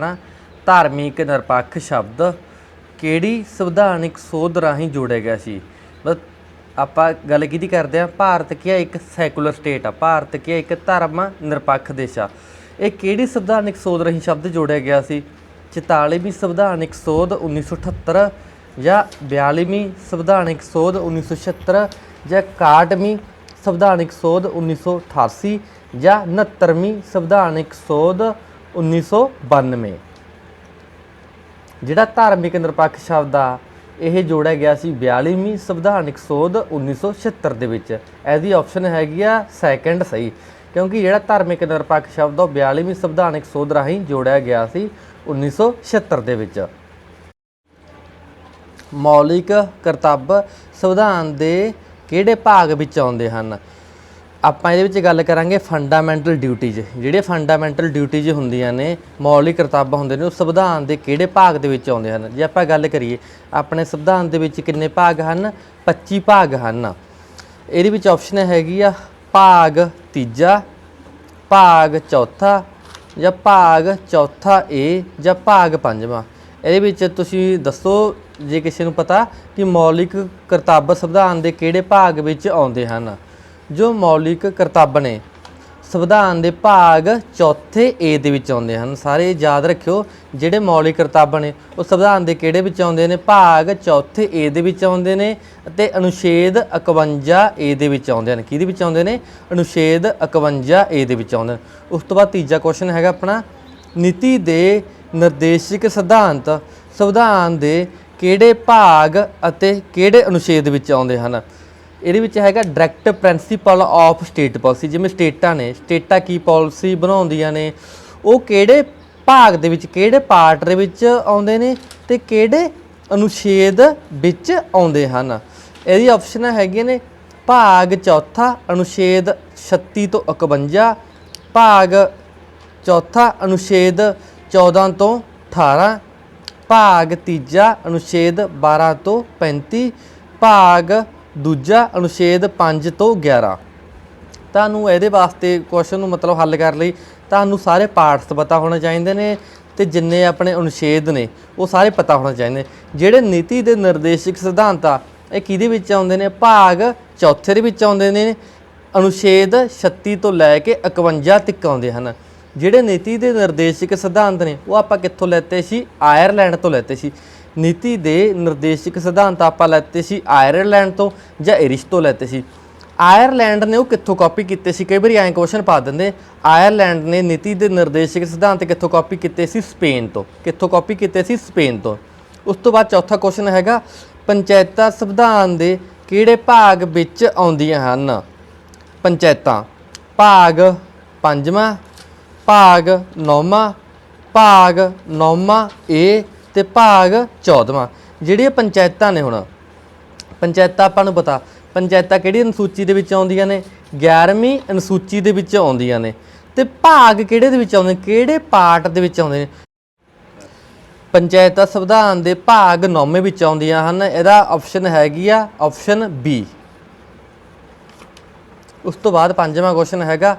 ਨਾ ਧਾਰਮਿਕ ਨਿਰਪੱਖ ਸ਼ਬਦ ਕਿਹੜੀ ਸੰਵਿਧਾਨਿਕ ਸੋਧ ਰਾਹੀਂ ਜੋੜਿਆ ਗਿਆ ਸੀ। ਬਸ ਆਪਾਂ ਗੱਲ ਕਿਹਦੀ ਕਰਦੇ ਹਾਂ, ਭਾਰਤ ਕੀ ਇੱਕ ਸੈਕੂਲਰ ਸਟੇਟ ਆ, ਭਾਰਤ ਕੀ ਇੱਕ ਧਰਮ ਨਿਰਪੱਖ ਦੇਸ਼ ਆ। ਇਹ ਕਿਹੜੀ ਸੰਵਿਧਾਨਿਕ ਸੋਧ ਰਾਹੀਂ ਸ਼ਬਦ ਜੋੜਿਆ ਗਿਆ ਸੀ। 44ਵੀਂ ਸੰਵਿਧਾਨਿਕ ਸੋਧ 1978 ਜਾਂ 42ਵੀਂ ਸੰਵਿਧਾਨਿਕ ਸੋਧ 1976 ਜਾਂ 61ਵੀਂ ਸੰਵਿਧਾਨਿਕ ਸੋਧ 1988 ਜਾਂ 69ਵੀਂ ਸੰਵਿਧਾਨਿਕ ਸੋਧ 1992। ਜਿਹੜਾ ਧਾਰਮਿਕ ਨਿਰਪੱਖ ਸ਼ਬਦ ਆ ਇਹ ਜੋੜਿਆ ਗਿਆ ਸੀ 42ਵੀਂ ਸੰਵਿਧਾਨਿਕ ਸੋਧ 1976 ਦੇ ਵਿੱਚ। ਇਹਦੀ ਆਪਸ਼ਨ ਹੈਗੀ ਆ ਸੈਕਿੰਡ ਸਹੀ, ਕਿਉਂਕਿ ਜਿਹੜਾ ਧਾਰਮਿਕ ਨਿਰਪੱਖ ਸ਼ਬਦ ਉਹ 42ਵੀਂ ਸੰਵਿਧਾਨਿਕ ਸੋਧ ਰਾਹੀਂ ਜੋੜਿਆ ਗਿਆ ਸੀ 1976 ਦੇ ਵਿੱਚ। ਮੌਲਿਕ ਕਰਤੱਵ ਸੰਵਿਧਾਨ ਦੇ ਕਿਹੜੇ ਭਾਗ ਵਿੱਚ ਆਉਂਦੇ ਹਨ। ਆਪਾਂ ਇਹਦੇ ਵਿੱਚ ਗੱਲ ਕਰਾਂਗੇ ਫੰਡਾਮੈਂਟਲ ਡਿਊਟੀਜ਼। ਜਿਹੜੇ ਫੰਡਾਮੈਂਟਲ ਡਿਊਟੀਜ਼ ਹੁੰਦੀਆਂ ਨੇ, ਮੌਲਿਕ ਕਰਤੱਵ ਹੁੰਦੇ ਨੇ, ਉਹ ਸੰਵਿਧਾਨ ਦੇ ਕਿਹੜੇ ਭਾਗ ਦੇ ਵਿੱਚ ਆਉਂਦੇ ਹਨ। ਜੇ ਆਪਾਂ ਗੱਲ ਕਰੀਏ ਆਪਣੇ ਸੰਵਿਧਾਨ ਦੇ ਵਿੱਚ ਕਿੰਨੇ ਭਾਗ ਹਨ, 25 ਭਾਗ ਹਨ। ਇਹਦੇ ਵਿੱਚ ਆਪਸ਼ਨ ਹੈਗੀ ਆ ਭਾਗ ਤੀਜਾ, ਭਾਗ ਚੌਥਾ ਜਾਂ ਭਾਗ ਚੌਥਾ ਏ ਜਾਂ ਭਾਗ ਪੰਜਵਾਂ। ਇਹਦੇ ਵਿੱਚ ਤੁਸੀਂ ਦੱਸੋ ਜੇ ਕਿਸੇ ਨੂੰ ਪਤਾ ਕਿ ਮੌਲਿਕ ਕਰਤੱਵ ਸੰਵਿਧਾਨ ਦੇ ਕਿਹੜੇ ਭਾਗ ਵਿੱਚ ਆਉਂਦੇ ਹਨ। ਜੋ ਮੌਲਿਕ ਕਰਤੱਵ ਨੇ ਸੰਵਿਧਾਨ ਦੇ ਭਾਗ ਚੌਥੇ ਏ ਦੇ ਵਿੱਚ ਆਉਂਦੇ ਹਨ। ਸਾਰੇ ਯਾਦ ਰੱਖਿਓ, ਜਿਹੜੇ ਮੌਲਿਕ ਕਰਤੱਵ ਨੇ ਉਹ ਸੰਵਿਧਾਨ ਦੇ ਕਿਹੜੇ ਵਿੱਚ ਆਉਂਦੇ ਨੇ, ਭਾਗ ਚੌਥੇ ਏ ਦੇ ਵਿੱਚ ਆਉਂਦੇ ਨੇ ਅਤੇ ਅਨੁਛੇਦ 51 ਏ ਦੇ ਵਿੱਚ ਆਉਂਦੇ ਹਨ। ਕਿਹਦੇ ਵਿੱਚ ਆਉਂਦੇ ਨੇ, ਅਨੁਛੇਦ 51 ਏ ਦੇ ਵਿੱਚ ਆਉਂਦੇ ਨੇ। ਉਸ ਤੋਂ ਬਾਅਦ ਤੀਜਾ ਕੁਐਸਚਨ ਹੈਗਾ ਆਪਣਾ, ਨੀਤੀ ਦੇ ਨਿਰਦੇਸ਼ਕ ਸਿਧਾਂਤ ਸੰਵਿਧਾਨ ਦੇ ਕਿਹੜੇ ਭਾਗ ਅਤੇ ਕਿਹੜੇ ਅਨੁਛੇਦ ਵਿੱਚ ਆਉਂਦੇ ਹਨ। ਇਹਦੇ ਵਿੱਚ ਹੈਗਾ direct principle of state policy. ਜਿਵੇਂ ਸਟੇਟਾਂ ਨੇ, ਸਟੇਟਾਂ ਕੀ ਪਾਲਿਸੀ ਬਣਾਉਂਦੀਆਂ ਨੇ, ਉਹ ਕਿਹੜੇ ਭਾਗ ਦੇ ਵਿੱਚ, ਕਿਹੜੇ ਪਾਰਟ ਦੇ ਵਿੱਚ ਆਉਂਦੇ ਨੇ ਅਤੇ ਕਿਹੜੇ ਅਨੁਛੇਦ ਵਿੱਚ ਆਉਂਦੇ ਹਨ। ਇਹਦੀ ਆਪਸ਼ਨ ਹੈਗੀਆਂ ਨੇ ਭਾਗ ਚੌਥਾ ਅਨੁਛੇਦ 36 ਤੋਂ 51, ਭਾਗ ਚੌਥਾ ਅਨੁਛੇਦ 14 ਤੋਂ 18, ਭਾਗ ਤੀਜਾ ਅਨੁਛੇਦ 12 ਤੋਂ 35, ਭਾਗ ਦੂਜਾ ਅਨੁਛੇਦ 5 ਤੋਂ 11। ਤੁਹਾਨੂੰ ਇਹਦੇ ਵਾਸਤੇ ਕੁਐਸਚਨ ਨੂੰ ਮਤਲਬ ਹੱਲ ਕਰ ਲਈ ਤੁਹਾਨੂੰ ਸਾਰੇ ਪਾਰਟਸ ਪਤਾ ਹੋਣੇ ਚਾਹੀਦੇ ਨੇ ਅਤੇ ਜਿੰਨੇ ਆਪਣੇ ਅਨੁਛੇਦ ਨੇ ਉਹ ਸਾਰੇ ਪਤਾ ਹੋਣੇ ਚਾਹੀਦੇ। ਜਿਹੜੇ ਨੀਤੀ ਦੇ ਨਿਰਦੇਸ਼ਕ ਸਿਧਾਂਤ ਆ ਇਹ ਕਿਹਦੇ ਵਿੱਚ ਆਉਂਦੇ ਨੇ, ਭਾਗ ਚੌਥੇ ਦੇ ਵਿੱਚ ਆਉਂਦੇ ਨੇ, ਅਨੁਛੇਦ 36 ਤੋਂ ਲੈ ਕੇ 51 ਤੱਕ ਆਉਂਦੇ ਹਨ। ਜਿਹੜੇ ਨੀਤੀ ਦੇ ਨਿਰਦੇਸ਼ਕ ਸਿਧਾਂਤ ਨੇ ਉਹ ਆਪਾਂ ਕਿੱਥੋਂ ਲੈਤੇ ਸੀ, ਆਇਰਲੈਂਡ ਤੋਂ ਲੈਤੇ ਸੀ। ਨੀਤੀ ਦੇ ਨਿਰਦੇਸ਼ਕ ਸਿਧਾਂਤ ਆਪਾਂ ਲੈਤੇ ਸੀ ਆਇਰਲੈਂਡ ਤੋਂ ਜਾਂ ਇਰਿਸ਼ ਤੋਂ ਲੈਤੇ ਸੀ। ਆਇਰਲੈਂਡ ਨੇ ਉਹ ਕਿੱਥੋਂ ਕਾਪੀ ਕੀਤੇ ਸੀ, ਕਈ ਵਾਰੀ ਐਂ ਕੁਐਸਚਨ ਪਾ ਦਿੰਦੇ, ਆਇਰਲੈਂਡ ਨੇ ਨੀਤੀ ਦੇ ਨਿਰਦੇਸ਼ਕ ਸਿਧਾਂਤ ਕਿੱਥੋਂ ਕਾਪੀ ਕੀਤੇ ਸੀ, ਸਪੇਨ ਤੋਂ। ਕਿੱਥੋਂ ਕਾਪੀ ਕੀਤੇ ਸੀ, ਸਪੇਨ ਤੋਂ। ਉਸ ਤੋਂ ਬਾਅਦ ਚੌਥਾ ਕੁਐਸਚਨ ਹੈਗਾ, ਪੰਚਾਇਤਾਂ ਸੰਵਿਧਾਨ ਦੇ ਕਿਹੜੇ ਭਾਗ ਵਿੱਚ ਆਉਂਦੀਆਂ ਹਨ। ਪੰਚਾਇਤਾਂ ਭਾਗ ਪੰਜਵਾਂ, ਭਾਗ 9ਵਾਂ, ਭਾਗ 9ਵਾਂ ਏ ਅਤੇ ਭਾਗ 14ਵਾਂ। ਜਿਹੜੀਆਂ ਪੰਚਾਇਤਾਂ ਨੇ, ਹੁਣ ਪੰਚਾਇਤਾਂ ਆਪਾਂ ਨੂੰ ਪਤਾ ਪੰਚਾਇਤਾਂ ਕਿਹੜੀ ਅਨੁਸੂਚੀ ਦੇ ਵਿੱਚ ਆਉਂਦੀਆਂ ਨੇ, 11ਵੀਂ ਅਨੁਸੂਚੀ ਦੇ ਵਿੱਚ ਆਉਂਦੀਆਂ ਨੇ। ਅਤੇ ਭਾਗ ਕਿਹੜੇ ਦੇ ਵਿੱਚ ਆਉਂਦੇ ਨੇ, ਕਿਹੜੇ ਪਾਰਟ ਦੇ ਵਿੱਚ ਆਉਂਦੇ ਨੇ। ਪੰਚਾਇਤਾਂ ਸੰਵਿਧਾਨ ਦੇ ਭਾਗ 9ਵੇਂ ਵਿੱਚ ਆਉਂਦੀਆਂ ਹਨ। ਇਹਦਾ ਆਪਸ਼ਨ ਹੈਗੀ ਆ ਆਪਸ਼ਨ ਬੀ। ਉਸ ਤੋਂ ਬਾਅਦ ਪੰਜਵਾਂ ਕੁਐਸਚਨ ਹੈਗਾ,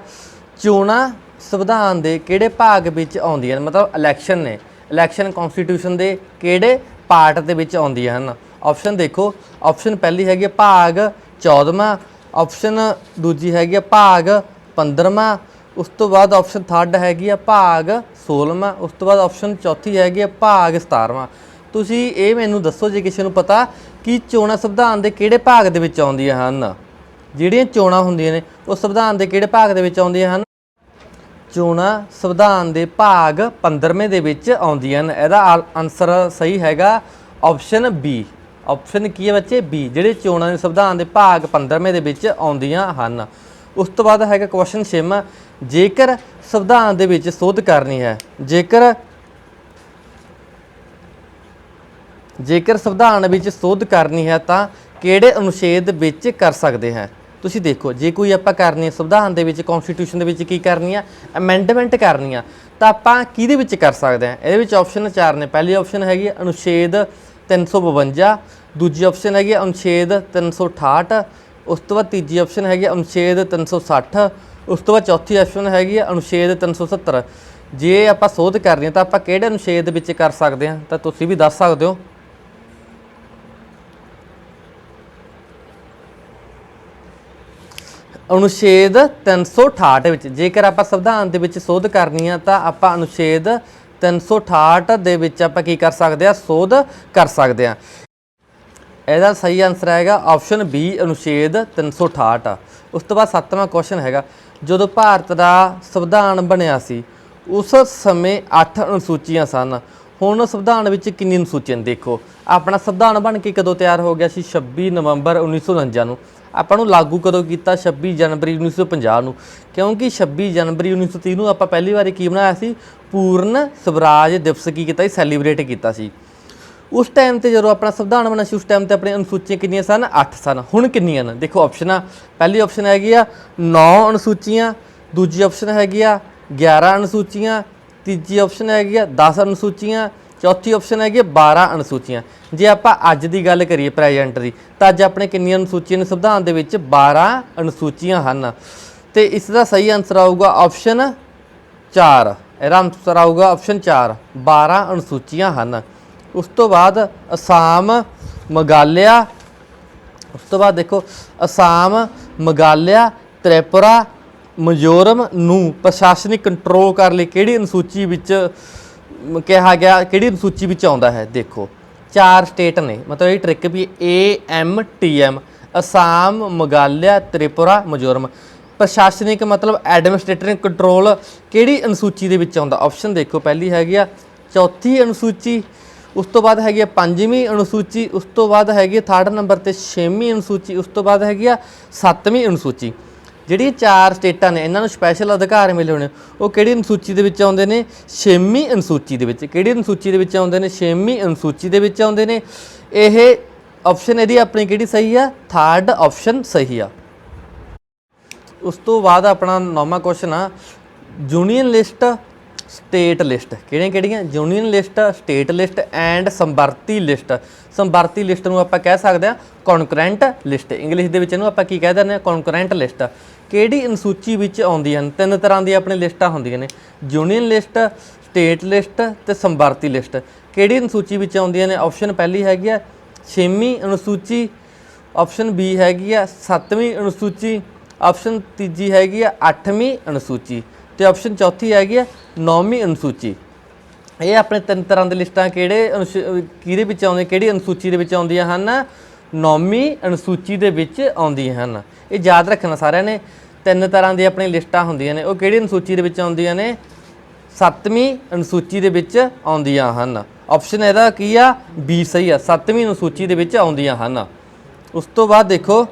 ਚੋਣਾਂ ਸੰਵਿਧਾਨ ਦੇ ਕਿਹੜੇ ਭਾਗ ਵਿੱਚ ਆਉਂਦੀਆਂ ਹਨ। ਮਤਲਬ ਇਲੈਕਸ਼ਨ ਨੇ, ਇਲੈਕਸ਼ਨ ਕੌਨਸਟੀਟਿਊਸ਼ਨ ਦੇ ਕਿਹੜੇ ਪਾਰਟ ਦੇ ਵਿੱਚ ਆਉਂਦੀਆਂ ਹਨ। ਆਪਸ਼ਨ ਦੇਖੋ, ਆਪਸ਼ਨ ਪਹਿਲੀ ਹੈਗੀ ਭਾਗ 14ਵਾਂ, ਆਪਸ਼ਨ ਦੂਜੀ ਹੈਗੀ ਭਾਗ 15ਵਾਂ, ਉਸ ਤੋਂ ਬਾਅਦ ਆਪਸ਼ਨ ਥਰਡ ਹੈਗੀ ਆ ਭਾਗ 16ਵਾਂ, ਉਸ ਤੋਂ ਬਾਅਦ ਆਪਸ਼ਨ ਚੌਥੀ ਹੈਗੀ ਆ ਭਾਗ 17ਵਾਂ। ਤੁਸੀਂ ਇਹ ਮੈਨੂੰ ਦੱਸੋ ਜੇ ਕਿਸੇ ਨੂੰ ਪਤਾ ਕਿ ਚੋਣਾਂ ਸੰਵਿਧਾਨ ਦੇ ਕਿਹੜੇ ਭਾਗ ਦੇ ਵਿੱਚ ਆਉਂਦੀਆਂ ਹਨ। ਜਿਹੜੀਆਂ ਚੋਣਾਂ ਹੁੰਦੀਆਂ ਨੇ ਉਹ ਸੰਵਿਧਾਨ ਦੇ ਕਿਹੜੇ ਭਾਗ ਦੇ ਵਿੱਚ ਆਉਂਦੀਆਂ ਹਨ। ਚੋਣਾਂ ਸੰਵਿਧਾਨ ਦੇ ਭਾਗ 15ਵੇਂ ਦੇ ਵਿੱਚ ਆਉਂਦੀਆਂ ਹਨ। ਇਹਦਾ ਆਨਸਰ ਸਹੀ ਹੈਗਾ ਆਪਸ਼ਨ ਬੀ। ਆਪਸ਼ਨ ਕੀ ਹੈ ਬੱਚੇ, ਬੀ। ਜਿਹੜੇ ਚੋਣਾਂ ਦੇ ਸੰਵਿਧਾਨ ਦੇ ਭਾਗ 15ਵੇਂ ਦੇ ਵਿੱਚ ਆਉਂਦੀਆਂ ਹਨ। ਉਸ ਤੋਂ ਬਾਅਦ ਹੈਗਾ ਕੁਐਸਚਨ 6ਵਾਂ, ਜੇਕਰ ਸੰਵਿਧਾਨ ਦੇ ਵਿੱਚ ਸੋਧ ਕਰਨੀ ਹੈ, ਜੇਕਰ ਸੰਵਿਧਾਨ ਵਿੱਚ ਸੋਧ ਕਰਨੀ ਹੈ ਤਾਂ ਕਿਹੜੇ ਅਨੁਛੇਦ ਵਿੱਚ ਕਰ ਸਕਦੇ ਹਾਂ। ਤੁਸੀਂ ਦੇਖੋ, ਜੇ ਕੋਈ ਆਪਾਂ ਕਰਨੀ ਹੈ ਸੰਵਿਧਾਨ ਦੇ ਵਿੱਚ, ਕੌਨਸਟੀਟਿਊਸ਼ਨ ਦੇ ਵਿੱਚ ਕੀ ਕਰਨੀ ਆ, ਅਮੈਂਡਮੈਂਟ ਕਰਨੀ ਆ, ਤਾਂ ਆਪਾਂ ਕਿਹਦੇ ਵਿੱਚ ਕਰ ਸਕਦੇ ਹਾਂ। ਇਹਦੇ ਵਿੱਚ ਆਪਸ਼ਨ 4 ਨੇ। ਪਹਿਲੀ ਆਪਸ਼ਨ ਹੈਗੀ ਅਨੁਛੇਦ 352, ਦੂਜੀ ਆਪਸ਼ਨ ਹੈਗੀ ਅਨੁਛੇਦ 368, ਉਸ ਤੋਂ ਬਾਅਦ ਤੀਜੀ ਆਪਸ਼ਨ ਹੈਗੀ ਅਨੁਛੇਦ 360, ਉਸ ਤੋਂ ਬਾਅਦ ਚੌਥੀ ਆਪਸ਼ਨ ਹੈਗੀ ਅਨੁਛੇਦ 370। ਜੇ ਆਪਾਂ ਸੋਧ ਕਰਨੀ ਤਾਂ ਆਪਾਂ ਕਿਹੜੇ ਅਨੁਛੇਦ ਵਿੱਚ ਕਰ ਸਕਦੇ ਹਾਂ, ਤਾਂ ਤੁਸੀਂ ਵੀ ਦੱਸ ਸਕਦੇ ਹੋ। ਅਨੁਛੇਦ 368 ਵਿੱਚ ਜੇਕਰ ਆਪਾਂ ਸੰਵਿਧਾਨ ਦੇ ਵਿੱਚ ਸੋਧ ਕਰਨੀ ਆ ਤਾਂ ਆਪਾਂ ਅਨੁਛੇਦ 368 ਦੇ ਵਿੱਚ ਆਪਾਂ ਕੀ ਕਰ ਸਕਦੇ ਆ, ਸੋਧ ਕਰ ਸਕਦੇ ਆ। ਇਹਦਾ ਸਹੀ ਆਨਸਰ ਆਏਗਾ ਆਪਸ਼ਨ ਬੀ ਅਨੁਛੇਦ 368। ਉਸ ਤੋਂ ਬਾਅਦ 7ਵਾਂ ਕੁਐਸਚਨ ਹੈਗਾ, ਜਦੋਂ ਭਾਰਤ ਦਾ ਸੰਵਿਧਾਨ ਬਣਿਆ ਸੀ ਉਸ ਸਮੇਂ 8 ਅਨੁਸੂਚੀਆਂ ਸਨ, ਹੁਣ ਸੰਵਿਧਾਨ ਵਿੱਚ ਕਿੰਨੀ ਅਨੁਸੂਚੀਆਂ? ਦੇਖੋ ਆਪਣਾ ਸੰਵਿਧਾਨ ਬਣ ਕੇ ਕਦੋਂ ਤਿਆਰ ਹੋ ਗਿਆ ਸੀ? 26 ਨਵੰਬਰ 1949 ਨੂੰ। ਆਪਾਂ ਨੂੰ ਲਾਗੂ ਕਦੋਂ ਕੀਤਾ? 26 ਜਨਵਰੀ 1950 ਨੂੰ, ਕਿਉਂਕਿ 26 ਜਨਵਰੀ 1930 ਨੂੰ ਆਪਾਂ ਪਹਿਲੀ ਵਾਰੀ ਕੀ ਬਣਾਇਆ ਸੀ? ਪੂਰਨ ਸਵਰਾਜ ਦਿਵਸ ਕੀ ਕੀਤਾ ਸੀ? ਸੈਲੀਬ੍ਰੇਟ ਕੀਤਾ ਸੀ। ਉਸ ਟਾਈਮ ਤੇ ਜਦੋਂ ਆਪਣਾ ਸੰਵਿਧਾਨ ਬਣਿਆ ਸੀ ਉਸ ਟਾਈਮ ਤੇ ਆਪਣੀਆਂ ਅਨੁਸੂਚੀਆਂ ਕਿੰਨੀਆਂ ਸਨ? 8 ਸਨ। ਹੁਣ ਕਿੰਨੀਆਂ ਨੇ? ਦੇਖੋ ਆਪਸ਼ਨਾਂ, ਪਹਿਲੀ ਆਪਸ਼ਨ ਹੈਗੀ ਆ 9 ਅਨੁਸੂਚੀਆਂ, ਦੂਜੀ ਆਪਸ਼ਨ ਹੈਗੀ ਆ 11 ਅਨੁਸੂਚੀਆਂ, ਤੀਜੀ ਆਪਸ਼ਨ ਹੈਗੀ ਆ 10 ਅਨੁਸੂਚੀਆਂ, ਚੌਥੀ ਆਪਸ਼ਨ ਹੈਗੀ ਆ 12 ਅਨੁਸੂਚੀਆਂ। ਜੇ ਆਪਾਂ ਅੱਜ ਦੀ ਗੱਲ ਕਰੀਏ ਪ੍ਰੈਜੈਂਟ ਦੀ, ਤਾਂ ਅੱਜ ਆਪਣੇ ਕਿੰਨੀਆਂ ਅਨੁਸੂਚੀਆਂ ਨੇ ਸੰਵਿਧਾਨ ਦੇ ਵਿੱਚ? 12 ਅਨੁਸੂਚੀਆਂ ਹਨ। ਤੇ ਇਸ ਦਾ ਸਹੀ ਆਨਸਰ ਆਊਗਾ ਆਪਸ਼ਨ 4। ਇਹਦਾ ਆਨਸਰ ਆਊਗਾ ਆਪਸ਼ਨ 4, 12 ਅਨੁਸੂਚੀਆਂ ਹਨ। ਉਸ ਤੋਂ ਬਾਅਦ ਅਸਾਮ, ਮੇਘਾਲਿਆ, ਉਸ ਤੋਂ ਬਾਅਦ ਦੇਖੋ ਅਸਾਮ, ਮੇਘਾਲਿਆ, ਤ੍ਰਿਪੁਰਾ, ਮਿਜ਼ੋਰਮ ਨੂੰ ਪ੍ਰਸ਼ਾਸਨਿਕ ਕੰਟਰੋਲ ਕਰਨ ਲਈ ਕਿਹੜੀ ਅਨੁਸੂਚੀ ਵਿੱਚ ਕਿਹਾ ਗਿਆ, ਕਿਹੜੀ ਅਨੁਸੂਚੀ ਵਿੱਚ ਆਉਂਦਾ ਹੈ? ਦੇਖੋ 4 ਸਟੇਟ ਨੇ, ਮਤਲਬ ਇਹ ਟ੍ਰਿਕ ਵੀ AMTM, ਅਸਾਮ, ਮੇਘਾਲਿਆ, ਤ੍ਰਿਪੁਰਾ, ਮਿਜ਼ੋਰਮ। ਪ੍ਰਸ਼ਾਸਨਿਕ ਮਤਲਬ ਐਡਮਿਨਿਸਟ੍ਰੇਟਿਵ ਕੰਟਰੋਲ ਕਿਹੜੀ ਅਨੁਸੂਚੀ ਦੇ ਵਿੱਚ ਆਉਂਦਾ? ਆਪਸ਼ਨ ਦੇਖੋ, ਪਹਿਲੀ ਹੈਗੀ ਆ ਚੌਥੀ ਅਨੁਸੂਚੀ, ਉਸ ਤੋਂ ਬਾਅਦ ਹੈਗੀ ਆ 5ਵੀਂ ਅਨੁਸੂਚੀ, ਉਸ ਤੋਂ ਬਾਅਦ ਹੈਗੀ ਆ 3rd ਨੰਬਰ ਤੇ 6ਵੀਂ ਅਨੁਸੂਚੀ, ਉਸ ਤੋਂ ਬਾਅਦ ਹੈਗੀ ਆ 7ਵੀਂ ਅਨੁਸੂਚੀ। ਜਿਹੜੀ 4 ਸਟੇਟਾਂ ਨੇ ਇਹਨਾਂ ਨੂੰ ਸਪੈਸ਼ਲ ਅਧਿਕਾਰ ਮਿਲੇ ਹੋਣੇ, ਉਹ ਕਿਹੜੀ ਅਨੁਸੂਚੀ ਦੇ ਵਿੱਚ ਆਉਂਦੇ ਨੇ? 6ਵੀਂ ਅਨੁਸੂਚੀ ਦੇ ਵਿੱਚ। ਕਿਹੜੀ ਅਨੁਸੂਚੀ ਦੇ ਵਿੱਚ ਆਉਂਦੇ ਨੇ? 6ਵੀਂ ਅਨੁਸੂਚੀ ਦੇ ਵਿੱਚ ਆਉਂਦੇ ਨੇ। ਇਹ ਆਪਸ਼ਨ ਇਹਦੀ ਆਪਣੀ ਕਿਹੜੀ ਸਹੀ ਆ? 3rd ਆਪਸ਼ਨ ਸਹੀ ਆ। ਉਸ ਤੋਂ ਬਾਅਦ ਆਪਣਾ 9ਵਾਂ ਕੁਐਸਚਨ ਆ, ਯੂਨੀਅਨ ਲਿਸਟ, ਸਟੇਟ ਲਿਸਟ। ਕਿਹੜੀਆਂ? Union list, state list and ਸੰਵਰਤੀ ਲਿਸਟ। ਸੰਵਰਤੀ ਲਿਸਟ ਨੂੰ ਆਪਾਂ ਕਹਿ ਸਕਦੇ ਹਾਂ ਕੌਨਕਰੈਂਟ ਲਿਸਟ, ਇੰਗਲਿਸ਼ ਦੇ ਵਿੱਚ ਇਹਨੂੰ ਆਪਾਂ ਕੀ ਕਹਿ ਦਿੰਦੇ ਹਾਂ? ਕੌਨਕਰੈਂਟ ਲਿਸਟ। ਕਿਹੜੀ ਅਨੁਸੂਚੀ ਵਿੱਚ ਆਉਂਦੀਆਂ ਹਨ? 3 ਤਰ੍ਹਾਂ ਦੀਆਂ ਆਪਣੀ ਲਿਸਟਾਂ ਹੁੰਦੀਆਂ ਨੇ, ਯੂਨੀਅਨ ਲਿਸਟ, ਸਟੇਟ ਲਿਸਟ ਤੇ ਸੰਵਰਤੀ ਲਿਸਟ। ਕਿਹੜੀ ਅਨੁਸੂਚੀ ਵਿੱਚ ਆਉਂਦੀਆਂ ਨੇ? ਆਪਸ਼ਨ ਪਹਿਲੀ ਹੈਗੀ ਆ 6ਵੀਂ ਅਨੁਸੂਚੀ, ਆਪਸ਼ਨ ਬੀ ਹੈਗੀ ਆ 7ਵੀਂ ਅਨੁਸੂਚੀ, ਆਪਸ਼ਨ ਤੀਜੀ ਹੈਗੀ ਆ 8ਵੀਂ ਅਨੁਸੂਚੀ ਤੇ ਆਪਸ਼ਨ ਚੌਥੀ ਹੈਗੀ ਆ 9ਵੀਂ ਅਨੁਸੂਚੀ। ਇਹ ਆਪਣੇ 3 ਤਰ੍ਹਾਂ ਦੀ ਲਿਸਟਾਂ ਕਿਹਦੇ ਵਿੱਚ ਆਉਂਦੀਆਂ, ਕਿਹੜੀ ਅਨੁਸੂਚੀ ਦੇ ਵਿੱਚ ਆਉਂਦੀਆਂ ਹਨ? 9ਵੀਂ ਅਨੁਸੂਚੀ ਦੇ ਵਿੱਚ ਆਉਂਦੀਆਂ ਹਨ। ਇਹ ਯਾਦ ਰੱਖਣਾ ਸਾਰਿਆਂ ਨੇ। 3 ਤਰ੍ਹਾਂ ਦੀ ਆਪਣੀ ਲਿਸਟਾਂ ਹੁੰਦੀਆਂ ਨੇ, ਉਹ ਕਿਹੜੀ ਅਨੁਸੂਚੀ ਦੇ ਵਿੱਚ ਆਉਂਦੀਆਂ ਨੇ? 7ਵੀਂ ਅਨੁਸੂਚੀ ਦੇ ਵਿੱਚ ਆਉਂਦੀਆਂ ਹਨ। ਆਪਸ਼ਨ ਇਹਦਾ ਕੀ ਆ? ਬੀ ਸਹੀ ਆ, 7ਵੀਂ ਅਨੁਸੂਚੀ ਦੇ ਵਿੱਚ ਆਉਂਦੀਆਂ ਹਨ। ਉਸ ਤੋਂ ਬਾਅਦ ਦੇਖੋ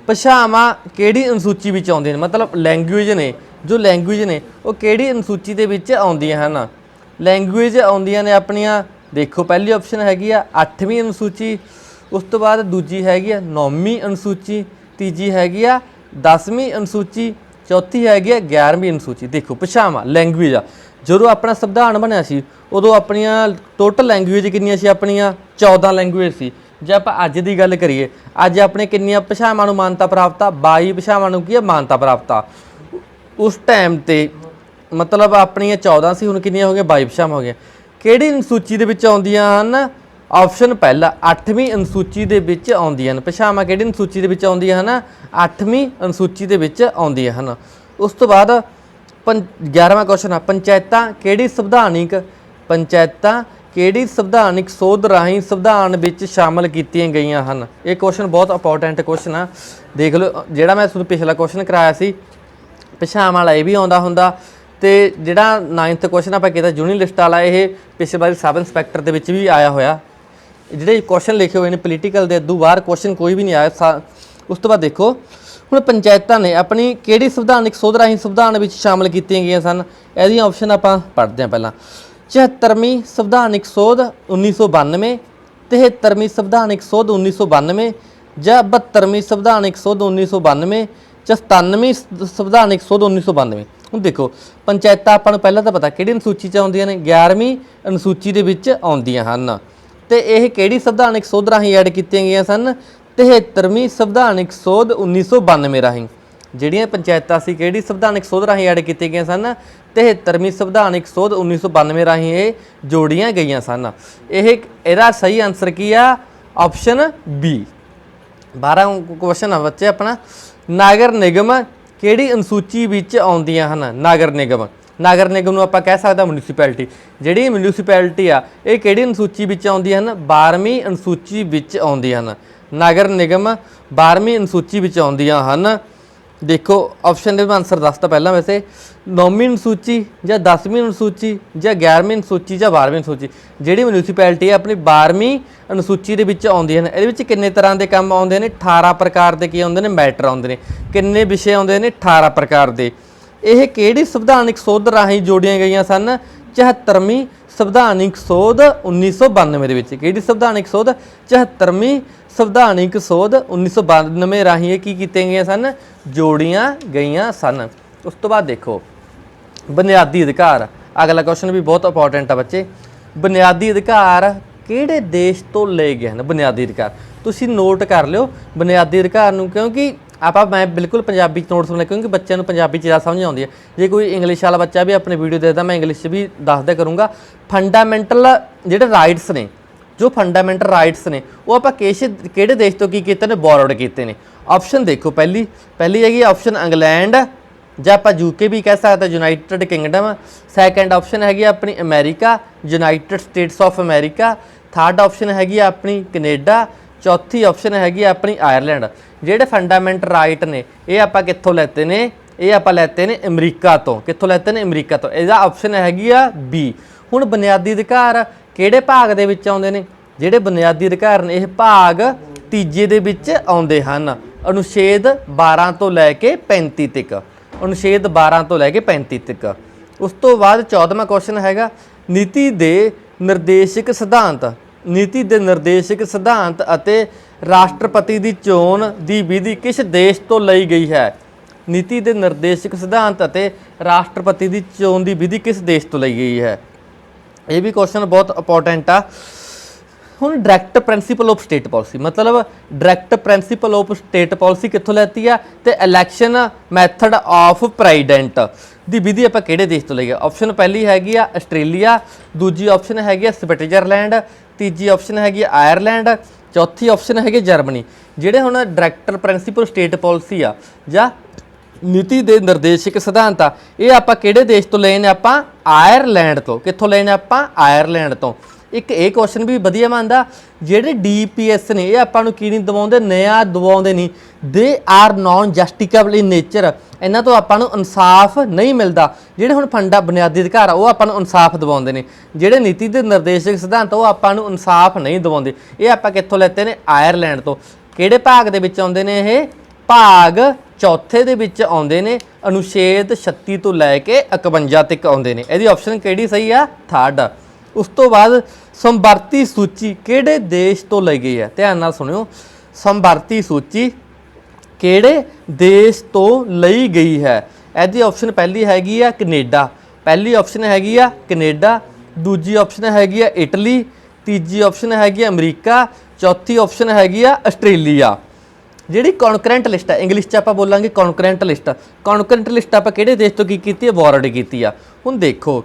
ਭਾਸ਼ਾਵਾਂ ਕਿਹੜੀ ਅਨੁਸੂਚੀ ਵਿੱਚ ਆਉਂਦੀਆਂ ਨੇ, ਮਤਲਬ ਲੈਂਗੁਏਜ ਨੇ, ਜੋ ਲੈਂਗੁਏਜ ਨੇ ਉਹ ਕਿਹੜੀ ਅਨੁਸੂਚੀ ਦੇ ਵਿੱਚ ਆਉਂਦੀਆਂ ਹਨ? ਲੈਂਗੁਏਜ ਆਉਂਦੀਆਂ ਨੇ ਆਪਣੀਆਂ, ਦੇਖੋ ਪਹਿਲੀ ਆਪਸ਼ਨ ਹੈਗੀ ਆ 8ਵੀਂ ਅਨੁਸੂਚੀ, ਉਸ ਤੋਂ ਬਾਅਦ ਦੂਜੀ ਹੈਗੀ ਆ 9ਵੀਂ ਅਨੁਸੂਚੀ, ਤੀਜੀ ਹੈਗੀ ਆ 10ਵੀਂ ਅਨੁਸੂਚੀ, ਚੌਥੀ ਹੈਗੀ ਆ 11ਵੀਂ ਅਨੁਸੂਚੀ। ਦੇਖੋ ਭਾਸ਼ਾਵਾਂ ਲੈਂਗੁਏਜ ਆ, ਜਦੋਂ ਆਪਣਾ ਸੰਵਿਧਾਨ ਬਣਿਆ ਸੀ ਉਦੋਂ ਆਪਣੀਆਂ ਟੋਟਲ ਲੈਂਗੁਏਜ ਕਿੰਨੀਆਂ ਸੀ? ਆਪਣੀਆਂ 14 ਲੈਂਗੁਏਜ ਸੀ। ਜੇ ਆਪਾਂ ਅੱਜ ਦੀ ਗੱਲ ਕਰੀਏ, ਅੱਜ ਆਪਣੇ ਕਿੰਨੀਆਂ ਭਾਸ਼ਾਵਾਂ ਨੂੰ ਮਾਨਤਾ ਪ੍ਰਾਪਤ ਆ? 22 ਭਾਸ਼ਾਵਾਂ ਨੂੰ ਕੀ ਆ? ਮਾਨਤਾ ਪ੍ਰਾਪਤ ਆ। ਉਸ ਟਾਈਮ ਤੇ ਮਤਲਬ ਆਪਣੀਆਂ 14 ਸੀ, ਹੁਣ ਕਿੰਨੀਆਂ ਹੋ ਗਈਆਂ? 22 ਭਾਸ਼ਾਵਾਂ ਹੋ ਗਈਆਂ। ਕਿਹੜੀ ਅਨੁਸੂਚੀ ਦੇ ਵਿੱਚ ਆਉਂਦੀਆਂ ਹਨ? ਆਪਸ਼ਨ ਪਹਿਲਾ 8ਵੀਂ ਅਨੁਸੂਚੀ ਦੇ ਵਿੱਚ ਆਉਂਦੀਆਂ ਹਨ। ਭਾਸ਼ਾਵਾਂ ਕਿਹੜੀ ਅਨੁਸੂਚੀ ਦੇ ਵਿੱਚ ਆਉਂਦੀਆਂ ਹਨ? 8ਵੀਂ ਅਨੁਸੂਚੀ ਦੇ ਵਿੱਚ ਆਉਂਦੀਆਂ ਹਨ। ਉਸ ਤੋਂ ਬਾਅਦ 11ਵਾਂ ਕੁਐਸਚਨ ਆ, ਪੰਚਾਇਤਾਂ ਕਿਹੜੀ ਸੰਵਿਧਾਨਿਕ ਸੋਧ ਰਾਹੀਂ ਸੰਵਿਧਾਨ ਵਿੱਚ ਸ਼ਾਮਲ ਕੀਤੀਆਂ ਗਈਆਂ ਹਨ? ਇਹ ਕੁਐਸਚਨ ਬਹੁਤ ਇੰਪੋਰਟੈਂਟ ਕੁਐਸਚਨ ਆ, ਦੇਖ ਲਓ। ਜਿਹੜਾ ਮੈਂ ਤੁਹਾਨੂੰ ਪਿਛਲਾ ਕੁਐਸਚਨ ਕਰਾਇਆ ਸੀ ਭਾਸ਼ਾਵਾਂ ਵਾਲਾ, ਇਹ ਵੀ ਆਉਂਦਾ ਹੁੰਦਾ। ਤੇ ਜਿਹੜਾ 9th ਕੁਐਸਚਨ ਆਪਾਂ ਕੀਤਾ ਯੂਨੀਅਨ ਲਿਸਟ ਵਾਲਾ, ਇਹ ਪਿਛਲੇ ਵਾਰੀ ਸਬ ਇੰਸਪੈਕਟਰ ਦੇ ਵਿੱਚ ਵੀ ਆਇਆ ਹੋਇਆ। ਜਿਹੜੇ ਕੁਐਸਚਨ ਲਿਖੇ ਹੋਏ ਨੇ ਪੋਲੀਟੀਕਲ ਦੇ ਅੱਧੂ ਬਾਹਰ ਕੁਐਸਚਨ ਕੋਈ ਵੀ ਨਹੀਂ ਆਇਆ। ਉਸ ਤੋਂ ਬਾਅਦ ਦੇਖੋ ਹੁਣ ਪੰਚਾਇਤਾਂ ਨੇ ਆਪਣੀ ਕਿਹੜੀ ਸੰਵਿਧਾਨਿਕ ਸੋਧ ਰਾਹੀਂ ਸੰਵਿਧਾਨ ਵਿੱਚ ਸ਼ਾਮਲ ਕੀਤੀਆਂ ਗਈਆਂ ਸਨ? ਇਹਦੀਆਂ ਆਪਸ਼ਨ ਆਪਾਂ ਪੜ੍ਹਦੇ ਹਾਂ ਪਹਿਲਾਂ। 74ਵੀਂ ਸੰਵਿਧਾਨਿਕ ਸੋਧ 1992, 73ਵੀਂ ਸੰਵਿਧਾਨਿਕ ਸੋਧ 1992 ਜਾਂ 72ਵੀਂ ਸੰਵਿਧਾਨਿਕ ਸੋਧ 1992 ਜਾਂ 97ਵੀਂ ਸੰਵਿਧਾਨਿਕ ਸੋਧ 1992। ਹੁਣ ਦੇਖੋ ਪੰਚਾਇਤਾਂ ਆਪਾਂ ਨੂੰ ਪਹਿਲਾਂ ਤਾਂ ਪਤਾ ਕਿਹੜੀ ਅਨੁਸੂਚੀ 'ਚ ਆਉਂਦੀਆਂ ਨੇ? 11ਵੀਂ ਅਨੁਸੂਚੀ ਦੇ ਵਿੱਚ ਆਉਂਦੀਆਂ ਹਨ। ਤੇ ਇਹ ਕਿਹੜੀ ਸੰਵਿਧਾਨਿਕ ਸੋਧ ਰਾਹੀਂ ਐਡ ਕੀਤੀਆਂ ਗਈਆਂ ਸਨ? 73ਵੀਂ ਸੰਵਿਧਾਨਿਕ ਸੋਧ 1992 ਰਾਹੀਂ। ਜਿਹੜੀਆਂ ਪੰਚਾਇਤਾਂ ਸੀ ਕਿਹੜੀ ਸੰਵਿਧਾਨਕ ਸੋਧ ਰਾਹੀਂ ਐਡ ਕੀਤੀਆਂ ਗਈਆਂ ਸਨ? 73ਵੀਂ ਸੰਵਿਧਾਨਕ ਸੋਧ 1992 ਰਾਹੀਂ ਇਹ ਜੋੜੀਆਂ ਗਈਆਂ ਸਨ। ਇਹਦਾ ਸਹੀ ਆਨਸਰ ਕੀ ਆ? Option B. 12 ਕੁਐਸਚਨ ਆ ਬੱਚੇ ਆਪਣਾ। ਨਗਰ ਨਿਗਮ ਕਿਹੜੀ ਅਨੁਸੂਚੀ ਵਿੱਚ ਆਉਂਦੀਆਂ ਹਨ? ਨਗਰ ਨਿਗਮ ਨੂੰ ਆਪਾਂ ਕਹਿ ਸਕਦੇ ਮਿਊਨਿਸਪੈਲਿਟੀ। ਜਿਹੜੀ ਮਿਊਨਿਸਪੈਲਿਟੀ ਆ ਇਹ ਕਿਹੜੀ ਅਨੁਸੂਚੀ ਵਿੱਚ ਆਉਂਦੀਆਂ ਹਨ? 12ਵੀਂ ਅਨੁਸੂਚੀ ਵਿੱਚ ਆਉਂਦੀਆਂ ਹਨ। ਨਗਰ ਨਿਗਮ 12ਵੀਂ ਅਨੁਸੂਚੀ ਵਿੱਚ ਆਉਂਦੀਆਂ ਹਨ। ਦੇਖੋ ਆਪਸ਼ਨ ਦੇ ਆਨਸਰ ਦੱਸਤਾ ਪਹਿਲਾਂ, ਵੈਸੇ 9ਵੀਂ ਅਨੁਸੂਚੀ ਜਾਂ 10ਵੀਂ ਅਨੁਸੂਚੀ ਜਾਂ 11ਵੀਂ ਅਨੁਸੂਚੀ ਜਾਂ 12ਵੀਂ ਅਨੁਸੂਚੀ। ਜਿਹੜੀ ਮਿਊਨਿਸਪੈਲਿਟੀ ਹੈ ਆਪਣੀ 12ਵੀਂ ਅਨੁਸੂਚੀ ਦੇ ਵਿੱਚ ਆਉਂਦੀਆਂ ਨੇ। ਇਹਦੇ ਵਿੱਚ ਕਿੰਨੇ ਤਰ੍ਹਾਂ ਦੇ ਕੰਮ ਆਉਂਦੇ ਨੇ? 18 ਪ੍ਰਕਾਰ ਦੇ ਕੀ ਆਉਂਦੇ ਨੇ? ਮੈਟਰ ਆਉਂਦੇ ਨੇ। ਕਿੰਨੇ ਵਿਸ਼ੇ ਆਉਂਦੇ ਨੇ? 18 ਪ੍ਰਕਾਰ ਦੇ। ਇਹ ਕਿਹੜੀ ਸੰਵਿਧਾਨਕ ਸੋਧ ਰਾਹੀਂ ਜੋੜੀਆਂ ਗਈਆਂ ਸਨ? 74ਵੀਂ ਸੰਵਿਧਾਨਕ ਸੋਧ 1992 ਦੇ ਵਿੱਚ। ਕਿਹੜੀ ਸੰਵਿਧਾਨਕ ਸੋਧ? 74ਵੀਂ ਸੰਵਿਧਾਨਕ ਸੋਧ 1992 ਰਾਹੀਂ ਇਹ ਕੀ ਕੀਤੀਆਂ ਗਈਆਂ ਸਨ? ਜੋੜੀਆਂ ਗਈਆਂ ਸਨ। ਉਸ ਤੋਂ ਬਾਅਦ ਦੇਖੋ ਬੁਨਿਆਦੀ ਅਧਿਕਾਰ। ਅਗਲਾ ਕੁਐਸਚਨ ਵੀ ਬਹੁਤ ਇੰਪੋਰਟੈਂਟ ਆ ਬੱਚੇ। ਬੁਨਿਆਦੀ ਅਧਿਕਾਰ ਕਿਹੜੇ ਦੇਸ਼ ਤੋਂ ਲਏ ਗਏ ਹਨ? ਬੁਨਿਆਦੀ ਅਧਿਕਾਰ ਤੁਸੀਂ ਨੋਟ ਕਰ ਲਿਓ ਬੁਨਿਆਦੀ ਅਧਿਕਾਰ ਨੂੰ, ਕਿਉਂਕਿ ਮੈਂ ਬਿਲਕੁਲ ਪੰਜਾਬੀ 'ਚ ਨੋਟਸ ਬਣਾਏ, ਕਿਉਂਕਿ ਬੱਚਿਆਂ ਨੂੰ ਪੰਜਾਬੀ 'ਚ ਜ਼ਿਆਦਾ ਸਮਝ ਆਉਂਦੀ ਹੈ। ਜੇ ਕੋਈ ਇੰਗਲਿਸ਼ ਵਾਲਾ ਬੱਚਾ ਵੀ ਆਪਣੀ ਵੀਡੀਓ ਦੇਖਦਾ, ਮੈਂ ਇੰਗਲਿਸ਼ 'ਚ ਵੀ ਦੱਸਦਾ ਕਰੂੰਗਾ। ਫੰਡਾਮੈਂਟਲ ਜਿਹੜੇ ਰਾਈਟਸ ਨੇ, ਜੋ ਫੰਡਾਮੈਂਟਲ ਰਾਈਟਸ ਨੇ ਉਹ ਆਪਾਂ ਕਿਹੜੇ ਦੇਸ਼ ਤੋਂ ਕੀ ਕੀਤੇ ਨੇ? ਬੋਰੋਡ ਕੀਤੇ ਨੇ। ਆਪਸ਼ਨ ਦੇਖੋ, ਪਹਿਲੀ ਹੈਗੀ ਆਪਸ਼ਨ ਇੰਗਲੈਂਡ ਜਾਂ ਆਪਾਂ ਯੂਕੇ ਵੀ ਕਹਿ ਸਕਦੇ, ਯੂਨਾਈਟਿਡ ਕਿੰਗਡਮ। ਸੈਕੰਡ ਆਪਸ਼ਨ ਹੈਗੀ ਆਪਣੀ America, United States of America. Third option ਹੈਗੀ ਆਪਣੀ ਕੈਨੇਡਾ। ਚੌਥੀ ਆਪਸ਼ਨ ਹੈਗੀ ਆਪਣੀ ਆਇਰਲੈਂਡ। ਜਿਹੜੇ ਫੰਡਾਮੈਂਟਲ ਰਾਈਟ ਨੇ ਇਹ ਆਪਾਂ ਕਿੱਥੋਂ ਲੈਤੇ ਨੇ? ਇਹ ਆਪਾਂ ਲੈਤੇ ਨੇ ਅਮਰੀਕਾ ਤੋਂ। ਕਿੱਥੋਂ ਲੈਤੇ ਨੇ? ਅਮਰੀਕਾ ਤੋਂ। ਇਹਦਾ ਆਪਸ਼ਨ ਹੈਗੀ ਆ ਬੀ। ਹੁਣ ਬੁਨਿਆਦੀ ਅਧਿਕਾਰ ਕਿਹੜੇ ਭਾਗ ਦੇ ਵਿੱਚ ਆਉਂਦੇ ਨੇ? ਜਿਹੜੇ ਬੁਨਿਆਦੀ ਅਧਿਕਾਰ ਨੇ ਇਹ ਭਾਗ ਤੀਜੇ ਦੇ ਵਿੱਚ ਆਉਂਦੇ ਹਨ। ਅਨੁਛੇਦ 12 ਤੋਂ ਲੈ ਕੇ 35 ਤੱਕ। ਅਨੁਛੇਦ 12 ਤੋਂ ਲੈ ਕੇ 35 ਤੱਕ। ਉਸ ਤੋਂ ਬਾਅਦ 14ਵਾਂ ਕੁਐਸਚਨ ਹੈਗਾ ਨੀਤੀ ਦੇ ਨਿਰਦੇਸ਼ਕ ਸਿਧਾਂਤ। ਨੀਤੀ ਦੇ ਨਿਰਦੇਸ਼ਕ ਸਿਧਾਂਤ ਅਤੇ ਰਾਸ਼ਟਰਪਤੀ ਦੀ ਚੋਣ ਦੀ ਵਿਧੀ ਕਿਸ ਦੇਸ਼ ਤੋਂ ਲਈ ਗਈ ਹੈ? ਨੀਤੀ ਦੇ ਨਿਰਦੇਸ਼ਕ ਸਿਧਾਂਤ ਅਤੇ ਰਾਸ਼ਟਰਪਤੀ ਦੀ ਚੋਣ ਦੀ ਵਿਧੀ ਕਿਸ ਦੇਸ਼ ਤੋਂ ਲਈ ਗਈ ਹੈ? ਇਹ ਵੀ ਕੁਐਸਚਨ ਬਹੁਤ ਇੰਪੋਰਟੈਂਟ ਆ। ਹੁਣ direct principle of state policy, ਮਤਲਬ direct principle of state policy ਕਿੱਥੋਂ ਲੈਤੀ ਆ? ਤੇ ਇਲੈਕਸ਼ਨ ਮੈਥਡ ਆਫ ਪ੍ਰੈਜ਼ੀਡੈਂਟ ਦੀ ਵਿਧੀ ਆਪਾਂ ਕਿਹੜੇ ਦੇਸ਼ ਤੋਂ ਲਈ ਆ? ਆਪਸ਼ਨ ਪਹਿਲੀ ਹੈਗੀ ਆ ਆਸਟ੍ਰੇਲੀਆ, ਦੂਜੀ ਆਪਸ਼ਨ ਹੈਗੀ ਆ ਸਵਿਟਜ਼ਰਲੈਂਡ, ਤੀਜੀ ਆਪਸ਼ਨ ਹੈਗੀ ਆ ਆਇਰਲੈਂਡ, ਚੌਥੀ ਆਪਸ਼ਨ ਹੈਗੀ ਜਰਮਨੀ। ਜਿਹੜੇ ਹੁਣ ਡਾਇਰੈਕਟ ਪ੍ਰਿੰਸੀਪਲ ਸਟੇਟ ਪਾਲਿਸੀ ਆ ਜਾਂ ਨੀਤੀ ਦੇ ਨਿਰਦੇਸ਼ਕ ਸਿਧਾਂਤ ਆ ਇਹ ਆਪਾਂ ਕਿਹੜੇ ਦੇਸ਼ ਤੋਂ ਲਏ ਨੇ? ਆਪਾਂ ਆਇਰਲੈਂਡ ਤੋਂ। ਕਿੱਥੋਂ ਲਏ ਨੇ? ਆਪਾਂ ਆਇਰਲੈਂਡ ਤੋਂ। ਇੱਕ ਇਹ ਕੁਐਸਚਨ ਵੀ ਵਧੀਆ ਮੰਨਦਾ, ਜਿਹੜੇ DPS ਨੇ ਇਹ ਆਪਾਂ ਨੂੰ ਕੀ ਨਹੀਂ ਦਿਵਾਉਂਦੇ? ਨਿਆਂ ਦਿਵਾਉਂਦੇ ਨਹੀਂ। They are non justifiable in nature. ਇਹਨਾਂ ਤੋਂ ਆਪਾਂ ਨੂੰ ਇਨਸਾਫ ਨਹੀਂ ਮਿਲਦਾ। ਜਿਹੜੇ ਹੁਣ ਬੁਨਿਆਦੀ ਅਧਿਕਾਰ ਆ ਉਹ ਆਪਾਂ ਨੂੰ ਇਨਸਾਫ ਦਿਵਾਉਂਦੇ ਨੇ। ਜਿਹੜੇ ਨੀਤੀ ਦੇ ਨਿਰਦੇਸ਼ਕ ਸਿਧਾਂਤ ਉਹ ਆਪਾਂ ਨੂੰ ਇਨਸਾਫ ਨਹੀਂ ਦਿਵਾਉਂਦੇ। ਇਹ ਆਪਾਂ ਕਿੱਥੋਂ ਲੈਤੇ ਨੇ? ਆਇਰਲੈਂਡ ਤੋਂ। ਕਿਹੜੇ ਭਾਗ ਦੇ ਵਿੱਚ ਆਉਂਦੇ ਨੇ ਇਹ? ਭਾਗ ਚੌਥੇ ਦੇ ਵਿੱਚ ਆਉਂਦੇ ਨੇ। ਅਨੁਛੇਦ 36 ਤੋਂ ਲੈ ਕੇ 51 ਤੱਕ ਆਉਂਦੇ ਨੇ। ਇਹਦੀ ਆਪਸ਼ਨ ਕਿਹੜੀ ਸਹੀ ਆ? ਥਰਡ। ਉਸ ਤੋਂ ਬਾਅਦ ਸਮਵਰਤੀ ਸੂਚੀ ਕਿਹੜੇ ਦੇਸ਼ ਤੋਂ ਲਈ ਗਈ ਹੈ? ਧਿਆਨ ਨਾਲ ਸੁਣਿਓ, ਸਮਵਰਤੀ ਸੂਚੀ ਕਿਹੜੇ ਦੇਸ਼ ਤੋਂ ਲਈ ਗਈ ਹੈ? ਇਹਦੀ ਆਪਸ਼ਨ ਪਹਿਲੀ ਹੈਗੀ ਆ ਕੈਨੇਡਾ। ਪਹਿਲੀ ਆਪਸ਼ਨ ਹੈਗੀ ਆ ਕੈਨੇਡਾ, ਦੂਜੀ ਆਪਸ਼ਨ ਹੈਗੀ ਆ ਇਟਲੀ, ਤੀਜੀ ਆਪਸ਼ਨ ਹੈਗੀ ਆ ਅਮਰੀਕਾ, ਚੌਥੀ ਆਪਸ਼ਨ ਹੈਗੀ ਆ ਆਸਟ੍ਰੇਲੀਆ। ਜਿਹੜੀ ਕੌਨਕਰੈਂਟ ਲਿਸਟ ਹੈ, ਇੰਗਲਿਸ਼ 'ਚ ਆਪਾਂ ਬੋਲਾਂਗੇ ਕੌਨਕਰੈਂਟ ਲਿਸਟ। ਕੌਨਕਰੈਂਟ ਲਿਸਟ ਆਪਾਂ ਕਿਹੜੇ ਦੇਸ਼ ਤੋਂ ਕੀ ਕੀਤੀ ਹੈ? ਬੋਰਡ ਕੀਤੀ ਆ। ਹੁਣ ਦੇਖੋ,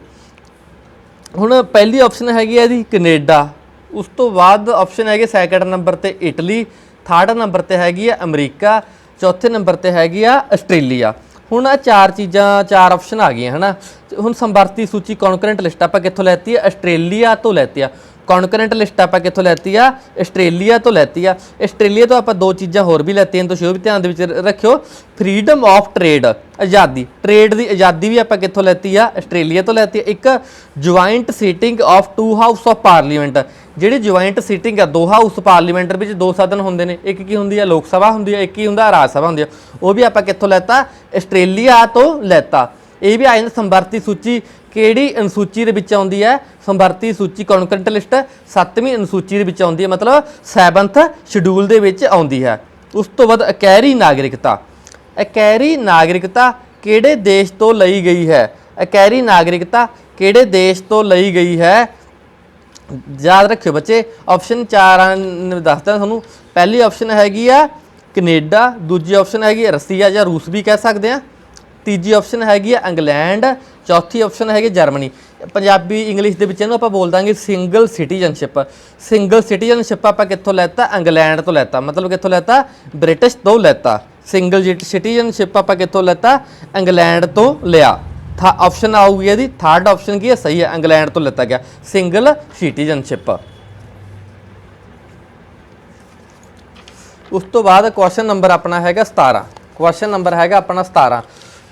ਹੁਣ ਪਹਿਲੀ ਆਪਸ਼ਨ ਹੈਗੀ ਆ ਇਹਦੀ ਕੈਨੇਡਾ, ਉਸ ਤੋਂ ਬਾਅਦ ਆਪਸ਼ਨ ਹੈਗੇ ਸੈਕਿੰਡ ਨੰਬਰ 'ਤੇ ਇਟਲੀ, ਥਰਡ ਨੰਬਰ 'ਤੇ ਹੈਗੀ ਆ ਅਮਰੀਕਾ, ਚੌਥੇ ਨੰਬਰ 'ਤੇ ਹੈਗੀ ਆ ਆਸਟ੍ਰੇਲੀਆ। ਹੁਣ ਆ ਚਾਰ ਆਪਸ਼ਨ ਆ ਗਈਆਂ ਹੈ ਨਾ। ਹੁਣ ਸਮਵਰਤੀ ਸੂਚੀ ਕੌਨਕਰੈਂਟ ਲਿਸਟ ਆਪਾਂ ਕਿੱਥੋਂ ਲੈਤੀ ਆ? ਆਸਟ੍ਰੇਲੀਆ ਤੋਂ ਲੈਤੀ ਆ। ਕੌਨਕਰੈਂਟ ਲਿਸਟ ਆਪਾਂ ਕਿੱਥੋਂ ਲੈਤੀ ਆ? ਆਸਟ੍ਰੇਲੀਆ ਤੋਂ ਲੈਤੀ ਆ। ਆਸਟ੍ਰੇਲੀਆ ਤੋਂ ਆਪਾਂ ਦੋ ਚੀਜ਼ਾਂ ਹੋਰ ਵੀ ਲੈਤੀਆਂ, ਤੁਸੀਂ ਉਹ ਵੀ ਧਿਆਨ ਦੇ ਵਿੱਚ ਰੱਖਿਓ। ਫਰੀडम ਆਫ ਟ੍ਰੇਡ, ਆਜ਼ਾਦੀ, ਟ੍ਰੇਡ ਦੀ ਆਜ਼ਾਦੀ ਵੀ ਆਪਾਂ ਕਿੱਥੋਂ ਲੈਤੀ ਆ? ਆਸਟ੍ਰੇਲੀਆ ਤੋਂ ਲੈਤੀ ਆ। ਇੱਕ joint sitting of 2 house of parliament, ਜਿਹੜੀ ਜੁਆਇੰਟ ਸੀਟਿੰਗ ਆ 2 ਹਾਊਸ ਪਾਰਲੀਮੈਂਟ ਵਿੱਚ 2 ਸਦਨ ਹੁੰਦੇ ਨੇ। ਇੱਕ ਕੀ ਹੁੰਦੀ ਆ? ਲੋਕ ਸਭਾ ਹੁੰਦੀ ਆ, ਇੱਕ ਕੀ ਹੁੰਦਾ? ਰਾਜ ਸਭਾ ਹੁੰਦੀ ਆ। ਉਹ ਵੀ ਆਪਾਂ ਕਿੱਥੋਂ ਲੈਤਾ? ਆਸਟ੍ਰੇਲੀਆ ਤੋਂ ਲੈਤਾ। ਇਹ ਵੀ ਆ ਜਾਂਦਾ ਸਮਵਰਤੀ ਸੂਚੀ ਕਿਹੜੀ ਅਨੁਸੂਚੀ ਦੇ ਵਿੱਚ ਆਉਂਦੀ ਹੈ? ਸਮਵਰਤੀ ਸੂਚੀ ਕੌਨਕਰੈਂਟ ਲਿਸਟ 7ਵੀਂ ਅਨੁਸੂਚੀ ਦੇ ਵਿੱਚ ਆਉਂਦੀ ਹੈ, ਮਤਲਬ 7th ਸ਼ਡਿਊਲ ਦੇ ਵਿੱਚ ਆਉਂਦੀ ਹੈ। ਉਸ ਤੋਂ ਬਾਅਦ ਇਕਹਿਰੀ ਨਾਗਰਿਕਤਾ। ਇਕਹਿਰੀ ਨਾਗਰਿਕਤਾ ਕਿਹੜੇ ਦੇਸ਼ ਤੋਂ ਲਈ ਗਈ ਹੈ? ਇਕਹਿਰੀ ਨਾਗਰਿਕਤਾ ਕਿਹੜੇ ਦੇਸ਼ ਤੋਂ ਲਈ ਗਈ ਹੈ? ਯਾਦ ਰੱਖਿਓ ਬੱਚੇ, ਆਪਸ਼ਨ 4 ਦੱਸਦਾ ਤੁਹਾਨੂੰ। ਪਹਿਲੀ ਆਪਸ਼ਨ ਹੈਗੀ ਆ ਕੈਨੇਡਾ, ਦੂਜੀ ਆਪਸ਼ਨ ਹੈਗੀ ਰਸੀਆ ਜਾਂ ਰੂਸ ਵੀ ਕਹਿ ਸਕਦੇ ਆ, ਤੀਜੀ ਆਪਸ਼ਨ ਹੈਗੀ ਆ ਇੰਗਲੈਂਡ, ਚੌਥੀ ਆਪਸ਼ਨ ਹੈਗੀ ਜਰਮਨੀ। ਪੰਜਾਬੀ ਇੰਗਲਿਸ਼ ਦੇ ਵਿੱਚ ਇਹਨੂੰ ਆਪਾਂ ਬੋਲ ਦਾਂਗੇ ਸਿੰਗਲ ਸਿਟੀਜ਼ਨਸ਼ਿਪ। ਸਿੰਗਲ ਸਿਟੀਜ਼ਨਸ਼ਿਪ ਆਪਾਂ ਕਿੱਥੋਂ ਲੈਤਾ? ਇੰਗਲੈਂਡ ਤੋਂ ਲੈਤਾ, ਮਤਲਬ ਕਿੱਥੋਂ ਲੈਤਾ? ਬ੍ਰਿਟਿਸ਼ ਤੋਂ ਲੈਤਾ। ਸਿੰਗਲ ਸਿਟੀਜ਼ਨਸ਼ਿਪ ਆਪਾਂ ਕਿੱਥੋਂ ਲੈਤਾ? ਇੰਗਲੈਂਡ ਤੋਂ ਲਿਆ। ਆਪਸ਼ਨ ਆਊਗੀ ਇਹਦੀ ਥਰਡ ਆਪਸ਼ਨ ਕੀ ਹੈ? ਸਹੀ ਹੈ, ਇੰਗਲੈਂਡ ਤੋਂ ਲਿੱਤਾ ਗਿਆ ਸਿੰਗਲ ਸਿਟੀਜ਼ਨਸ਼ਿਪ। ਉਸ ਤੋਂ ਬਾਅਦ ਕੁਐਸਚਨ ਨੰਬਰ ਆਪਣਾ ਹੈਗਾ 17। ਕੁਐਸਚਨ ਨੰਬਰ ਹੈਗਾ ਆਪਣਾ 17,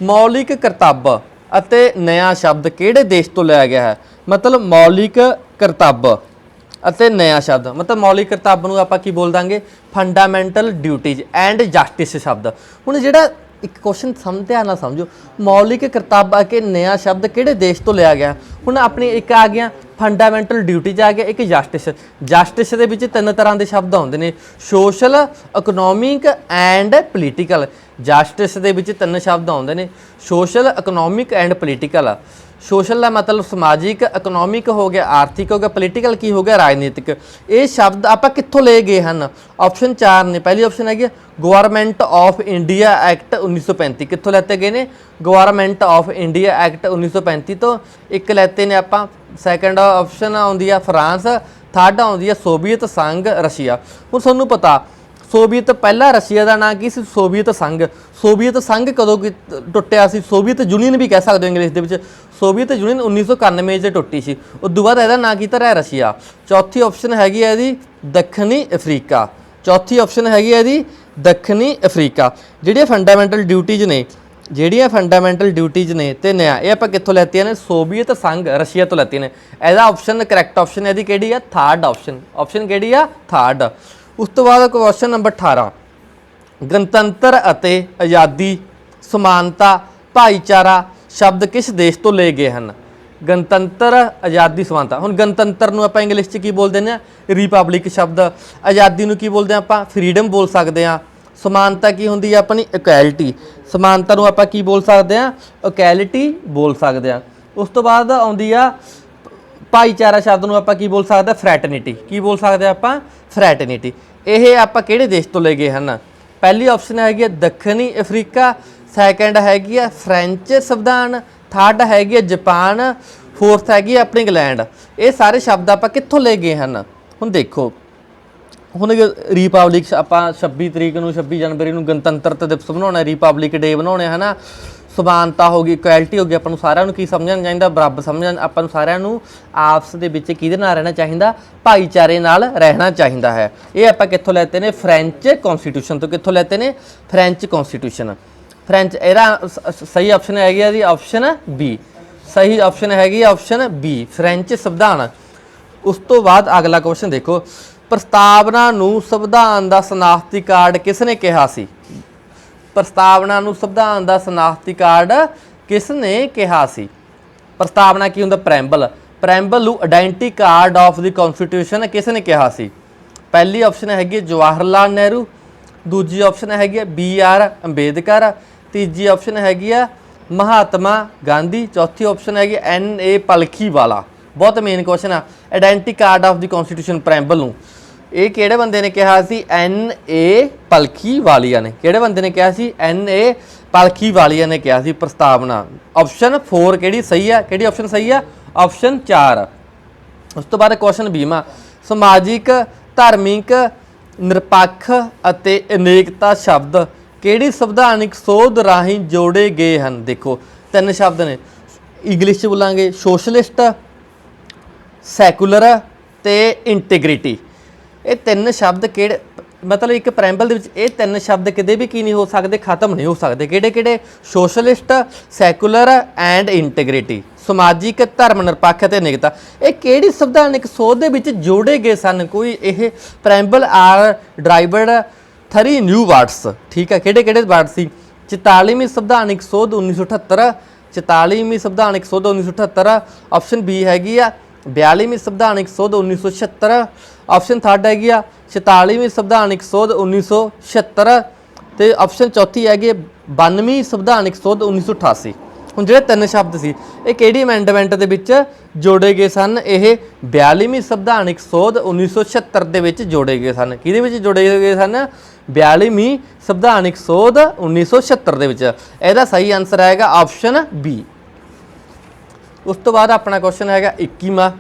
ਮੌਲਿਕ ਕਰਤੱਵ ਅਤੇ ਨया ਸ਼ਬਦ ਕਿਹੜੇ ਦੇਸ਼ ਤੋਂ ਲਿਆ ਗਿਆ ਹੈ? ਮਤਲਬ ਮੌਲਿਕ ਕਰਤੱਵ ਅਤੇ ਨया ਸ਼ਬਦ, ਮਤਲਬ ਮੌਲਿਕ ਕਰਤੱਵ ਨੂੰ ਆਪਾਂ ਕੀ ਬੋਲ ਦਾਂਗੇ? ਫੰਡਾਮੈਂਟਲ ਡਿਊਟੀਜ਼ ਐਂਡ ਜਸਟਿਸ ਸ਼ਬਦ। ਹੁਣ ਜਿਹੜਾ ਇੱਕ ਕੁਐਸਚਨ ਧਿਆਨ ਨਾਲ ਸਮਝੋ, ਮੌਲਿਕ ਕਰਤੱਵ ਆ ਕੇ ਨया ਸ਼ਬਦ ਕਿਹੜੇ ਦੇਸ਼ ਤੋਂ ਲਿਆ ਗਿਆ? ਹੁਣ ਆਪਣੀ ਇੱਕ ਆ ਗਿਆ ਫੰਡਾਮੈਂਟਲ ਡਿਊਟੀਜ਼ ਆ ਗਿਆ, ਇੱਕ ਜਸਟਿਸ। ਜਸਟਿਸ ਦੇ ਵਿੱਚ ਤਿੰਨ ਤਰ੍ਹਾਂ ਦੇ ਸ਼ਬਦ ਆਉਂਦੇ ਨੇ, social, economic and political. Justice ਦੇ ਵਿੱਚ ਤਿੰਨ ਸ਼ਬਦ ਆਉਂਦੇ ਨੇ, social, economic and political. Social ਦਾ ਮਤਲਬ ਸਮਾਜਿਕ, ਇਕਨੋਮਿਕ ਹੋ ਗਿਆ ਆਰਥਿਕ ਹੋ ਗਿਆ, ਪੋਲੀਟੀਕਲ ਕੀ ਹੋ ਗਿਆ? ਰਾਜਨੀਤਿਕ। ਇਹ ਸ਼ਬਦ ਆਪਾਂ ਕਿੱਥੋਂ ਲਏ ਗਏ ਹਨ? ਆਪਸ਼ਨ 4 ਨੇ। ਪਹਿਲੀ ਆਪਸ਼ਨ ਹੈਗੀ ਗਵਰਨਮੈਂਟ ਆਫ ਇੰਡੀਆ ਐਕਟ 1935। ਕਿੱਥੋਂ ਲੈਤੇ ਗਏ ਨੇ? ਗਵਰਨਮੈਂਟ ਆਫ ਇੰਡੀਆ ਐਕਟ 1935 ਤੋਂ। ਇੱਕ ਲੈਤੇ ਨੇ ਆਪਾਂ। ਸੈਕੰਡ ਆਪਸ਼ਨ ਆਉਂਦੀ ਆ ਫਰਾਂਸ, ਥਰਡ ਆਉਂਦੀ ਆ ਸੋਵੀਅਤ ਸੰਘ ਰਸ਼ੀਆ। ਹੁਣ ਤੁਹਾਨੂੰ ਪਤਾ ਸੋਵੀਅਤ, ਪਹਿਲਾ ਰਸ਼ੀਆ ਦਾ ਨਾਂ ਕੀ ਸੀ? ਸੋਵੀਅਤ ਸੰਘ। ਸੋਵੀਅਤ ਸੰਘ ਕਦੋਂ ਟੁੱਟਿਆ ਸੀ? ਸੋਵੀਅਤ ਯੂਨੀਅਨ ਵੀ ਕਹਿ ਸਕਦੇ ਹੋ ਇੰਗਲਿਸ਼ ਦੇ ਵਿੱਚ। ਸੋਵੀਅਤ ਯੂਨੀਅਨ 1991 'ਚ ਟੁੱਟੀ ਸੀ। ਉਸ ਤੋਂ ਬਾਅਦ ਇਹਦਾ ਨਾਂ ਕੀਤਾ ਰਿਹਾ ਰਸ਼ੀਆ। ਚੌਥੀ ਆਪਸ਼ਨ ਹੈਗੀ ਹੈ ਇਹਦੀ ਦੱਖਣੀ ਅਫਰੀਕਾ। ਚੌਥੀ ਆਪਸ਼ਨ ਹੈਗੀ ਹੈ ਇਹਦੀ ਦੱਖਣੀ ਅਫਰੀਕਾ। ਜਿਹੜੀਆਂ ਫੰਡਾਮੈਂਟਲ ਡਿਊਟੀਜ਼ ਨੇ, ਜਿਹੜੀਆਂ ਫੰਡਾਮੈਂਟਲ ਡਿਊਟੀਜ਼ ਨੇ ਤੇ ਨਿਆਂ, ਇਹ ਆਪਾਂ ਕਿੱਥੋਂ ਲੈਤੀਆਂ ਨੇ? ਸੋਵੀਅਤ ਸੰਘ ਰਸ਼ੀਆ ਤੋਂ ਲੈਤੀਆਂ ਨੇ। ਇਹਦਾ ਆਪਸ਼ਨ ਕਰੈਕਟ ਆਪਸ਼ਨ ਇਹਦੀ ਕਿਹੜੀ ਆ? Third option. ਆਪਸ਼ਨ ਕਿਹੜੀ ਆ? ਥਰਡ। ਉਸ ਤੋਂ ਬਾਅਦ ਕੁਐਸਚਨ ਨੰਬਰ 18, ਗਣਤੰਤਰ ਅਤੇ ਆਜ਼ਾਦੀ, ਸਮਾਨਤਾ, ਭਾਈਚਾਰਾ ਸ਼ਬਦ ਕਿਸ ਦੇਸ਼ ਤੋਂ ਲਏ ਗਏ ਹਨ? ਗਣਤੰਤਰ, ਆਜ਼ਾਦੀ, ਸਮਾਨਤਾ। ਹੁਣ ਗਣਤੰਤਰ ਨੂੰ ਆਪਾਂ ਇੰਗਲਿਸ਼ 'ਚ ਕੀ ਬੋਲ ਦਿੰਦੇ ਹਾਂ? ਰਿਪਬਲਿਕ ਸ਼ਬਦ। ਆਜ਼ਾਦੀ ਨੂੰ ਕੀ ਬੋਲਦੇ ਹਾਂ ਆਪਾਂ? ਫਰੀडम ਬੋਲ ਸਕਦੇ ਹਾਂ। ਸਮਾਨਤਾ ਕੀ ਹੁੰਦੀ ਹੈ ਆਪਣੀ? ਇਕੁਐਲਿਟੀ। ਸਮਾਨਤਾ ਨੂੰ ਆਪਾਂ ਕੀ ਬੋਲ ਸਕਦੇ ਹਾਂ? ਇਕੁਐਲਿਟੀ ਬੋਲ ਸਕਦੇ ਹਾਂ। ਉਸ ਤੋਂ ਬਾਅਦ ਆਉਂਦੀ ਆ ਭਾਈਚਾਰਾ ਸ਼ਬਦ ਨੂੰ ਆਪਾਂ ਕੀ ਬੋਲ ਸਕਦੇ? ਫਰੈਟਰਨਿਟੀ। ਕੀ ਬੋਲ ਸਕਦੇ ਆਪਾਂ? ਫਰੈਟਰਨਿਟੀ। ਇਹ ਆਪਾਂ ਕਿਹੜੇ ਦੇਸ਼ ਤੋਂ ਲਏ ਗਏ ਹਨ? ਪਹਿਲੀ ਆਪਸ਼ਨ ਹੈਗੀ ਹੈ ਦੱਖਣੀ ਅਫਰੀਕਾ, ਸੈਕੰਡ ਹੈਗੀ ਆ ਫ੍ਰੈਂਚ ਸੰਵਿਧਾਨ, ਥਰਡ ਹੈਗੀ ਆ ਜਾਪਾਨ, ਫੋਰਥ ਹੈਗੀ ਆ ਆਪਣੀ ਇੰਗਲੈਂਡ। ਇਹ ਸਾਰੇ ਸ਼ਬਦ ਆਪਾਂ ਕਿੱਥੋਂ ਲਏ ਗਏ ਹਨ? ਹੁਣ ਦੇਖੋ, ਹੁਣ ਰਿਪਬਲਿਕ ਆਪਾਂ 26 ਤਰੀਕ ਨੂੰ 26 ਜਨਵਰੀ ਨੂੰ ਗਣਤੰਤਰ ਦਿਵਸ ਬਣਾਉਣਾ, ਰਿਪਬਲਿਕ ਡੇ ਬਣਾਉਣੇ ਹੈ ਨਾ। ਸਮਾਨਤਾ ਹੋ ਗਈ, ਇਕੁਐਲਿਟੀ ਹੋ ਗਈ। ਆਪਾਂ ਨੂੰ ਸਾਰਿਆਂ ਨੂੰ ਕੀ ਸਮਝਣਾ ਚਾਹੀਦਾ? ਬਰਾਬਰ ਸਮਝਣਾ। ਆਪਾਂ ਨੂੰ ਸਾਰਿਆਂ ਨੂੰ ਆਪਸ ਦੇ ਵਿੱਚ ਕਿਹਦੇ ਨਾਲ ਰਹਿਣਾ ਚਾਹੀਦਾ? ਭਾਈਚਾਰੇ ਨਾਲ ਰਹਿਣਾ ਚਾਹੀਦਾ ਹੈ। ਇਹ ਆਪਾਂ ਕਿੱਥੋਂ ਲੈਤੇ ਨੇ? ਫ੍ਰੈਂਚ ਕੌਨਸਟੀਟਿਊਸ਼ਨ ਤੋਂ। ਕਿੱਥੋਂ ਲੈਤੇ ਨੇ? ਫ੍ਰੈਂਚ ਕੌਨਸਟੀਟਿਊਸ਼ਨ। ਫ੍ਰੈਂਚ। ਇਹਦਾ ਸਹੀ ਆਪਸ਼ਨ ਹੈਗੀ ਆ ਜੀ ਆਪਸ਼ਨ ਬੀ। ਸਹੀ ਆਪਸ਼ਨ ਹੈਗੀ ਆਪਸ਼ਨ ਬੀ, ਫ੍ਰੈਂਚ ਸੰਵਿਧਾਨ। ਉਸ ਤੋਂ ਬਾਅਦ ਅਗਲਾ ਕੁਐਸਚਨ ਦੇਖੋ, ਪ੍ਰਸਤਾਵਨਾ ਨੂੰ ਸੰਵਿਧਾਨ ਦਾ ਸਨਾਖਤੀ ਕਾਰਡ ਕਿਸ ਨੇ ਕਿਹਾ ਸੀ? ਪ੍ਰਸਤਾਵਨਾ ਨੂੰ ਸੰਵਿਧਾਨ ਦਾ ਸਨਾਖਤੀ ਕਾਰਡ ਕਿਸ ਨੇ ਕਿਹਾ ਸੀ? ਪ੍ਰਸਤਾਵਨਾ ਕੀ ਹੁੰਦਾ? ਪ੍ਰੈਂਬਲ। ਪ੍ਰੈਂਬਲ ਨੂੰ ਆਇਡੈਂਟੀ ਕਾਰਡ ਆਫ ਦੀ ਕਨਸਟੀਟਿਊਸ਼ਨ ਕਿਸ ਨੇ ਕਿਹਾ ਸੀ? ਪਹਿਲੀ ਆਪਸ਼ਨ ਹੈਗੀ ਜਵਾਹਰ ਲਾਲ ਨਹਿਰੂ, ਦੂਜੀ ਆਪਸ਼ਨ ਹੈਗੀ BR ਅੰਬੇਦਕਰ, ਤੀਜੀ ਆਪਸ਼ਨ ਹੈਗੀ ਆ ਮਹਾਤਮਾ ਗਾਂਧੀ, ਚੌਥੀ ਆਪਸ਼ਨ ਹੈਗੀ NA ਪਲਖੀਵਾਲਾ। ਬਹੁਤ ਮੇਨ ਕੁਐਸਚਨ ਆ। Identity card of the constitution preamble ਨੂੰ ਇਹ ਕਿਹੜੇ ਬੰਦੇ ਨੇ ਕਿਹਾ ਸੀ? NA ਪਲਖੀਵਾਲੀਆ ਨੇ। ਕਿਹੜੇ ਬੰਦੇ ਨੇ ਕਿਹਾ ਸੀ? NA ਪਲਖੀਵਾਲੀਆ ਨੇ ਕਿਹਾ ਸੀ ਪ੍ਰਸਤਾਵਨਾ। ਆਪਸ਼ਨ 4 ਕਿਹੜੀ ਸਹੀ ਆ? ਕਿਹੜੀ ਆਪਸ਼ਨ ਸਹੀ ਆ? ਆਪਸ਼ਨ 4। ਉਸ ਤੋਂ ਬਾਅਦ ਕੁਐਸਚਨ 20ਵਾਂ, ਸਮਾਜਿਕ, ਧਾਰਮਿਕ, ਨਿਰਪੱਖ ਅਤੇ ਅਨੇਕਤਾ ਸ਼ਬਦ ਕਿਹੜੀ ਸੰਵਿਧਾਨਿਕ ਸੋਧ ਰਾਹੀਂ ਜੋੜੇ ਗਏ ਹਨ? ਦੇਖੋ ਤਿੰਨ ਸ਼ਬਦ ਨੇ, ਇੰਗਲਿਸ਼ 'ਚ ਬੋਲਾਂਗੇ ਸੋਸ਼ਲਿਸਟ, ਸੈਕੂਲਰ ਤੇ ਇੰਟੀਗ੍ਰਿਟੀ। ਇਹ ਤਿੰਨ ਸ਼ਬਦ ਕਿਹੜੇ, ਮਤਲਬ ਇੱਕ ਪ੍ਰੈਂਬਲ ਦੇ ਵਿੱਚ ਇਹ ਤਿੰਨ ਸ਼ਬਦ ਕਿਤੇ ਵੀ ਕੀ ਨਹੀਂ ਹੋ ਸਕਦੇ? ਖਤਮ ਨਹੀਂ ਹੋ ਸਕਦੇ। ਕਿਹੜੇ ਕਿਹੜੇ? Socialist, secular and integrity. ਸਮਾਜਿਕ, ਧਰਮ ਨਿਰਪੱਖ ਅਤੇ ਅਨੇਕਤਾ। ਇਹ ਕਿਹੜੀ ਸੰਵਿਧਾਨਿਕ ਸੋਧ ਦੇ ਵਿੱਚ ਜੋੜੇ ਗਏ ਸਨ? ਕੋਈ ਇਹ ਪ੍ਰੈਂਬਲ ਆਰ ਡਰਾਈਵਡ 3 ਨਿਊ ਵਰਡਸ। ਠੀਕ ਹੈ, ਕਿਹੜੇ ਕਿਹੜੇ ਵਰਡ ਸੀ? 44ਵੀਂ ਸੰਵਿਧਾਨਿਕ ਸੋਧ 1978, 44ਵੀਂ ਸੰਵਿਧਾਨਿਕ ਸੋਧ 1978। ਆਪਸ਼ਨ ਬੀ ਹੈਗੀ ਆ 42ਵੀਂ ਸੰਵਿਧਾਨਿਕ ਸੋਧ 1976। ਆਪਸ਼ਨ ਥਰਡ ਹੈਗੀ ਆ 46ਵੀਂ ਸੰਵਿਧਾਨਿਕ ਸੋਧ 1976 ਤੇ ਆਪਸ਼ਨ ਚੌਥੀ ਹੈਗੀ 92ਵੀਂ ਸੰਵਿਧਾਨਿਕ ਸੋਧ 1988। ਹੁਣ ਜਿਹੜੇ ਤਿੰਨ ਸ਼ਬਦ ਸੀ ਇਹ ਕਿਹੜੀ ਅਮੈਂਡਮੈਂਟ ਦੇ ਵਿੱਚ ਜੋੜੇ ਗਏ ਸਨ? ਇਹ 42ਵੀਂ ਸੰਵਿਧਾਨਿਕ ਸੋਧ 1976 ਦੇ ਵਿੱਚ ਜੋੜੇ ਗਏ ਸਨ। ਕਿਹਦੇ ਵਿੱਚ ਜੋੜੇ ਗਏ ਸਨ? 42ਵੀਂ ਸੰਵਿਧਾਨਿਕ ਸੋਧ 1976 ਦੇ ਵਿੱਚ। ਇਹਦਾ ਸਹੀ ਆਨਸਰ ਹੈਗਾ ਆਪਸ਼ਨ ਬੀ। ਉਸ ਤੋਂ ਬਾਅਦ ਆਪਣਾ ਕੁਐਸਚਨ ਹੈਗਾ 21ਵਾਂ,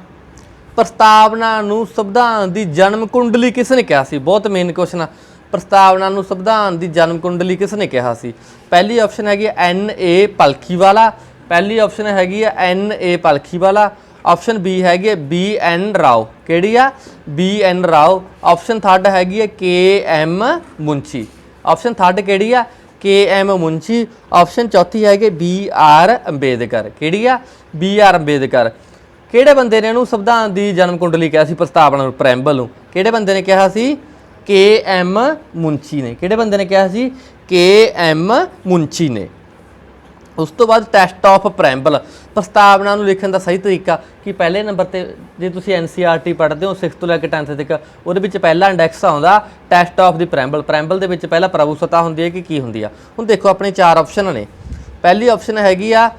ਪ੍ਰਸਤਾਵਨਾ ਨੂੰ ਸੰਵਿਧਾਨ ਦੀ ਜਨਮ ਕੁੰਡਲੀ ਕਿਸ ਨੇ ਕਿਹਾ ਸੀ? ਬਹੁਤ ਮੇਨ ਕੁਐਸਚਨ ਆ। ਪ੍ਰਸਤਾਵਨਾ ਨੂੰ ਸੰਵਿਧਾਨ ਦੀ ਜਨਮ ਕੁੰਡਲੀ ਕਿਸ ਨੇ ਕਿਹਾ ਸੀ? ਪਹਿਲੀ ਆਪਸ਼ਨ ਹੈਗੀ N.A. ਪਲਖੀਵਾਲਾ, ਪਹਿਲੀ ਆਪਸ਼ਨ ਹੈਗੀ ਆ N.A. ਪਲਖੀਵਾਲਾ, ਆਪਸ਼ਨ ਬੀ ਹੈਗੀ B.N. ਰਾਓ, ਕਿਹੜੀ ਆ? B.N. ਰਾਓ। ਆਪਸ਼ਨ ਥਰਡ ਹੈਗੀ ਹੈ K.M. ਮੁੰਸ਼ੀ, ਆਪਸ਼ਨ ਥਰਡ ਕਿਹੜੀ ਆ? K.M. ਮੁੰਸ਼ੀ। ਆਪਸ਼ਨ ਚੌਥੀ ਹੈਗੀ B.R. ਅੰਬੇਦਕਰ, ਕਿਹੜੀ ਆ? B.R. ਅੰਬੇਦਕਰ। ਕਿਹੜੇ ਬੰਦੇ ਨੇ ਇਹਨੂੰ ਸੰਵਿਧਾਨ ਦੀ ਜਨਮ ਕੁੰਡਲੀ ਕਿਹਾ ਸੀ? ਪ੍ਰਸਤਾਵਨਾ ਨੂੰ, ਪ੍ਰੈਂਬਲ ਨੂੰ, ਕਿਹੜੇ ਬੰਦੇ ਨੇ ਕਿਹਾ ਸੀ? K.M. ਮੁੰਸ਼ੀ ਨੇ। ਕਿਹੜੇ ਬੰਦੇ ਨੇ ਕਿਹਾ ਸੀ? K.M. ਮੁੰਸ਼ੀ ਨੇ। ਉਸ ਤੋਂ ਬਾਅਦ ਟੈਸਟ ਆਫ ਪ੍ਰੈਂਬਲ, ਪ੍ਰਸਤਾਵਨਾ ਨੂੰ ਲਿਖਣ ਦਾ ਸਹੀ ਤਰੀਕਾ ਕਿ ਪਹਿਲੇ ਨੰਬਰ ਤੇ ਜੇ ਤੁਸੀਂ NCERT ਪੜ੍ਹਦੇ ਹੋ 6th ਤੋਂ ਲੈ ਕੇ 10th ਤੱਕ, ਉਹਦੇ ਵਿੱਚ ਪਹਿਲਾ ਇੰਡੈਕਸ ਆਉਂਦਾ ਟੈਸਟ ਆਫ ਦੀ ਪ੍ਰੈਂਬਲ। ਪ੍ਰੈਂਬਲ ਦੇ ਵਿੱਚ ਪਹਿਲਾਂ ਪ੍ਰਭੂਸੱਤਾ ਹੁੰਦੀ ਹੈ ਕਿ ਕੀ ਹੁੰਦੀ ਆ? ਹੁਣ ਦੇਖੋ ਆਪਣੇ 4 ਆਪਸ਼ਨ ਨੇ। ਪਹਿਲੀ ਆਪਸ਼ਨ ਹੈਗੀ ਆ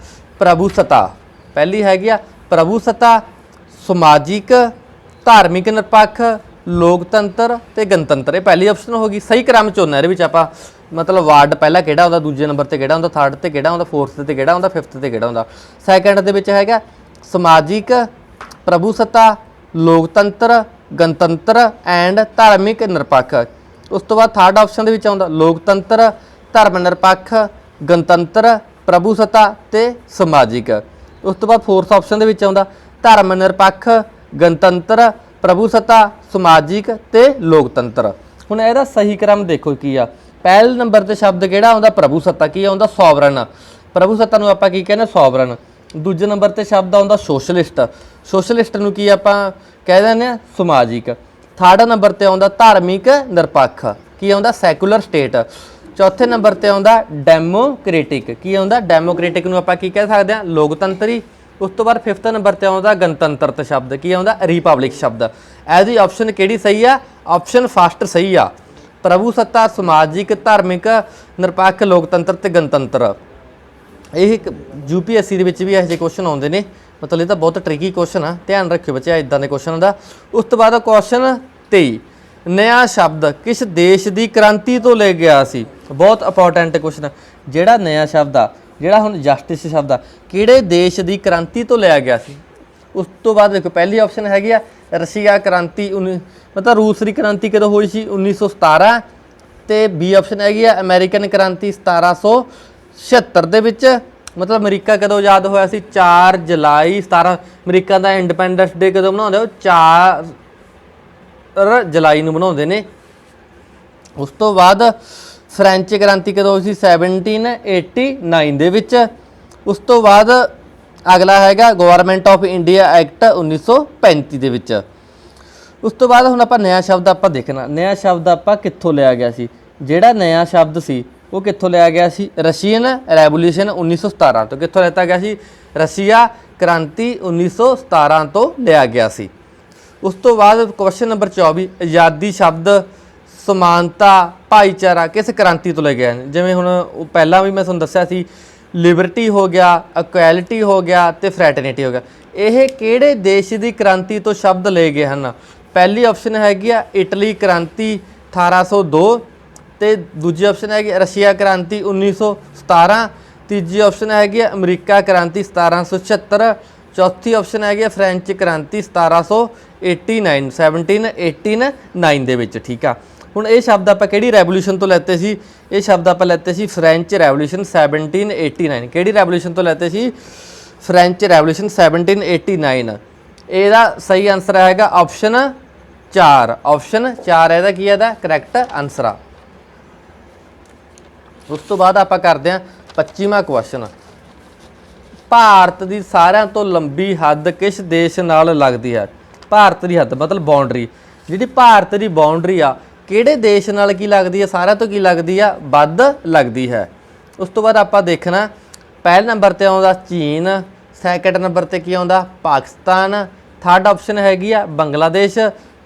ਪ੍ਰਭੂਸੱਤਾ, ਪਹਿਲੀ ਹੈਗੀ ਆ ਪ੍ਰਭੂਸੱਤਾ, ਸਮਾਜਿਕ, ਧਾਰਮਿਕ ਨਿਰਪੱਖ, ਲੋਕਤੰਤਰ ਤੇ ਗਣਤੰਤਰ। ਇਹ ਪਹਿਲੀ ਆਪਸ਼ਨ ਹੋ ਗਈ। ਸਹੀ ਕ੍ਰਮ ਚ ਹੁੰਦਾ ਇਹਦੇ ਵਿੱਚ ਆਪਾਂ, ਮਤਲਬ ਵਾਰਡ ਪਹਿਲਾਂ ਕਿਹੜਾ ਹੁੰਦਾ, ਦੂਜੇ ਨੰਬਰ ਤੇ ਕਿਹੜਾ ਹੁੰਦਾ, ਥਰਡ ਤੇ ਕਿਹੜਾ ਹੁੰਦਾ, ਫੋਰਥ ਤੇ ਕਿਹੜਾ ਹੁੰਦਾ, ਫਿਫਥ ਤੇ ਕਿਹੜਾ ਹੁੰਦਾ। ਸੈਕੰਡ ਦੇ ਵਿੱਚ ਹੈਗਾ ਸਮਾਜਿਕ, ਪ੍ਰਭੂਸੱਤਾ, ਲੋਕਤੰਤਰ, ਗਣਤੰਤਰ ਐਂਡ ਧਾਰਮਿਕ ਨਿਰਪੱਖ। ਉਸ ਤੋਂ ਬਾਅਦ ਥਰਡ ਆਪਸ਼ਨ ਦੇ ਵਿੱਚ ਆਉਂਦਾ ਲੋਕਤੰਤਰ, ਧਰਮ ਨਿਰਪੱਖ, ਗਣਤੰਤਰ, ਪ੍ਰਭੂਸੱਤਾ ਤੇ ਸਮਾਜਿਕ। ਉਸ ਤੋਂ ਬਾਅਦ ਫੋਰਥ ਆਪਸ਼ਨ ਦੇ ਵਿੱਚ ਆਉਂਦਾ ਧਰਮ ਨਿਰਪੱਖ, ਗਣਤੰਤਰ, ਪ੍ਰਭੂਸੱਤਾ, ਸਮਾਜਿਕ ਤੇ ਲੋਕਤੰਤਰ। ਹੁਣ ਇਹਦਾ ਸਹੀ ਕ੍ਰਮ ਦੇਖੋ ਕੀ ਆ। ਪਹਿਲੇ ਨੰਬਰ ਤੇ ਸ਼ਬਦ ਕਿਹੜਾ ਆਉਂਦਾ? ਪ੍ਰਭੂਸੱਤਾ। ਕੀ ਆਉਂਦਾ? ਸੋਵਰਨ। ਪ੍ਰਭੂਸੱਤਾ ਨੂੰ ਆਪਾਂ ਕੀ ਕਹਿੰਦੇ? ਸੋਵਰਨ। ਦੂਜੇ ਨੰਬਰ ਤੇ ਸ਼ਬਦ ਆਉਂਦਾ ਸੋਸ਼ਲਿਸਟ। ਸੋਸ਼ਲਿਸਟ ਨੂੰ ਕੀ ਆਪਾਂ ਕਹਿ ਦਿੰਦੇ ਆ? ਸਮਾਜਿਕ। ਥਰਡ ਨੰਬਰ ਤੇ ਆਉਂਦਾ ਧਾਰਮਿਕ ਨਿਰਪੱਖ। ਕੀ ਆਉਂਦਾ? Secular state. ਚੌਥੇ ਨੰਬਰ ਤੇ ਆਉਂਦਾ ਡੈਮੋਕ੍ਰੇਟਿਕ। ਕੀ ਆਉਂਦਾ? ਡੈਮੋਕ੍ਰੇਟਿਕ ਨੂੰ ਆਪਾਂ ਕੀ ਕਹਿ ਸਕਦੇ ਹਾਂ? ਲੋਕਤੰਤਰੀ। ਉਸ ਤੋਂ ਬਾਅਦ ਫਿਫਥ ਨੰਬਰ ਤੇ ਆਉਂਦਾ ਗਣਤੰਤਰ ਤੇ ਸ਼ਬਦ। ਕੀ ਆਉਂਦਾ? ਰਿਪਬਲਿਕ ਸ਼ਬਦ। ਇਹਦੀ ਆਪਸ਼ਨ ਕਿਹੜੀ ਸਹੀ ਆ? ਆਪਸ਼ਨ ਫਸਟ ਸਹੀ ਆ। ਪ੍ਰਭੂਸੱਤਾ, ਸਮਾਜਿਕ, ਧਾਰਮਿਕ ਨਿਰਪੱਖ, ਲੋਕਤੰਤਰ ਤੇ ਗਣਤੰਤਰ। ਇਹ UPSC ਦੇ ਵਿੱਚ ਵੀ ਇਹੋ ਜਿਹੇ ਕੁਐਸਚਨ ਆਉਂਦੇ ਨੇ, ਮਤਲਬ ਇਹ ਤਾਂ ਬਹੁਤ ਟ੍ਰਿਕੀ ਕੁਐਸਚਨ ਆ, ਧਿਆਨ ਰੱਖਿਓ ਬੱਚੇ ਇਦਾਂ ਦੇ ਕੁਐਸਚਨ ਦਾ। ਉਸ ਤੋਂ ਬਾਅਦ ਕੁਐਸਚਨ 23, ਨया ਸ਼ਬਦ ਕਿਸ ਦੇਸ਼ ਦੀ ਕ੍ਰਾਂਤੀ ਤੋਂ ਲੈ ਗਿਆ ਸੀ? ਬਹੁਤ ਇੰਪੋਰਟੈਂਟ ਕੁਐਸਚਨ। ਜਿਹੜਾ ਨया ਸ਼ਬਦ ਆ, ਜਿਹੜਾ ਹੁਣ ਜਸਟਿਸ ਸ਼ਬਦ ਆ, ਕਿਹੜੇ ਦੇਸ਼ ਦੀ ਕ੍ਰਾਂਤੀ ਤੋਂ ਲਿਆ ਗਿਆ ਸੀ? ਉਸ ਤੋਂ ਬਾਅਦ ਦੇਖੋ ਪਹਿਲੀ ਆਪਸ਼ਨ ਹੈਗੀ ਆ ਰਸ਼ੀਆ ਕ੍ਰਾਂਤੀ, ਮਤਲਬ ਰੂਸ ਦੀ ਕ੍ਰਾਂਤੀ ਕਦੋਂ ਹੋਈ ਸੀ? 1917। ਤੇ ਬੀ ਆਪਸ਼ਨ ਹੈਗੀ ਆ ਅਮਰੀਕਨ ਕ੍ਰਾਂਤੀ 1776 ਦੇ ਵਿੱਚ। ਮਤਲਬ ਅਮਰੀਕਾ ਕਦੋਂ ਆਜ਼ਾਦ ਹੋਇਆ ਸੀ? 4 ਜੁਲਾਈ 17। ਅਮਰੀਕਾ ਦਾ ਇੰਡੀਪੈਂਡੈਂਸ ਡੇ ਕਦੋਂ ਮਨਾਉਂਦੇ? ਉਹ 4 ਜੁਲਾਈ ਨੂੰ ਬਣਾਉਂਦੇ ਨੇ। ਉਸ ਤੋਂ ਬਾਅਦ ਫ੍ਰੈਂਚ ਕ੍ਰਾਂਤੀ ਕਦੋਂ ਹੋਈ ਸੀ? 1789 ਦੇ ਵਿੱਚ। ਉਸ ਤੋਂ ਬਾਅਦ ਅਗਲਾ ਹੈਗਾ ਗਵਰਨਮੈਂਟ ਆਫ ਇੰਡੀਆ ਐਕਟ 1935 ਦੇ ਵਿੱਚ। ਉਸ ਤੋਂ ਬਾਅਦ ਹੁਣ ਆਪਾਂ ਨया ਸ਼ਬਦ ਆਪਾਂ ਦੇਖਣਾ, ਨया ਸ਼ਬਦ ਆਪਾਂ ਕਿੱਥੋਂ ਲਿਆ ਗਿਆ ਸੀ? ਜਿਹੜਾ ਨया ਸ਼ਬਦ ਸੀ ਉਹ ਕਿੱਥੋਂ ਲਿਆ ਗਿਆ ਸੀ? ਰਸ਼ੀਅਨ ਰੈਵੋਲੂਸ਼ਨ 1917 ਤੋਂ। ਕਿੱਥੋਂ ਲਿੱਤਾ ਗਿਆ ਸੀ? ਰਸ਼ੀਆ ਕ੍ਰਾਂਤੀ 1917 ਤੋਂ ਲਿਆ ਗਿਆ ਸੀ। ਉਸ ਤੋਂ ਬਾਅਦ ਕੁਐਸਚਨ ਨੰਬਰ 24, ਆਜ਼ਾਦੀ ਸ਼ਬਦ, ਸਮਾਨਤਾ, ਭਾਈਚਾਰਾ ਕਿਸ ਕ੍ਰਾਂਤੀ ਤੋਂ ਲੈ ਗਿਆ? ਜਿਵੇਂ ਹੁਣ ਪਹਿਲਾਂ ਵੀ ਮੈਂ ਤੁਹਾਨੂੰ ਦੱਸਿਆ ਸੀ, ਲਿਬਰਟੀ ਹੋ ਗਿਆ, ਇਕੁਐਲਿਟੀ ਹੋ ਗਿਆ ਤੇ ਫਰੈਟਰਨਿਟੀ ਹੋ ਗਿਆ। ਇਹ ਕਿਹੜੇ ਦੇਸ਼ ਦੀ ਕ੍ਰਾਂਤੀ ਤੋਂ ਸ਼ਬਦ ਲਏ ਗਏ ਹਨ? ਪਹਿਲੀ ਆਪਸ਼ਨ ਹੈਗੀ ਆ ਇਟਲੀ ਕ੍ਰਾਂਤੀ 1802 ਤੇ ਦੂਜੀ ਆਪਸ਼ਨ ਹੈਗੀ ਰਸ਼ੀਆ ਕ੍ਰਾਂਤੀ 1917। ਤੀਜੀ ਆਪਸ਼ਨ ਹੈਗੀ ਆ ਅਮਰੀਕਾ ਕ੍ਰਾਂਤੀ 1776। ਚੌਥੀ ਆਪਸ਼ਨ ਹੈਗੀ ਆ ਫ੍ਰੈਂਚ ਕ੍ਰਾਂਤੀ 1789 ਦੇ ਵਿੱਚ। ਠੀਕ ਆ। ਹੁਣ ਇਹ ਸ਼ਬਦ ਆਪਾਂ ਕਿਹੜੀ ਰੈਵੋਲੂਸ਼ਨ ਤੋਂ ਲੈਤੇ ਸੀ? ਇਹ ਸ਼ਬਦ ਆਪਾਂ ਲੈਤੇ ਸੀ ਫ੍ਰੈਂਚ ਰੈਵੋਲੂਸ਼ਨ 1789। ਕਿਹੜੀ ਰੈਵੋਲੂਸ਼ਨ ਤੋਂ ਲੈਤੇ ਸੀ? French revolution 1789। ਇਹਦਾ ਸਹੀ ਆਨਸਰ ਹੈਗਾ ਆਪਸ਼ਨ 4। ਆਪਸ਼ਨ 4 ਇਹਦਾ ਕੀ ਹੈ? ਇਹਦਾ ਕਰੈਕਟ ਆਨਸਰ ਆ। ਉਸ ਤੋਂ ਬਾਅਦ ਆਪਾਂ ਕਰਦੇ ਹਾਂ 25ਵਾਂ ਕੁਐਸਚਨ। ਭਾਰਤ ਦੀ ਸਾਰਿਆਂ ਤੋਂ ਲੰਬੀ ਹੱਦ ਕਿਸ ਦੇਸ਼ ਨਾਲ ਲੱਗਦੀ ਹੈ? ਭਾਰਤ ਦੀ ਹੱਦ ਮਤਲਬ ਬਾਉਂਡਰੀ, ਜਿਹੜੀ ਭਾਰਤ ਦੀ ਬਾਉਂਡਰੀ ਆ ਕਿਹੜੇ ਦੇਸ਼ ਨਾਲ ਕੀ ਲੱਗਦੀ ਹੈ? ਸਾਰਿਆਂ ਤੋਂ ਕੀ ਲੱਗਦੀ ਆ? ਵੱਧ ਲੱਗਦੀ ਹੈ। ਉਸ ਤੋਂ ਬਾਅਦ ਆਪਾਂ ਦੇਖਣਾ ਪਹਿਲੇ ਨੰਬਰ ਤੇ ਆਉਂਦਾ ਚੀਨ, ਸੈਕੰਡ ਨੰਬਰ ਤੇ ਕੀ ਆਉਂਦਾ? ਪਾਕਿਸਤਾਨ। ਥਰਡ ਆਪਸ਼ਨ ਹੈਗੀ ਆ ਬੰਗਲਾਦੇਸ਼।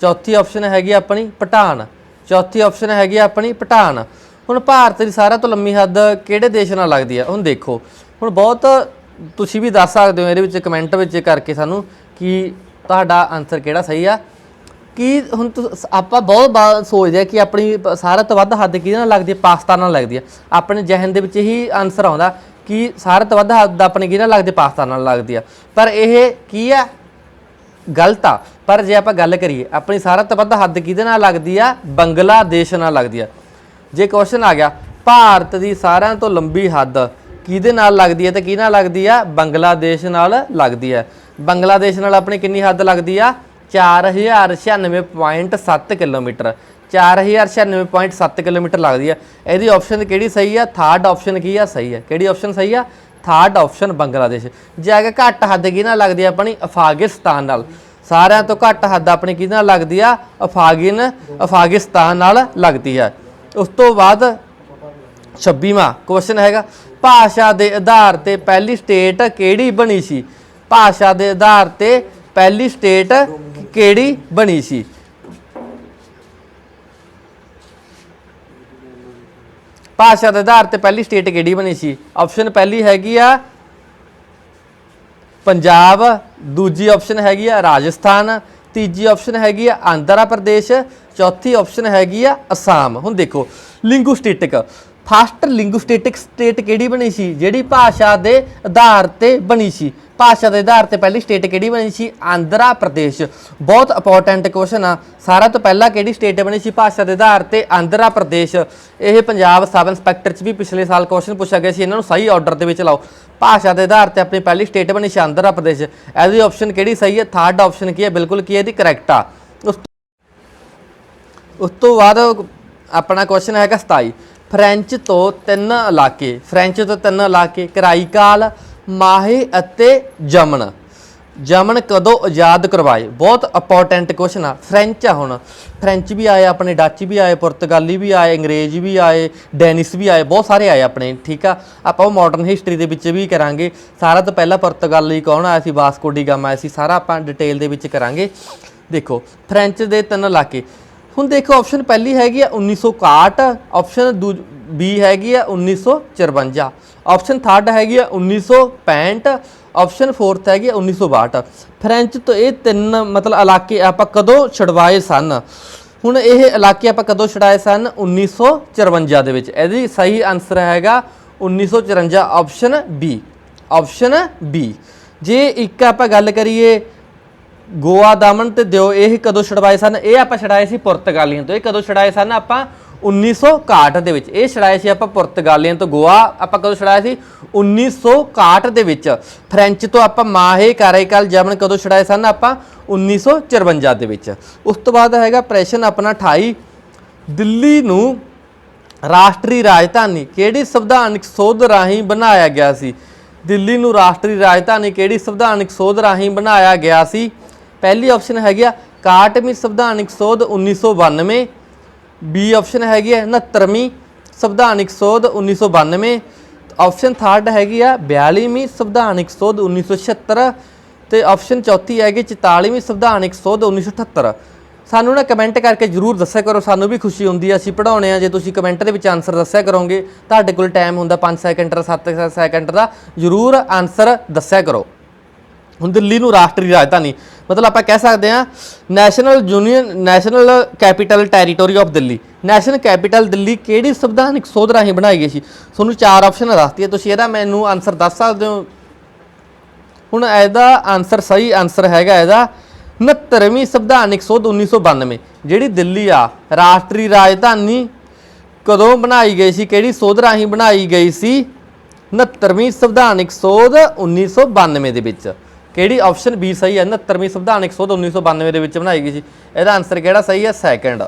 ਚੌਥੀ ਆਪਸ਼ਨ ਹੈਗੀ ਆਪਣੀ ਭੂਟਾਨ। ਚੌਥੀ ਆਪਸ਼ਨ ਹੈਗੀ ਆਪਣੀ ਭੂਟਾਨ। ਹੁਣ ਭਾਰਤ ਦੀ ਸਾਰਿਆਂ ਤੋਂ ਲੰਮੀ ਹੱਦ ਕਿਹੜੇ ਦੇਸ਼ ਨਾਲ ਲੱਗਦੀ ਆ? ਹੁਣ ਦੇਖੋ, ਹੁਣ ਬਹੁਤ ਤੁਸੀਂ ਵੀ ਦੱਸ ਸਕਦੇ ਹੋ ਇਹਦੇ ਵਿੱਚ ਕਮੈਂਟ ਵਿੱਚ ਕਰਕੇ ਸਾਨੂੰ ਕਿ ਤੁਹਾਡਾ ਆਨਸਰ ਕਿਹੜਾ ਸਹੀ ਆ। कि हुण ਆਪਾਂ बहुत सोचते हैं कि अपनी सारे तो वध हद किहदे नाल लगदी है, पाकिस्तान नाल लगदी है। अपने जहन दे विच ही आंसर आउंदा कि सारे तो वध हद अपनी किहदे नाल लगदी है, पाकिस्तान नाल लगदी है। पर यह की है, गलत आ। पर जे आपां गल करिए अपनी सारे तो वध हद किहदे नाल लगदी है, बंगलादेश नाल लगदी है। जे क्वेश्चन आ गया भारत की सारिਆਂ तो लंबी हद किहदे नाल लगदी है, तो किहदे नाल लगदी है, बंगलादेश नाल लगदी है। बंगलादेश नाल अपनी कितनी हद लगदी आ, 4096.7 किलोमीटर, 4096.7 किलोमीटर लगती है। यदि ऑप्शन कि सही है, थर्ड ऑप्शन की है सही है, कि ऑप्शन सही है, थर्ड ऑप्शन बंगलादेश। जे अगर घट हद कि लगती है अपनी अफगानिस्तान नाल, सारिਆਂ तो घट हद अपनी कि लगती है, अफगानिस्तान नाल लगती है। उस तो बाद 26वां क्वेश्चन हैगा भाषा के आधार पर पहली स्टेट किहड़ी बनी सी, भाषा के आधार पर पहली स्टेट किहड़ी बनी सी। भाषा के आधार पर पहली स्टेट किहड़ी बनी सी। ऑप्शन पहली हैगी आ पंजाब, दूजी ऑप्शन हैगी आ राजस्थान, तीजी ऑप्शन हैगी आ आंध्र प्रदेश, चौथी ऑप्शन हैगी आ असम। हुण देखो लिंगुस्टेटिक फस्ट लिंगुस्टेटिक स्टेट किहड़ी बनी सी, जिहड़ी भाषा के आधार पर बनी सी। भाषा के आधार पर पहली स्टेट किहड़ी बनी सी, आंध्र प्रदेश। बहुत इंपॉर्टेंट क्वेश्चन आ। सारा तो पहला किहड़ी स्टेट बनी सी भाषा के आधार पर, आंध्र प्रदेश। यह पंजाब सब इंस्पैक्टर च भी पिछले साल क्वेश्चन पूछा गया सी, इन्होंने सही ऑर्डर के विच लाओ। भाषा के आधार पर अपनी पहली स्टेट बनी सी आंध्र प्रदेश। यदि ऑप्शन किहड़ी सही है, थर्ड ऑप्शन की है, बिल्कुल की है, करैक्ट आ। उस तो बाद अपना क्वेश्चन है 27 फ्रेंच तो 3 इलाके, फ्रेंच तो 3 इलाके कराईकाल, माहे अते जमन, जमन कदों आज़ाद करवाए। बहुत इंपॉर्टेंट क्वेश्चन आ। फ्रेंच आ, हुण फ्रेंच भी आए अपने, डच भी आए, पुर्तगाली भी आए, अंग्रेज भी आए, डेनिस भी आए, बहुत सारे आए अपने। ठीक आ, आप मॉडर्न हिस्टरी के विच भी करांगे। सारा तो पहला पुर्तगाली कौन आया सी, वास्को डी गामा आया सी, सारा आप डिटेल दे विच करांगे। देखो फ्रेंच के 3 इलाके, हुण देखो ऑप्शन पहली हैगी 1961, ऑप्शन बी हैगी 1954, ऑप्शन थर्ड हैगी 1965, ऑप्शन फोर्थ हैगी 1962। फ्रेंच तो ये 3 मतलब इलाके आप कदों छुड़वाए सन। हुण ये इलाके आप कदों छुड़ाए सन, 1954 दे विच। इहदी सही आंसर हैगा 1954, ऑप्शन बी, ऑप्शन बी। जे एक आप गल करिए गोवा, दमन ते दिओ, ये कदों छुड़वाए सन, ये आप छुड़ाए सी पुर्तगालियों तो। ये कदों छुड़ाए सन आप 1961 दे विच। ये छुड़ाए सी आप पुर्तगालियों तो। गोवा आप कदों छुड़ाया सी 1961 दे विच। फ्रेंच तो आप माहे, कराईकाल, जमन कदों छुड़ाए सन आप 1954 दे विच। उस तो बाद हैगा प्रश्न अपना 28 दिल्ली नूं राष्ट्रीय राजधानी किहड़ी संविधानिक सोध राहीं बनाया गया सी। दिल्ली नूं राष्ट्रीय राजधानी किहड़ी संविधानिक सोध राहीं बनाया गया सी। पहली ऑप्शन हैगी 61वीं संविधानिक सोध 1992, बी ऑप्शन हैगी 69वीं संविधानिक सोध 1992, ऑप्शन थर्ड हैगी 42वीं संविधानिक सोध 1976 तो ऑप्शन चौथी हैगी 44वीं संविधानिक सोध 1978। सानू ना कमेंट करके जरूर दस्सिया करो, सानू भी खुशी होंदी है, असीं पढ़ाउणे आ। जे तुसीं कमेंट दे विच आंसर दस्सिया करोगे, तुहाडे कोल टाइम हुंदा 5 सैकेंड का 7 सैकेंड का, जरूर आंसर दस्सिया करो। हुण दिल्ली नूं राष्ट्रीय राजधानी मतलब आप कह सकते हैं national union, national capital territory of Delhi. National capital Delhi किहड़ी संविधानिक सोध राहीं बनाई गई सी। तुहानूं 4 ऑप्शन दसती है, तुसीं इहदा मैनूं आंसर दस सकदे हो। हुण इहदा आंसर सही आंसर हैगा इहदा 69वीं संविधानिक सोध 1992। जिहड़ी दिल्ली आ राष्ट्रीय राजधानी कदों बनाई गई सी, किहड़ी सोध राहीं बनाई गई सी, 69वीं संविधानिक सोध 1992 दे विच। किहड़ी ऑप्शन बी सही है, 69वीं संविधानिक सोध 1992 दे विच बनाई गई सी। इहदा आंसर किहड़ा सही है, सैकेंड।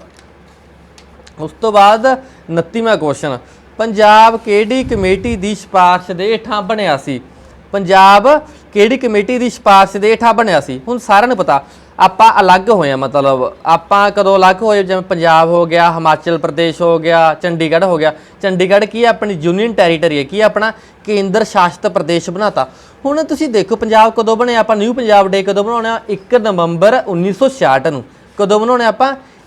उस तो बाद 29वां क्वेश्चन पंजाब किहड़ी कमेटी की सिफारिश दे हेठां बनिया सी। पंजाब किहड़ी कमेटी की सिफारिश दे हेठां बनिया सी। हुण सारिਆਂ ਨੂੰ पता ਆਪਾਂ अलग होए, मतलब ਆਪਾਂ कदों अलग होए, जिवें पंजाब हो गया, हिमाचल प्रदेश हो गया, चंडीगढ़ हो गया। चंडीगढ़ की अपनी यूनियन टैरीटरी है, की अपना केंद्र शासित प्रदेश बनाता। हुण तुसीं देखो पंजाब कदों बने, आप न्यू पंजाब डे कदों बनाउणा 1 नवंबर 1966 नूं। कदों बनाउणा आप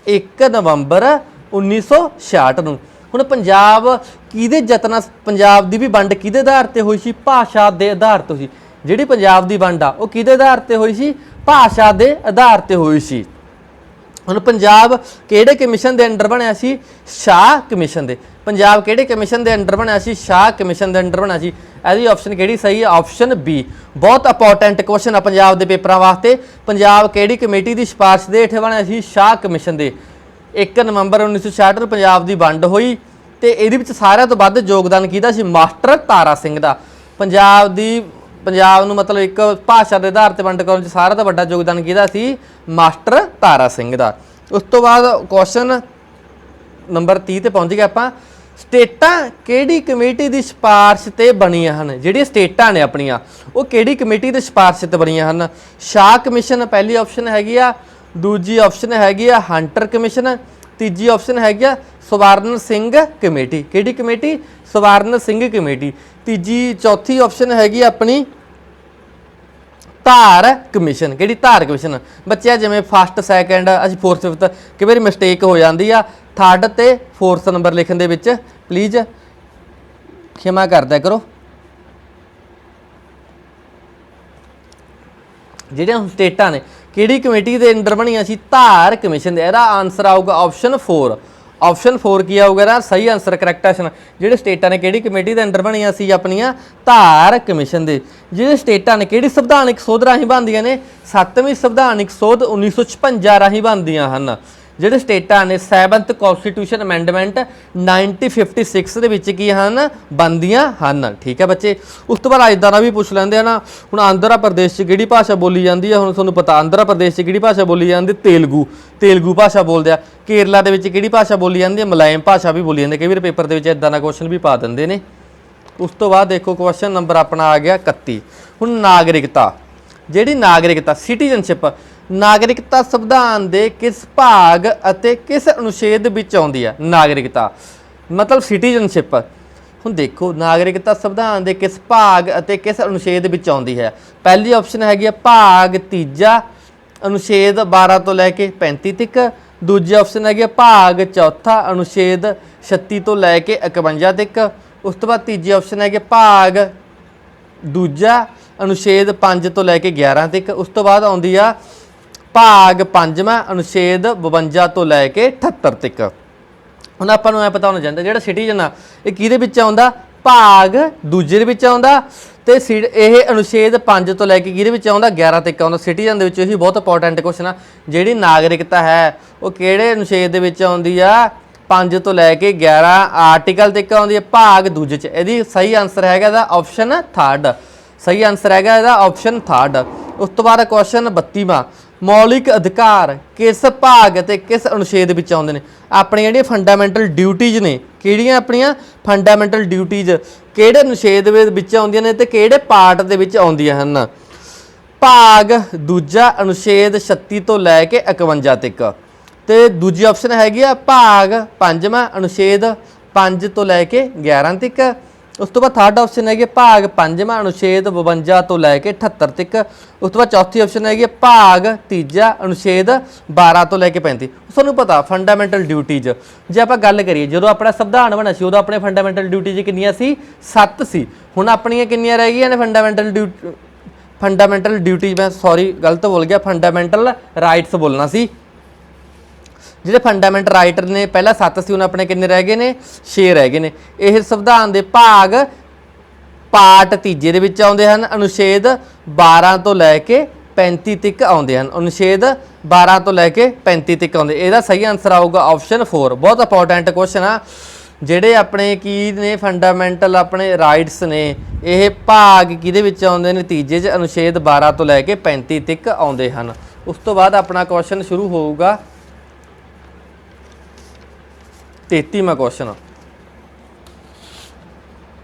1 नवंबर 1966 नूं। हुण पंजाब किहदे यतन, पंजाब की भी वंड किहदे आधार ते होई सी, भाषा के आधार ते होई। जिहड़ी पंजाब की वंड आ वो किहदे आधार ते होई सी, भाषा के आधार ते होई सी। ਹੁਣ ਪੰਜਾਬ ਕਿਹੜੇ ਕਮਿਸ਼ਨ ਦੇ ਅੰਡਰ ਬਣਿਆ ਸੀ? ਸ਼ਾਹ ਕਮਿਸ਼ਨ ਦੇ। ਪੰਜਾਬ ਕਿਹੜੇ ਕਮਿਸ਼ਨ ਦੇ ਅੰਡਰ ਬਣਿਆ ਸੀ? ਸ਼ਾਹ ਕਮਿਸ਼ਨ ਦੇ ਅੰਡਰ ਬਣਿਆ ਸੀ। ਇਹਦੀ ਆਪਸ਼ਨ ਕਿਹੜੀ ਸਹੀ ਹੈ? Option B. ਬਹੁਤ ਇੰਪੋਰਟੈਂਟ ਕੁਐਸਚਨ ਆ ਪੰਜਾਬ ਦੇ ਪੇਪਰਾਂ ਵਾਸਤੇ। ਪੰਜਾਬ ਕਿਹੜੀ ਕਮੇਟੀ ਦੀ ਸਿਫਾਰਿਸ਼ ਦੇ ਹੇਠ ਬਣਿਆ ਸੀ? ਸ਼ਾਹ ਕਮਿਸ਼ਨ ਦੇ। 1 ਨਵੰਬਰ 1966 ਨੂੰ ਪੰਜਾਬ ਦੀ ਵੰਡ ਹੋਈ ਤੇ ਇਹਦੇ ਵਿੱਚ ਸਾਰਿਆਂ ਤੋਂ ਵੱਧ ਯੋਗਦਾਨ ਕਿਹਦਾ ਸੀ? ਮਾਸਟਰ ਤਾਰਾ ਸਿੰਘ ਦਾ। ਪੰਜਾਬ ਨੂੰ ਮਤਲਬ ਇੱਕ ਭਾਸ਼ਾ ਦੇ ਆਧਾਰ ਤੇ ਵੰਡ ਕਰਨ 'ਚ ਸਾਰਿਆਂ ਤੋਂ ਵੱਡਾ ਯੋਗਦਾਨ ਕਿਹਦਾ ਸੀ? ਮਾਸਟਰ ਤਾਰਾ ਸਿੰਘ ਦਾ। ਉਸ ਤੋਂ ਬਾਅਦ ਕੁਐਸਚਨ ਨੰਬਰ 30 ਤੇ ਪਹੁੰਚ ਗਏ ਆਪਾਂ। ਸਟੇਟਾਂ ਕਿਹੜੀ ਕਮੇਟੀ ਦੀ ਸਿਫਾਰਿਸ਼ ਤੇ ਬਣੀਆਂ ਹਨ? ਜਿਹੜੀਆਂ ਸਟੇਟਾਂ ਨੇ ਆਪਣੀਆਂ ਉਹ ਕਿਹੜੀ ਕਮੇਟੀ ਦੀ ਸਿਫਾਰਿਸ਼ ਤੇ ਬਣੀਆਂ ਹਨ? ਸ਼ਾਹ ਕਮਿਸ਼ਨ ਪਹਿਲੀ ਆਪਸ਼ਨ ਹੈਗੀ ਆ, ਦੂਜੀ ਆਪਸ਼ਨ ਹੈਗੀ ਆ ਹੰਟਰ ਕਮਿਸ਼ਨ, ਤੀਜੀ ਆਪਸ਼ਨ ਹੈਗੀ ਆ ਸਵਰਨ ਸਿੰਘ ਕਮੇਟੀ। ਕਿਹੜੀ ਕਮੇਟੀ? ਸਵਰਨ ਸਿੰਘ ਕਮੇਟੀ। ਚੌਥੀ ਆਪਸ਼ਨ ਹੈਗੀ ਆਪਣੀ ਧਾਰ ਕਮਿਸ਼ਨ। ਕਿਹੜੀ? ਧਾਰ ਕਮਿਸ਼ਨ। ਬੱਚਿਆ ਜਿਵੇਂ ਫਸਟ ਸੈਕੰਡ ਅਸੀਂ ਫੋਰਥ ਫਿਫਥ ਕਈ ਵਾਰੀ ਮਿਸਟੇਕ ਹੋ ਜਾਂਦੀ ਆ, ਥਰਡ ਤੇ ਫੋਰਥ ਨੰਬਰ ਲਿਖਣ ਦੇ ਵਿੱਚ ਪਲੀਜ਼ ਖਿਮਾ ਕਰਦਿਆ ਕਰੋ। ਜਿਹੜੀਆਂ ਸਟੇਟਾਂ ਨੇ ਕਿਹੜੀ ਕਮੇਟੀ ਦੇ ਅੰਡਰ ਬਣੀਆਂ ਸੀ? ਧਾਰ ਕਮਿਸ਼ਨ ਦੇ। ਇਹਦਾ ਆਨਸਰ ਆਊਗਾ ਆਪਸ਼ਨ 4। ਆਪਸ਼ਨ 4 ਕੀ ਆਊਗਾ ਨਾ? ਸਹੀ ਆਨਸਰ ਕਰੈਕਟ ਆਸ਼ਨ। ਜਿਹੜੇ ਸਟੇਟਾਂ ਨੇ ਕਿਹੜੀ ਕਮੇਟੀ ਦੇ ਅੰਡਰ ਬਣੀਆਂ ਸੀ? ਆਪਣੀਆਂ ਧਾਰ ਕਮਿਸ਼ਨ ਦੇ। ਜਿਹੜੇ ਸਟੇਟਾਂ ਨੇ ਕਿਹੜੀ ਸੰਵਿਧਾਨਕ ਸੋਧ ਰਾਹੀਂ ਬਣਦੀਆਂ ਨੇ? 7ਵੀਂ ਸੰਵਿਧਾਨਕ ਸੋਧ 1956 ਰਾਹੀਂ ਬਣਦੀਆਂ ਹਨ। ਜਿਹੜੇ ਸਟੇਟਾਂ ਨੇ 7th ਕਨਸਟੀਟਿਊਸ਼ਨ ਅਮੈਂਡਮੈਂਟ 1956 ਦੇ ਵਿੱਚ ਕੀ ਹਨ? ਬਣਦੀਆਂ ਹਨ। ਠੀਕ ਹੈ ਬੱਚੇ। ਉਸ ਤੋਂ ਬਾਅਦ ਇੱਦਾਂ ਦਾ ਵੀ ਪੁੱਛ ਲੈਂਦੇ ਆ ਨਾ, ਹੁਣ ਆਂਧਰਾ ਪ੍ਰਦੇਸ਼ 'ਚ ਕਿਹੜੀ ਭਾਸ਼ਾ ਬੋਲੀ ਜਾਂਦੀ ਹੈ? ਹੁਣ ਤੁਹਾਨੂੰ ਪਤਾ ਆਂਧਰਾ ਪ੍ਰਦੇਸ਼ 'ਚ ਕਿਹੜੀ ਭਾਸ਼ਾ ਬੋਲੀ ਜਾਂਦੀ? ਤੇਲਗੂ ਭਾਸ਼ਾ ਬੋਲਦੇ ਆ। ਕੇਰਲਾ ਦੇ ਵਿੱਚ ਕਿਹੜੀ ਭਾਸ਼ਾ ਬੋਲੀ ਜਾਂਦੀ ਹੈ? ਮਲਾਇਮ ਭਾਸ਼ਾ ਵੀ ਬੋਲੀ ਜਾਂਦੀ ਹੈ। ਕਈ ਵਾਰ ਪੇਪਰ ਦੇ ਵਿੱਚ ਇੱਦਾਂ ਦਾ ਕੁਐਸਚਨ ਵੀ ਪਾ ਦਿੰਦੇ ਨੇ। ਉਸ ਤੋਂ ਬਾਅਦ ਦੇਖੋ ਕੁਐਸਚਨ ਨੰਬਰ ਆਪਣਾ ਆ ਗਿਆ 31। ਹੁਣ ਨਾਗਰਿਕਤਾ, ਜਿਹੜੀ ਨਾਗਰਿਕਤਾ ਸਿਟੀਜ਼ਨਸ਼ਿਪ, ਨਾਗਰਿਕਤਾ ਸੰਵਿਧਾਨ ਦੇ ਕਿਸ ਭਾਗ ਅਤੇ ਕਿਸ ਅਨੁਛੇਦ ਵਿੱਚ ਆਉਂਦੀ ਹੈ? ਨਾਗਰਿਕਤਾ ਮਤਲਬ ਸਿਟੀਜ਼ਨਸ਼ਿਪ। ਹੁਣ ਦੇਖੋ ਨਾਗਰਿਕਤਾ ਸੰਵਿਧਾਨ ਦੇ ਕਿਸ ਭਾਗ ਅਤੇ ਕਿਸ ਅਨੁਛੇਦ ਵਿੱਚ ਆਉਂਦੀ ਹੈ? ਪਹਿਲੀ ਆਪਸ਼ਨ ਹੈਗੀ ਆ ਭਾਗ 3 ਅਨੁਛੇਦ 12 ਤੋਂ ਲੈ ਕੇ 35 ਤੱਕ। ਦੂਜੀ ਆਪਸ਼ਨ ਹੈਗੀ ਆ ਭਾਗ 4 ਅਨੁਛੇਦ 36 ਤੋਂ ਲੈ ਕੇ 51 ਤੱਕ। ਉਸ ਤੋਂ ਬਾਅਦ ਤੀਜੀ ਆਪਸ਼ਨ ਹੈਗੀ ਭਾਗ 2 ਅਨੁਛੇਦ 5 ਤੋਂ ਲੈ ਕੇ 11 ਤੱਕ। ਉਸ ਤੋਂ ਬਾਅਦ ਆਉਂਦੀ ਆ ਭਾਗ 5 ਅਨੁਛੇਦ 52 ਤੋਂ ਲੈ ਕੇ 78 ਤੱਕ। ਹੁਣ ਆਪਾਂ ਨੂੰ ਐ ਪਤਾ ਹੋਣਾ ਚਾਹੀਦਾ ਜਿਹੜਾ ਸਿਟੀਜ਼ਨ ਆ ਇਹ ਕਿਹਦੇ ਵਿੱਚ ਆਉਂਦਾ? ਭਾਗ 2 ਦੇ ਵਿੱਚ ਆਉਂਦਾ ਤੇ ਇਹ ਅਨੁਛੇਦ 5 ਤੋਂ ਲੈ ਕੇ ਕਿਹਦੇ ਵਿੱਚ ਆਉਂਦਾ? 11 ਤੱਕ ਆਉਂਦਾ। ਸਿਟੀਜ਼ਨ ਦੇ ਵਿੱਚ ਇਹੀ ਬਹੁਤ ਇੰਪੋਰਟੈਂਟ ਕੁਐਸਚਨ ਆ। ਜਿਹੜੀ ਨਾਗਰਿਕਤਾ ਹੈ ਉਹ ਕਿਹੜੇ ਅਨੁਛੇਦ ਦੇ ਵਿੱਚ ਆਉਂਦੀ ਆ? 5 ਤੋਂ ਲੈ ਕੇ 11 ਆਰਟੀਕਲ ਤੱਕ ਆਉਂਦੀ ਹੈ ਭਾਗ 2 'ਚ। ਇਹਦੀ ਸਹੀ ਆਨਸਰ ਹੈਗਾ ਇਹਦਾ ਆਪਸ਼ਨ 3। ਸਹੀ ਆਨਸਰ ਹੈਗਾ ਇਹਦਾ ਆਪਸ਼ਨ 3। ਉਸ ਤੋਂ ਬਾਅਦ ਕੁਐਸਚਨ 32ਵਾਂ। ਮੌਲਿਕ ਅਧਿਕਾਰ ਕਿਸ ਭਾਗ ਅਤੇ ਕਿਸ ਅਨੁਛੇਦ ਵਿੱਚ ਆਉਂਦੇ ਨੇ? ਆਪਣੀਆਂ ਜਿਹੜੀਆਂ ਫੰਡਾਮੈਂਟਲ ਡਿਊਟੀਜ਼ ਨੇ, ਕਿਹੜੀਆਂ ਆਪਣੀਆਂ ਫੰਡਾਮੈਂਟਲ ਡਿਊਟੀਜ਼ ਕਿਹੜੇ ਅਨੁਛੇਦ ਵਿੱਚ ਆਉਂਦੀਆਂ ਨੇ ਤੇ ਕਿਹੜੇ ਪਾਰਟ ਦੇ ਵਿੱਚ ਆਉਂਦੀਆਂ ਹਨ? ਭਾਗ 2 ਅਨੁਛੇਦ 36 ਤੋਂ ਲੈ ਕੇ 51 ਤੱਕ। ਤੇ ਦੂਜੀ ਆਪਸ਼ਨ ਹੈਗੀ ਆ ਭਾਗ 5 ਅਨੁਛੇਦ 5 ਤੋਂ ਲੈ ਕੇ 11 ਤੱਕ। ਉਸ ਤੋਂ ਬਾਅਦ ਥਰਡ ਆਪਸ਼ਨ ਹੈਗੀ ਭਾਗ 5 ਅਨੁਛੇਦ 52 ਤੋਂ ਲੈ ਕੇ 78 ਤੱਕ। ਉਸ ਤੋਂ ਬਾਅਦ ਚੌਥੀ ਆਪਸ਼ਨ ਹੈਗੀ ਭਾਗ 3 ਅਨੁਛੇਦ 12 ਤੋਂ ਲੈ ਕੇ 35। ਤੁਹਾਨੂੰ ਪਤਾ ਫੰਡਾਮੈਂਟਲ ਡਿਊਟੀਜ਼ ਜੇ ਆਪਾਂ ਗੱਲ ਕਰੀਏ ਜਦੋਂ ਆਪਣਾ ਸੰਵਿਧਾਨ ਬਣਿਆ ਸੀ ਉਦੋਂ ਆਪਣੇ ਫੰਡਾਮੈਂਟਲ ਡਿਊਟੀਜ਼ ਕਿੰਨੀਆਂ ਸੀ? 7 ਸੀ। ਹੁਣ ਆਪਣੀਆਂ ਕਿੰਨੀਆਂ ਰਹਿ ਗਈਆਂ ਨੇ ਫੰਡਾਮੈਂਟਲ ਡਿਊਟੀਜ਼? ਮੈਂ ਸੌਰੀ ਗਲਤ ਬੋਲ ਗਿਆ, ਫੰਡਾਮੈਂਟਲ ਰਾਈਟਸ ਬੋਲਣਾ ਸੀ। ਜਿਹੜੇ ਫੰਡਾਮੈਂਟਲ ਰਾਈਟ ਨੇ ਪਹਿਲਾਂ 7 ਸੀ, ਹੁਣ ਆਪਣੇ ਕਿੰਨੇ ਰਹਿ ਗਏ ਨੇ? 6 ਰਹਿ ਗਏ ਨੇ। ਇਹ ਸੰਵਿਧਾਨ ਦੇ ਭਾਗ ਪਾਰਟ 3 ਦੇ ਵਿੱਚ ਆਉਂਦੇ ਹਨ। ਅਨੁਛੇਦ 12 ਤੋਂ ਲੈ ਕੇ 35 ਤੱਕ ਆਉਂਦੇ ਹਨ। ਅਨੁਛੇਦ 12 ਤੋਂ ਲੈ ਕੇ 35 ਤੱਕ ਆਉਂਦੇ। ਇਹਦਾ ਸਹੀ ਆਨਸਰ ਆਊਗਾ ਆਪਸ਼ਨ 4। ਬਹੁਤ ਇੰਪੋਰਟੈਂਟ ਕੁਐਸਚਨ ਆ। ਜਿਹੜੇ ਆਪਣੇ ਕੀ ਨੇ ਫੰਡਾਮੈਂਟਲ ਆਪਣੇ ਰਾਈਟਸ ਨੇ ਇਹ ਭਾਗ ਕਿਹਦੇ ਵਿੱਚ ਆਉਂਦੇ ਨੇ? ਤੀਜੇ 'ਚ। ਅਨੁਛੇਦ 12 ਤੋਂ ਲੈ ਕੇ 35 ਤੱਕ ਆਉਂਦੇ ਹਨ। ਉਸ ਤੋਂ ਬਾਅਦ ਆਪਣਾ ਕੁਐਸਚਨ ਸ਼ੁਰੂ ਹੋਊਗਾ 33ਵਾਂ ਕੁਐਸਚਨ।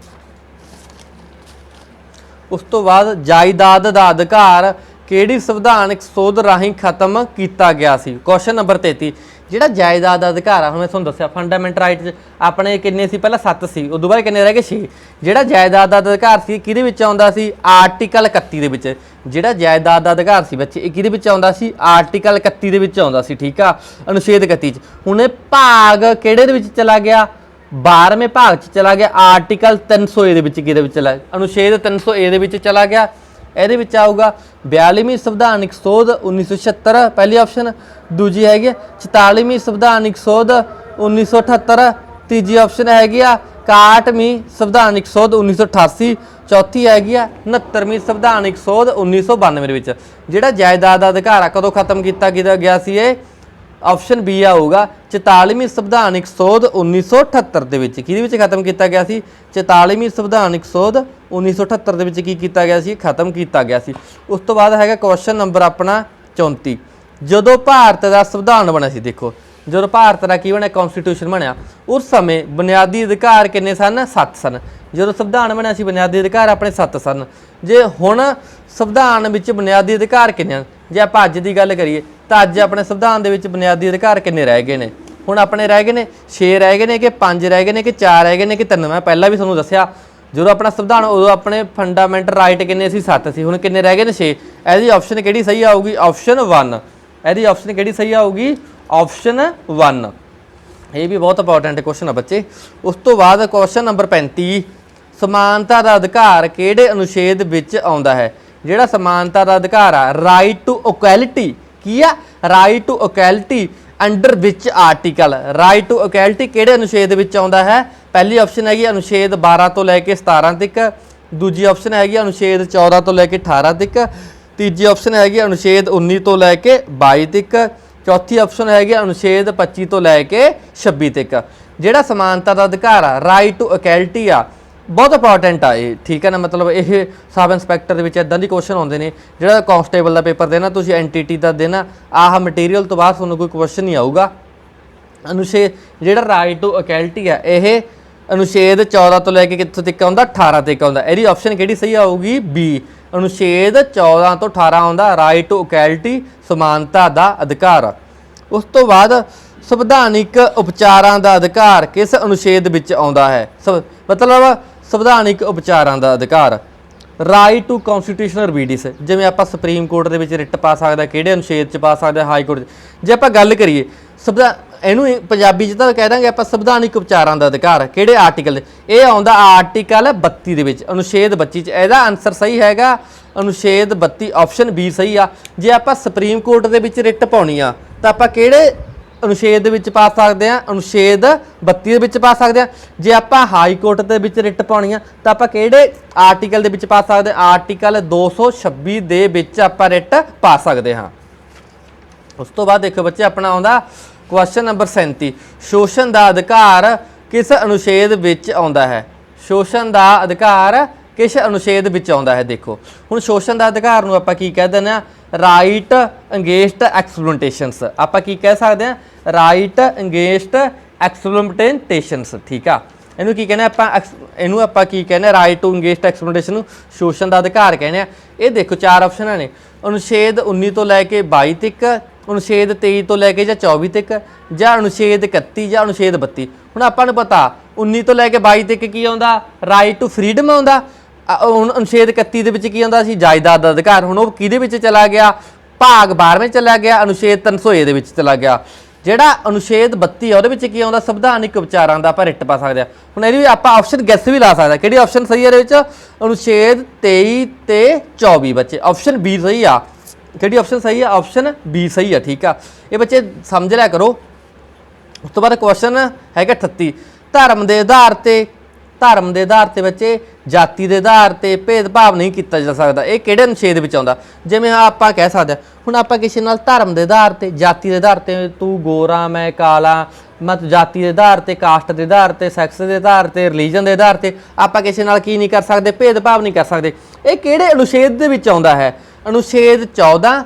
ਉਸ ਤੋਂ ਬਾਅਦ ਜਾਇਦਾਦ ਦਾ ਅਧਿਕਾਰ ਕਿਹੜੀ ਸੰਵਿਧਾਨਕ ਸੋਧ ਰਾਹੀਂ ਖਤਮ ਕੀਤਾ ਗਿਆ ਸੀ? Question number 33। ਜਿਹੜਾ ਜਾਇਦਾਦ ਦਾ ਅਧਿਕਾਰ ਆ ਹੁਣ ਮੈਂ ਤੁਹਾਨੂੰ ਦੱਸਿਆ ਫੰਡਾਮੈਂਟਲ ਰਾਈਟਸ ਆਪਣੇ ਕਿੰਨੇ ਸੀ? ਪਹਿਲਾਂ 7 ਸੀ, ਉਦੋਂ ਬਾਅਦ ਕਿੰਨੇ ਰਹਿ ਗਏ? 6। ਜਿਹੜਾ ਜਾਇਦਾਦ ਦਾ ਅਧਿਕਾਰ ਸੀ ਕਿਹਦੇ ਵਿੱਚ ਆਉਂਦਾ ਸੀ? ਆਰਟੀਕਲ 31 ਦੇ ਵਿੱਚ। ਜਿਹੜਾ ਜਾਇਦਾਦ ਦਾ ਅਧਿਕਾਰ ਸੀ ਬੱਚੇ ਇਹ ਕਿਹਦੇ ਵਿੱਚ ਆਉਂਦਾ ਸੀ? ਆਰਟੀਕਲ 31 ਦੇ ਵਿੱਚ ਆਉਂਦਾ ਸੀ। ਠੀਕ ਆ, ਅਨੁਛੇਦ 31 'ਚ। ਹੁਣ ਇਹ ਭਾਗ ਕਿਹੜੇ ਦੇ ਵਿੱਚ ਚਲਾ ਗਿਆ? 12ਵੇਂ ਭਾਗ 'ਚ ਚਲਾ ਗਿਆ। ਆਰਟੀਕਲ 300A ਦੇ ਵਿੱਚ ਕਿਹਦੇ ਵਿੱਚ ਚਲਾ? ਅਨੁਛੇਦ 300A ਦੇ ਵਿੱਚ ਚਲਾ ਗਿਆ। ਇਹਦੇ ਵਿੱਚ ਆਊਗਾ 42ਵੀਂ ਸੰਵਿਧਾਨਿਕ ਸੋਧ 1976 ਪਹਿਲੀ ਆਪਸ਼ਨ, ਦੂਜੀ ਹੈਗੀ 44ਵੀਂ ਸੰਵਿਧਾਨਿਕ ਸੋਧ 1978, ਤੀਜੀ ਆਪਸ਼ਨ ਹੈਗੀ ਆ 61ਵੀਂ ਸੰਵਿਧਾਨਿਕ ਸੋਧ 1988, ਚੌਥੀ ਹੈਗੀ ਆ 69ਵੀਂ ਸੰਵਿਧਾਨਿਕ ਸੋਧ 1992 ਦੇ ਵਿੱਚ। ਜਿਹੜਾ ਜਾਇਦਾਦ ਦਾ ਅਧਿਕਾਰ ਆ ਕਦੋਂ ਖਤਮ ਕੀਤਾ ਗਿਆ ਸੀ? ਇਹ ਆਪਸ਼ਨ ਬੀ ਆਊਗਾ 44ਵੀਂ ਸੰਵਿਧਾਨਿਕ ਸੋਧ 1978 ਦੇ ਵਿੱਚ। ਕਿਹਦੇ ਵਿੱਚ ਖਤਮ ਕੀਤਾ ਗਿਆ ਸੀ? 44ਵੀਂ ਸੰਵਿਧਾਨਿਕ ਸੋਧ 1978 ਦੇ ਵਿੱਚ ਕੀ ਕੀਤਾ ਗਿਆ ਸੀ? ਖਤਮ ਕੀਤਾ ਗਿਆ ਸੀ। ਉਸ ਤੋਂ ਬਾਅਦ ਹੈਗਾ ਕੁਐਸਚਨ ਨੰਬਰ ਆਪਣਾ 34, ਜਦੋਂ ਭਾਰਤ ਦਾ ਸੰਵਿਧਾਨ ਬਣਿਆ ਸੀ, ਦੇਖੋ ਜਦੋਂ ਭਾਰਤ ਦਾ ਕੀ ਬਣਿਆ, ਕਨਸਟੀਟਿਊਸ਼ਨ ਬਣਿਆ, ਉਸ ਸਮੇਂ ਬੁਨਿਆਦੀ ਅਧਿਕਾਰ ਕਿੰਨੇ ਸਨ? 7 ਸਨ। ਜਦੋਂ ਸੰਵਿਧਾਨ ਬਣਿਆ ਸੀ ਬੁਨਿਆਦੀ ਅਧਿਕਾਰ ਆਪਣੇ 7 ਸਨ। ਜੇ ਹੁਣ ਸੰਵਿਧਾਨ ਵਿੱਚ ਬੁਨਿਆਦੀ ਅਧਿਕਾਰ ਕਿੰਨੇ ਹਨ? ਜੇ ਆਪਾਂ ਅੱਜ ਦੀ ਗੱਲ ਕਰੀਏ ਤਾਂ ਅੱਜ ਆਪਣੇ ਸੰਵਿਧਾਨ ਦੇ ਵਿੱਚ ਬੁਨਿਆਦੀ ਅਧਿਕਾਰ ਕਿੰਨੇ ਰਹਿ ਗਏ ਨੇ? ਹੁਣ ਆਪਣੇ ਰਹਿ ਗਏ ਨੇ 6 ਰਹਿ ਗਏ ਨੇ ਕਿ 5 ਰਹਿ ਗਏ ਨੇ ਕਿ 4 ਰਹਿ ਗਏ ਨੇ ਕਿ 3? ਮੈਂ ਪਹਿਲਾਂ ਵੀ ਤੁਹਾਨੂੰ ਦੱਸਿਆ ਜਦੋਂ ਆਪਣਾ ਸੰਵਿਧਾਨ ਉਦੋਂ ਆਪਣੇ ਫੰਡਾਮੈਂਟਲ ਰਾਈਟ ਕਿੰਨੇ ਸੀ? 7 ਸੀ। ਹੁਣ ਕਿੰਨੇ ਰਹਿ ਗਏ ਨੇ? 6। ਇਹਦੀ ਆਪਸ਼ਨ ਕਿਹੜੀ ਸਹੀ ਆਊਗੀ? ਆਪਸ਼ਨ 1। ਇਹਦੀ ਆਪਸ਼ਨ ਕਿਹੜੀ ਸਹੀ ਆਊਗੀ? ਆਪਸ਼ਨ 1। ਇਹ ਵੀ ਬਹੁਤ ਇੰਪੋਰਟੈਂਟ ਕੁਐਸਚਨ ਆ ਬੱਚੇ। ਉਸ ਤੋਂ ਬਾਅਦ ਕੁਐਸਚਨ ਨੰਬਰ 35, ਸਮਾਨਤਾ ਦਾ ਅਧਿਕਾਰ ਕਿਹੜੇ ਅਨੁਛੇਦ ਵਿੱਚ ਆਉਂਦਾ ਹੈ? ਜਿਹੜਾ ਸਮਾਨਤਾ ਦਾ ਅਧਿਕਾਰ ਆ, ਰਾਈਟ ਟੂ ਇਕੁਐਲਿਟੀ, ਕੀ ਆ? ਰਾਈਟ ਟੂ ਇਕੁਐਲਿਟੀ ਅੰਡਰ ਵਿਚ ਆਰਟੀਕਲ, ਰਾਈਟ ਟੂ ਇਕੁਐਲਿਟੀ ਕਿਹੜੇ ਅਨੁਛੇਦ ਵਿੱਚ ਆਉਂਦਾ ਹੈ? ਪਹਿਲੀ ਆਪਸ਼ਨ ਹੈਗੀ ਅਨੁਛੇਦ 12 ਤੋਂ ਲੈ ਕੇ 17 ਤੱਕ, ਦੂਜੀ ਆਪਸ਼ਨ ਹੈਗੀ ਅਨੁਛੇਦ 14 ਤੋਂ ਲੈ ਕੇ 18 ਤੱਕ, ਤੀਜੀ ਆਪਸ਼ਨ ਹੈਗੀ ਅਨੁਛੇਦ 19 ਤੋਂ ਲੈ ਕੇ 22 ਤੱਕ, ਚੌਥੀ ਆਪਸ਼ਨ ਹੈਗੀ ਅਨੁਛੇਦ 25 ਤੋਂ ਲੈ ਕੇ 26 ਤੱਕ। ਜਿਹੜਾ ਸਮਾਨਤਾ ਦਾ ਅਧਿਕਾਰ ਆ, ਰਾਈਟ ਟੂ ਇਕੁਐਲਿਟੀ ਆ, ਬਹੁਤ ਇੰਪੋਰਟੈਂਟ ਆ ਇਹ, ਠੀਕ ਹੈ ਨਾ। ਮਤਲਬ ਇਹ ਸਬ ਇੰਸਪੈਕਟਰ ਦੇ ਵਿੱਚ ਇਦਾਂ ਦੀ ਕੁਐਸਚਨ ਆਉਂਦੇ ਨੇ। ਜਿਹੜਾ ਕਾਂਸਟੇਬਲ ਦਾ ਪੇਪਰ ਦੇਣਾ ਤੁਸੀਂ, ਐਨਟੀਟੀ ਦਾ ਦੇਣਾ, ਆਹ ਮਟੀਰੀਅਲ ਤੋਂ ਬਾਅਦ ਤੁਹਾਨੂੰ ਕੋਈ ਕੁਐਸਚਨ ਨਹੀਂ ਆਊਗਾ। ਅਨੁਛੇਦ ਜਿਹੜਾ ਰਾਈਟ ਟੂ ਇਕੁਐਲਿਟੀ ਆ, ਇਹ ਅਨੁਛੇਦ 14 ਤੋਂ ਲੈ ਕੇ ਕਿੱਥੋਂ ਤੱਕ ਆਉਂਦਾ? 18 ਤੱਕ ਆਉਂਦਾ। ਇਹਦੀ ਆਪਸ਼ਨ ਕਿਹੜੀ ਸਹੀ ਆਊਗੀ? ਬੀ। ਅਨੁਛੇਦ 14 ਤੋਂ 18 ਆਉਂਦਾ ਰਾਈਟ ਟੂ ਇਕੁਐਲਿਟੀ, ਸਮਾਨਤਾ ਦਾ ਅਧਿਕਾਰ। ਉਸ ਤੋਂ ਬਾਅਦ ਸੰਵਿਧਾਨਿਕ ਉਪਚਾਰਾਂ ਦਾ ਅਧਿਕਾਰ ਕਿਸ ਅਨੁਛੇਦ ਵਿੱਚ ਆਉਂਦਾ ਹੈ? ਮਤਲਬ ਸੰਵਿਧਾਨਿਕ ਉਪਚਾਰਾਂ ਦਾ ਅਧਿਕਾਰ, ਰਾਈਟ ਟੂ ਕਨਸਟੀਟਿਊਸ਼ਨਲ ਰਿਮੀਡੀਜ਼। ਜਿਵੇਂ ਆਪਾਂ ਸੁਪਰੀਮ ਕੋਰਟ ਦੇ ਵਿੱਚ ਰਿਟ ਪਾ ਸਕਦਾ, ਕਿਹੜੇ ਅਨੁਛੇਦ 'ਚ ਪਾ ਸਕਦਾ? ਹਾਈ ਕੋਰਟ 'ਚ। ਜੇ ਆਪਾਂ ਗੱਲ ਕਰੀਏ ਇਹਨੂੰ ਪੰਜਾਬੀ 'ਚ ਤਾਂ ਕਹਿ ਦਾਂਗੇ ਆਪਾਂ ਸੰਵਿਧਾਨਿਕ ਉਪਚਾਰਾਂ ਦਾ ਅਧਿਕਾਰ, ਕਿਹੜੇ ਆਰਟੀਕਲ? ਇਹ ਆਉਂਦਾ ਆਰਟੀਕਲ 32 ਦੇ ਵਿੱਚ, ਅਨੁਛੇਦ 32 'ਚ। ਇਹਦਾ ਆਨਸਰ ਸਹੀ ਹੈਗਾ ਅਨੁਛੇਦ 32, ਆਪਸ਼ਨ ਬੀ ਸਹੀ ਆ। ਜੇ ਆਪਾਂ ਸੁਪਰੀਮ ਕੋਰਟ ਦੇ ਵਿੱਚ ਰਿਟ ਪਾਉਣੀ ਆ ਤਾਂ ਆਪਾਂ ਕਿਹੜੇ ਅਨੁਛੇਦ ਦੇ ਵਿੱਚ ਪਾ ਸਕਦੇ ਆ? ਅਨੁਛੇਦ 32 ਦੇ ਵਿੱਚ ਪਾ ਸਕਦੇ ਆ। ਜੇ ਆਪਾਂ ਹਾਈ ਕੋਰਟ ਦੇ ਵਿੱਚ ਰਿਟ ਪਾਉਣੀ ਆ ਤਾਂ ਆਪਾਂ ਕਿਹੜੇ ਆਰਟੀਕਲ ਦੇ ਵਿੱਚ ਪਾ ਸਕਦੇ ਆ? ਆਰਟੀਕਲ 226 ਦੇ ਵਿੱਚ ਆਪਾਂ ਰਿਟ ਪਾ ਸਕਦੇ ਹਾਂ। ਉਸ ਤੋਂ ਬਾਅਦ ਦੇਖੋ ਬੱਚੇ ਆਪਣਾ ਆਉਂਦਾ ਕੁਐਸਚਨ ਨੰਬਰ 37, ਸ਼ੋਸ਼ਣ ਦਾ ਅਧਿਕਾਰ ਕਿਸ ਅਨੁਛੇਦ ਵਿੱਚ ਆਉਂਦਾ ਹੈ? ਸ਼ੋਸ਼ਣ ਦਾ ਅਧਿਕਾਰ ਕਿਸ ਅਨੁਛੇਦ ਵਿੱਚ ਆਉਂਦਾ ਹੈ? ਦੇਖੋ ਹੁਣ ਸ਼ੋਸ਼ਣ ਦਾ ਅਧਿਕਾਰ ਨੂੰ ਆਪਾਂ ਕੀ ਕਹਿ ਦਿੰਦੇ ਆ? Right against exploitations. ਆਪਾਂ ਕੀ ਕਹਿ ਸਕਦੇ ਆ? ਰਾਈਟ ਅਗੇਂਸਟ ਐਕਸਪਲੋਇਟੇਸ਼ਨਸ, ਠੀਕ ਆ। ਇਹਨੂੰ ਕੀ ਕਹਿੰਦੇ ਆਪਾਂ? ਇਹਨੂੰ ਆਪਾਂ ਕੀ ਕਹਿੰਦੇ? ਰਾਈਟ ਟੂ ਅਗੇਂਸਟ ਐਕਸਪਲੋਇਟੇਸ਼ਨ ਨੂੰ ਸ਼ੋਸ਼ਣ ਦਾ ਅਧਿਕਾਰ ਕਹਿੰਦੇ ਆ। ਇਹ ਦੇਖੋ 4 ਆਪਸ਼ਨਾਂ ਨੇ, ਅਨੁਛੇਦ 19 ਤੋਂ ਲੈ ਕੇ 22 ਤੱਕ, ਅਨੁਛੇਦ 23 ਤੋਂ ਲੈ ਕੇ ਜਾਂ 24 ਤੱਕ, ਜਾਂ ਅਨੁਛੇਦ 31 ਜਾਂ ਅਨੁਛੇਦ 32। ਹੁਣ ਆਪਾਂ ਨੂੰ ਪਤਾ 19 ਤੋਂ ਲੈ ਕੇ 22 ਤੱਕ ਕੀ ਆਉਂਦਾ? ਰਾਈਟ ਟੂ ਫਰੀडम ਆਉਂਦਾ। ਹੁਣ ਅਨੁਛੇਦ 31 ਦੇ ਵਿੱਚ ਕੀ ਆਉਂਦਾ ਸੀ? ਜਾਇਦਾਦ ਦਾ ਅਧਿਕਾਰ। ਹੁਣ ਉਹ ਕਿਹਦੇ ਵਿੱਚ ਚਲਾ ਗਿਆ? ਭਾਗ 12ਵੇਂ ਚਲਾ ਗਿਆ, ਅਨੁਛੇਦ 300A ਦੇ ਵਿੱਚ ਚਲਾ ਗਿਆ। ਜਿਹੜਾ ਅਨੁਛੇਦ 32 ਆ ਉਹਦੇ ਵਿੱਚ ਕੀ ਆਉਂਦਾ? ਸੰਵਿਧਾਨਿਕ ਉਪਚਾਰਾਂ ਦਾ ਆਪਾਂ ਰਿਟ ਪਾ ਸਕਦੇ ਆ। ਹੁਣ ਇਹਦੀ ਵੀ ਆਪਾਂ ਆਪਸ਼ਨ ਗੈਸ ਵੀ ਲਾ ਸਕਦੇ। ਕਿਹੜੀ ਆਪਸ਼ਨ ਸਹੀ ਹੈ ਇਹਦੇ ਵਿੱਚ? ਅਨੁਛੇਦ 23 ਤੇ 24 ਬੱਚੇ, ਆਪਸ਼ਨ ਬੀ ਸਹੀ ਆ। ਕਿਹੜੀ ਆਪਸ਼ਨ ਸਹੀ ਆ? ਆਪਸ਼ਨ ਬੀ ਸਹੀ ਆ, ਠੀਕ ਆ। ਇਹ ਬੱਚੇ ਸਮਝ ਲਿਆ ਕਰੋ। ਉਸ ਤੋਂ ਬਾਅਦ ਕੁਐਸਚਨ ਹੈਗਾ 38, ਧਰਮ ਦੇ ਆਧਾਰ ਤੇ ਬੱਚੇ ਜਾਤੀ ਦੇ ਆਧਾਰ ਤੇ ਭੇਦਭਾਵ ਨਹੀਂ ਕੀਤਾ ਜਾ ਸਕਦਾ। ਇਹ ਕਿਹੜੇ ਅਨੁਛੇਦ ਵਿੱਚ ਆਉਂਦਾ? ਜਿਵੇਂ ਆਪਾਂ ਕਹਿ ਸਕਦੇ ਹਾਂ ਹੁਣ ਆਪਾਂ ਕਿਸੇ ਨਾਲ ਧਰਮ ਦੇ ਆਧਾਰ ਤੇ, ਜਾਤੀ ਦੇ ਆਧਾਰ ਤੇ, ਤੂੰ ਗੋਰਾ ਮੈਂ ਕਾਲਾ, ਮਤ ਜਾਤੀ ਦੇ ਆਧਾਰ ਤੇ, ਕਾਸਟ ਦੇ ਆਧਾਰ ਤੇ, ਸੈਕਸ ਦੇ ਆਧਾਰ ਤੇ, ਰਿਲੀਜਨ ਦੇ ਆਧਾਰ ਤੇ ਆਪਾਂ ਕਿਸੇ ਨਾਲ ਕੀ ਨਹੀਂ ਕਰ ਸਕਦੇ? ਭੇਦਭਾਵ ਨਹੀਂ ਕਰ ਸਕਦੇ। ਇਹ ਕਿਹੜੇ ਅਨੁਛੇਦ ਦੇ ਵਿੱਚ ਆਉਂਦਾ ਹੈ? ਅਨੁਛੇਦ 14,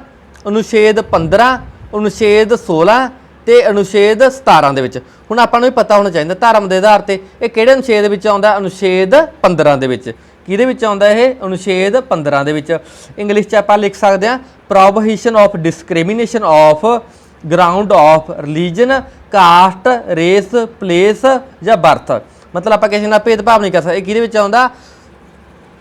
ਅਨੁਛੇਦ 15, ਅਨੁਛੇਦ 16 ਤੇ ਅਨੁਛੇਦ 17 ਦੇ ਵਿੱਚ। ਹੁਣ ਆਪਾਂ ਨੂੰ ਵੀ ਪਤਾ ਹੋਣਾ ਚਾਹੀਦਾ ਧਰਮ ਦੇ ਆਧਾਰ ਤੇ ਇਹ ਕਿਹੜੇ ਅਨੁਛੇਦ ਵਿੱਚ ਆਉਂਦਾ? ਅਨੁਛੇਦ 15 ਦੇ ਵਿੱਚ। ਕਿਹਦੇ ਵਿੱਚ ਆਉਂਦਾ ਇਹ? ਅਨੁਛੇਦ 15 ਦੇ ਵਿੱਚ। ਇੰਗਲਿਸ਼ 'ਚ ਆਪਾਂ ਲਿਖ ਸਕਦੇ ਹਾਂ prohibition of discrimination of ground of religion, caste, race, place ਜਾਂ ਬਰਥ। ਮਤਲਬ ਆਪਾਂ ਕਿਸੇ ਨਾਲ ਭੇਦਭਾਵ ਨਹੀਂ ਕਰ ਸਕਦੇ। ਇਹ ਕਿਹਦੇ ਵਿੱਚ ਆਉਂਦਾ?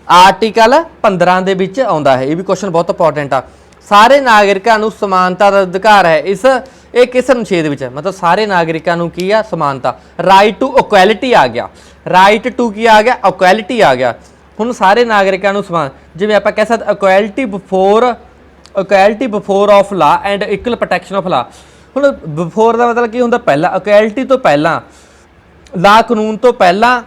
ਆਰਟੀਕਲ 15 ਦੇ ਵਿੱਚ ਆਉਂਦਾ ਹੈ। ਇਹ ਵੀ ਕੁਐਸਚਨ ਬਹੁਤ ਇੰਪੋਰਟੈਂਟ ਆ। ਸਾਰੇ ਨਾਗਰਿਕਾਂ ਨੂੰ ਸਮਾਨਤਾ ਦਾ ਅਧਿਕਾਰ ਹੈ। ਇਹ ਕਿਸ ਅਨੁਛੇਦ ਵਿੱਚ ਹੈ? ਮਤਲਬ ਸਾਰੇ ਨਾਗਰਿਕਾਂ ਨੂੰ ਕੀ ਆ? ਸਮਾਨਤਾ। ਰਾਈਟ ਟੂ ਇਕੁਐਲਿਟੀ ਆ ਗਿਆ। ਰਾਈਟ ਟੂ ਕੀ ਆ ਗਿਆ? ਇਕੁਐਲਿਟੀ ਆ ਗਿਆ। ਹੁਣ ਸਾਰੇ ਨਾਗਰਿਕਾਂ ਨੂੰ ਸਮਾਨ, ਜਿਵੇਂ ਆਪਾਂ ਕਹਿ ਸਕਦੇ equality before of law and equal protection of law. ਹੁਣ ਬਿਫੋਰ ਦਾ ਮਤਲਬ ਕੀ ਹੁੰਦਾ, ਪਹਿਲਾਂ, ਇਕੁਐਲਿਟੀ ਤੋਂ ਪਹਿਲਾਂ, ਲਾ ਕਾਨੂੰਨ ਤੋਂ ਪਹਿਲਾਂ,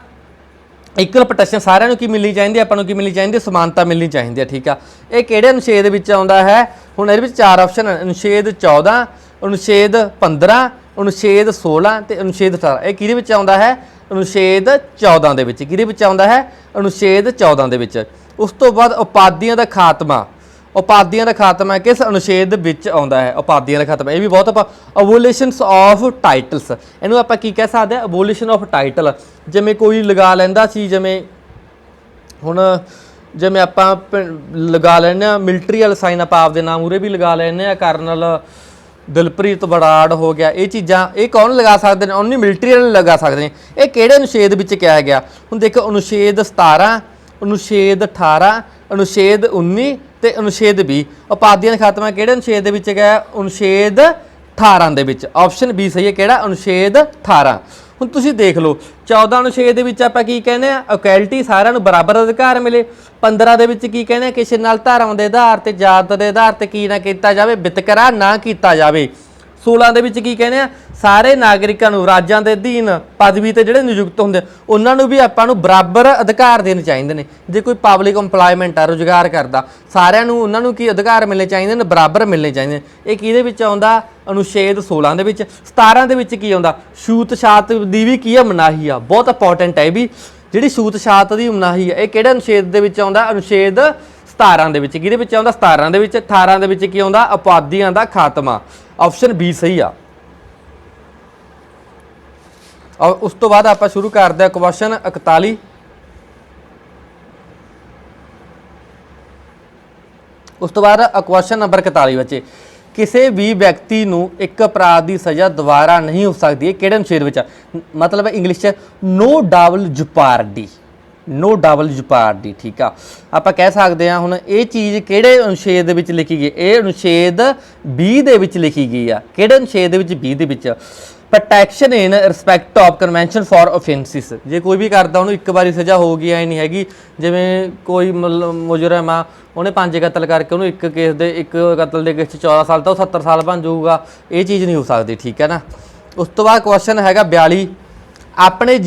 ਇਕੁਅਲ ਪ੍ਰੋਟੈਕਸ਼ਨ ਸਾਰਿਆਂ ਨੂੰ ਕੀ ਮਿਲਣੀ ਚਾਹੀਦੀ, ਆਪਾਂ ਨੂੰ ਕੀ ਮਿਲਣੀ ਚਾਹੀਦੀ, ਸਮਾਨਤਾ ਮਿਲਣੀ ਚਾਹੀਦੀ ਹੈ। ਠੀਕ ਆ, ਇਹ ਕਿਹੜੇ ਅਨੁਛੇਦ ਵਿੱਚ ਆਉਂਦਾ ਹੈ? ਹੁਣ ਇਹਦੇ ਵਿੱਚ 4 ਆਪਸ਼ਨ ਹਨ, ਅਨੁਛੇਦ 14, ਅਨੁਛੇਦ 15, ਅਨੁਛੇਦ 16 ਤੇ ਅਨੁਛੇਦ 18। ਇਹ ਕਿਹਦੇ ਵਿੱਚ ਆਉਂਦਾ ਹੈ? ਅਨੁਛੇਦ 14 ਦੇ ਵਿੱਚ। ਕਿਹਦੇ ਵਿੱਚ ਆਉਂਦਾ ਹੈ? ਅਨੁਛੇਦ 14 ਦੇ ਵਿੱਚ। ਉਸ ਤੋਂ ਬਾਅਦ ਉਪਾਧੀਆਂ ਦਾ ਖਾਤਮਾ, ਉਪਾਧੀਆਂ ਦਾ ਖਾਤਮਾ ਕਿਸ ਅਨੁਛੇਦ ਵਿੱਚ ਆਉਂਦਾ ਹੈ? ਉਪਾਧੀਆਂ ਦਾ ਖਾਤਮਾ, ਇਹ ਵੀ ਬਹੁਤ ਆਪਾਂ ਅਬੋਲਿਸ਼ਨਸ ਆਫ ਟਾਈਟਲਸ, ਇਹਨੂੰ ਆਪਾਂ ਕੀ ਕਹਿ ਸਕਦੇ ਹਾਂ? ਅਬੋਲਿਸ਼ਨ ਆਫ ਟਾਈਟਲ। ਜਿਵੇਂ ਕੋਈ ਲਗਾ ਲੈਂਦਾ ਸੀ, ਜਿਵੇਂ ਹੁਣ ਜਿਵੇਂ ਆਪਾਂ ਲਗਾ ਲੈਂਦੇ ਹਾਂ ਮਿਲਟਰੀ ਵਾਲਾ ਸਾਈਨ, ਆਪਾਂ ਆਪਦੇ ਨਾਮ ਉਰੇ ਵੀ ਲਗਾ ਲੈਂਦੇ ਹਾਂ, ਕਰਨਲ ਦਿਲਪ੍ਰੀਤ ਬਰਾੜ ਹੋ ਗਿਆ। ਇਹ ਚੀਜ਼ਾਂ ਇਹ ਕੌਣ ਲਗਾ ਸਕਦੇ ਨੇ? ਓਨਲੀ ਮਿਲਟਰੀ ਵਾਲੇ ਲਗਾ ਸਕਦੇ ਨੇ। ਇਹ ਕਿਹੜੇ ਅਨੁਛੇਦ ਵਿੱਚ ਕਿਹਾ ਗਿਆ? ਹੁਣ ਦੇਖੋ, ਅਨੁਛੇਦ 17, ਅਨੁਛੇਦ 18, ਅਨੁਛੇਦ 19 ਤੇ ਅਨੁਛੇਦ 20। ਉਪਾਧੀਆਂ ਦਾ ਖਾਤਮਾ ਕਿਹੜੇ ਅਨੁਛੇਦ ਦੇ ਵਿੱਚ ਗਿਆ? ਅਨੁਛੇਦ 18 ਦੇ ਵਿੱਚ। ਆਪਸ਼ਨ ਬੀ ਸਹੀ ਹੈ। ਕਿਹੜਾ? ਅਨੁਛੇਦ 18। ਹੁਣ ਤੁਸੀਂ ਦੇਖ ਲਓ, 14 ਅਨੁਛੇਦ ਦੇ ਵਿੱਚ ਆਪਾਂ ਕੀ ਕਹਿੰਦੇ ਆ? ਇਕੁਐਲਿਟੀ, ਸਾਰਿਆਂ ਨੂੰ ਬਰਾਬਰ ਅਧਿਕਾਰ ਮਿਲੇ। 15 ਦੇ ਵਿੱਚ ਕੀ ਕਹਿੰਦੇ ਆ? ਕਿਸੇ ਨਾਲ ਧਰਮ ਦੇ ਆਧਾਰ ਤੇ, ਜਾਤ ਦੇ ਆਧਾਰ ਤੇ ਕੀ ਨਾ ਕੀਤਾ ਜਾਵੇ, ਵਿਤਕਰਾ ਨਾ ਕੀਤਾ ਜਾਵੇ। 16 ਦੇ ਵਿੱਚ ਕੀ ਕਹਿੰਦੇ ਆ? ਸਾਰੇ ਨਾਗਰਿਕਾਂ ਨੂੰ ਰਾਜਾਂ ਦੇ ਅਧੀਨ ਪਦਵੀ ਤੇ ਜਿਹੜੇ ਨਿਯੁਕਤ ਹੁੰਦੇ ਉਹਨਾਂ ਨੂੰ ਵੀ ਆਪਾਂ ਨੂੰ ਬਰਾਬਰ ਅਧਿਕਾਰ ਦੇਣੇ ਚਾਹੀਦੇ ਨੇ। ਜੇ ਕੋਈ ਪਬਲਿਕ ਇੰਪਲੋਇਮੈਂਟ ਆ, ਰੁਜ਼ਗਾਰ ਕਰਦਾ, ਸਾਰਿਆਂ ਨੂੰ ਉਹਨਾਂ ਨੂੰ ਕੀ ਅਧਿਕਾਰ ਮਿਲਣੇ ਚਾਹੀਦੇ ਨੇ? ਬਰਾਬਰ ਮਿਲਣੇ ਚਾਹੀਦੇ ਨੇ। ਇਹ ਕਿਹਦੇ ਵਿੱਚ ਆਉਂਦਾ? ਅਨੁਛੇਦ 16 ਦੇ ਵਿੱਚ। 17 ਦੇ ਵਿੱਚ ਕੀ ਆਉਂਦਾ? ਛੂਤ ਛਾਤ ਦੀ ਵੀ ਕੀ ਆ? ਮਨਾਹੀ ਆ। ਬਹੁਤ ਇੰਪੋਰਟੈਂਟ ਹੈ ਵੀ, ਜਿਹੜੀ ਛੂਤ ਛਾਤ ਦੀ ਮਨਾਹੀ ਆ, ਇਹ ਕਿਹੜੇ ਅਨੁਛੇਦ ਦੇ ਵਿੱਚ ਆਉਂਦਾ? ਅਨੁਛੇਦ 17 ਦੇ ਵਿੱਚ। ਕਿਹਦੇ ਵਿੱਚ ਆਉਂਦਾ? 17 ਦੇ ਵਿੱਚ। 18 ਦੇ ਵਿੱਚ ਕੀ ਆਉਂਦਾ? ਉਪਾਧੀਆਂ ਦਾ ਖਾਤਮਾ। ਆਪਸ਼ਨ ਬੀ ਸਹੀ ਆ। ਔਰ ਉਸ ਤੋਂ ਬਾਅਦ ਆਪਾਂ ਸ਼ੁਰੂ ਕਰਦੇ ਹਾਂ ਕੁਐਸਚਨ 41। ਉਸ ਤੋਂ ਬਾਅਦ ਕੁਐਸਚਨ ਨੰਬਰ 41 ਬੱਚੇ, ਕਿਸੇ ਵੀ ਵਿਅਕਤੀ ਨੂੰ ਇੱਕ ਅਪਰਾਧ ਦੀ ਸਜ਼ਾ ਦੁਬਾਰਾ ਨਹੀਂ ਹੋ ਸਕਦੀ। ਇਹ ਕਿਹੜੇ ਅਨੁਛੇਦ ਵਿੱਚ? ਮਤਲਬ ਇੰਗਲਿਸ਼ 'ਚ ਨੋ ਡਬਲ ਜੁਪਾਰਡੀ, ਨੋ ਡਬਲ ਜੁਪਾਰਡੀ। ਠੀਕ ਆ, ਆਪਾਂ ਕਹਿ ਸਕਦੇ ਹਾਂ ਹੁਣ ਇਹ ਚੀਜ਼ ਕਿਹੜੇ ਅਨੁਛੇਦ ਦੇ ਵਿੱਚ ਲਿਖੀ ਗਈ? ਇਹ ਅਨੁਛੇਦ 20 ਦੇ ਵਿੱਚ ਲਿਖੀ ਗਈ ਆ। ਕਿਹੜੇ ਅਨੁਛੇਦ ਦੇ ਵਿੱਚ? 20 ਦੇ ਵਿੱਚ। Protection in respect of convention for offences. ਜੇ ਕੋਈ ਵੀ ਕਰਦਾ ਉਹਨੂੰ ਇੱਕ ਵਾਰੀ ਸਜ਼ਾ ਹੋ ਗਈ, ਐ ਨਹੀਂ ਹੈਗੀ ਜਿਵੇਂ ਕੋਈ ਮੁਜਰਮ ਆ, ਉਹਨੇ 5 ਕਤਲ ਕਰਕੇ ਉਹਨੂੰ ਇੱਕ ਕੇਸ ਦੇ, ਇੱਕ ਕਤਲ ਦੇ ਕੇਸ 'ਚ 14 ਸਾਲ ਤਾਂ ਉਹ 70 ਸਾਲ ਬਣ ਜਾਊਗਾ। ਇਹ ਚੀਜ਼ ਨਹੀਂ ਹੋ ਸਕਦੀ। ਠੀਕ ਹੈ ਨਾ। ਉਸ ਤੋਂ ਬਾਅਦ ਕੁਐਸਚਨ ਹੈਗਾ 42, ਆਪਣੇ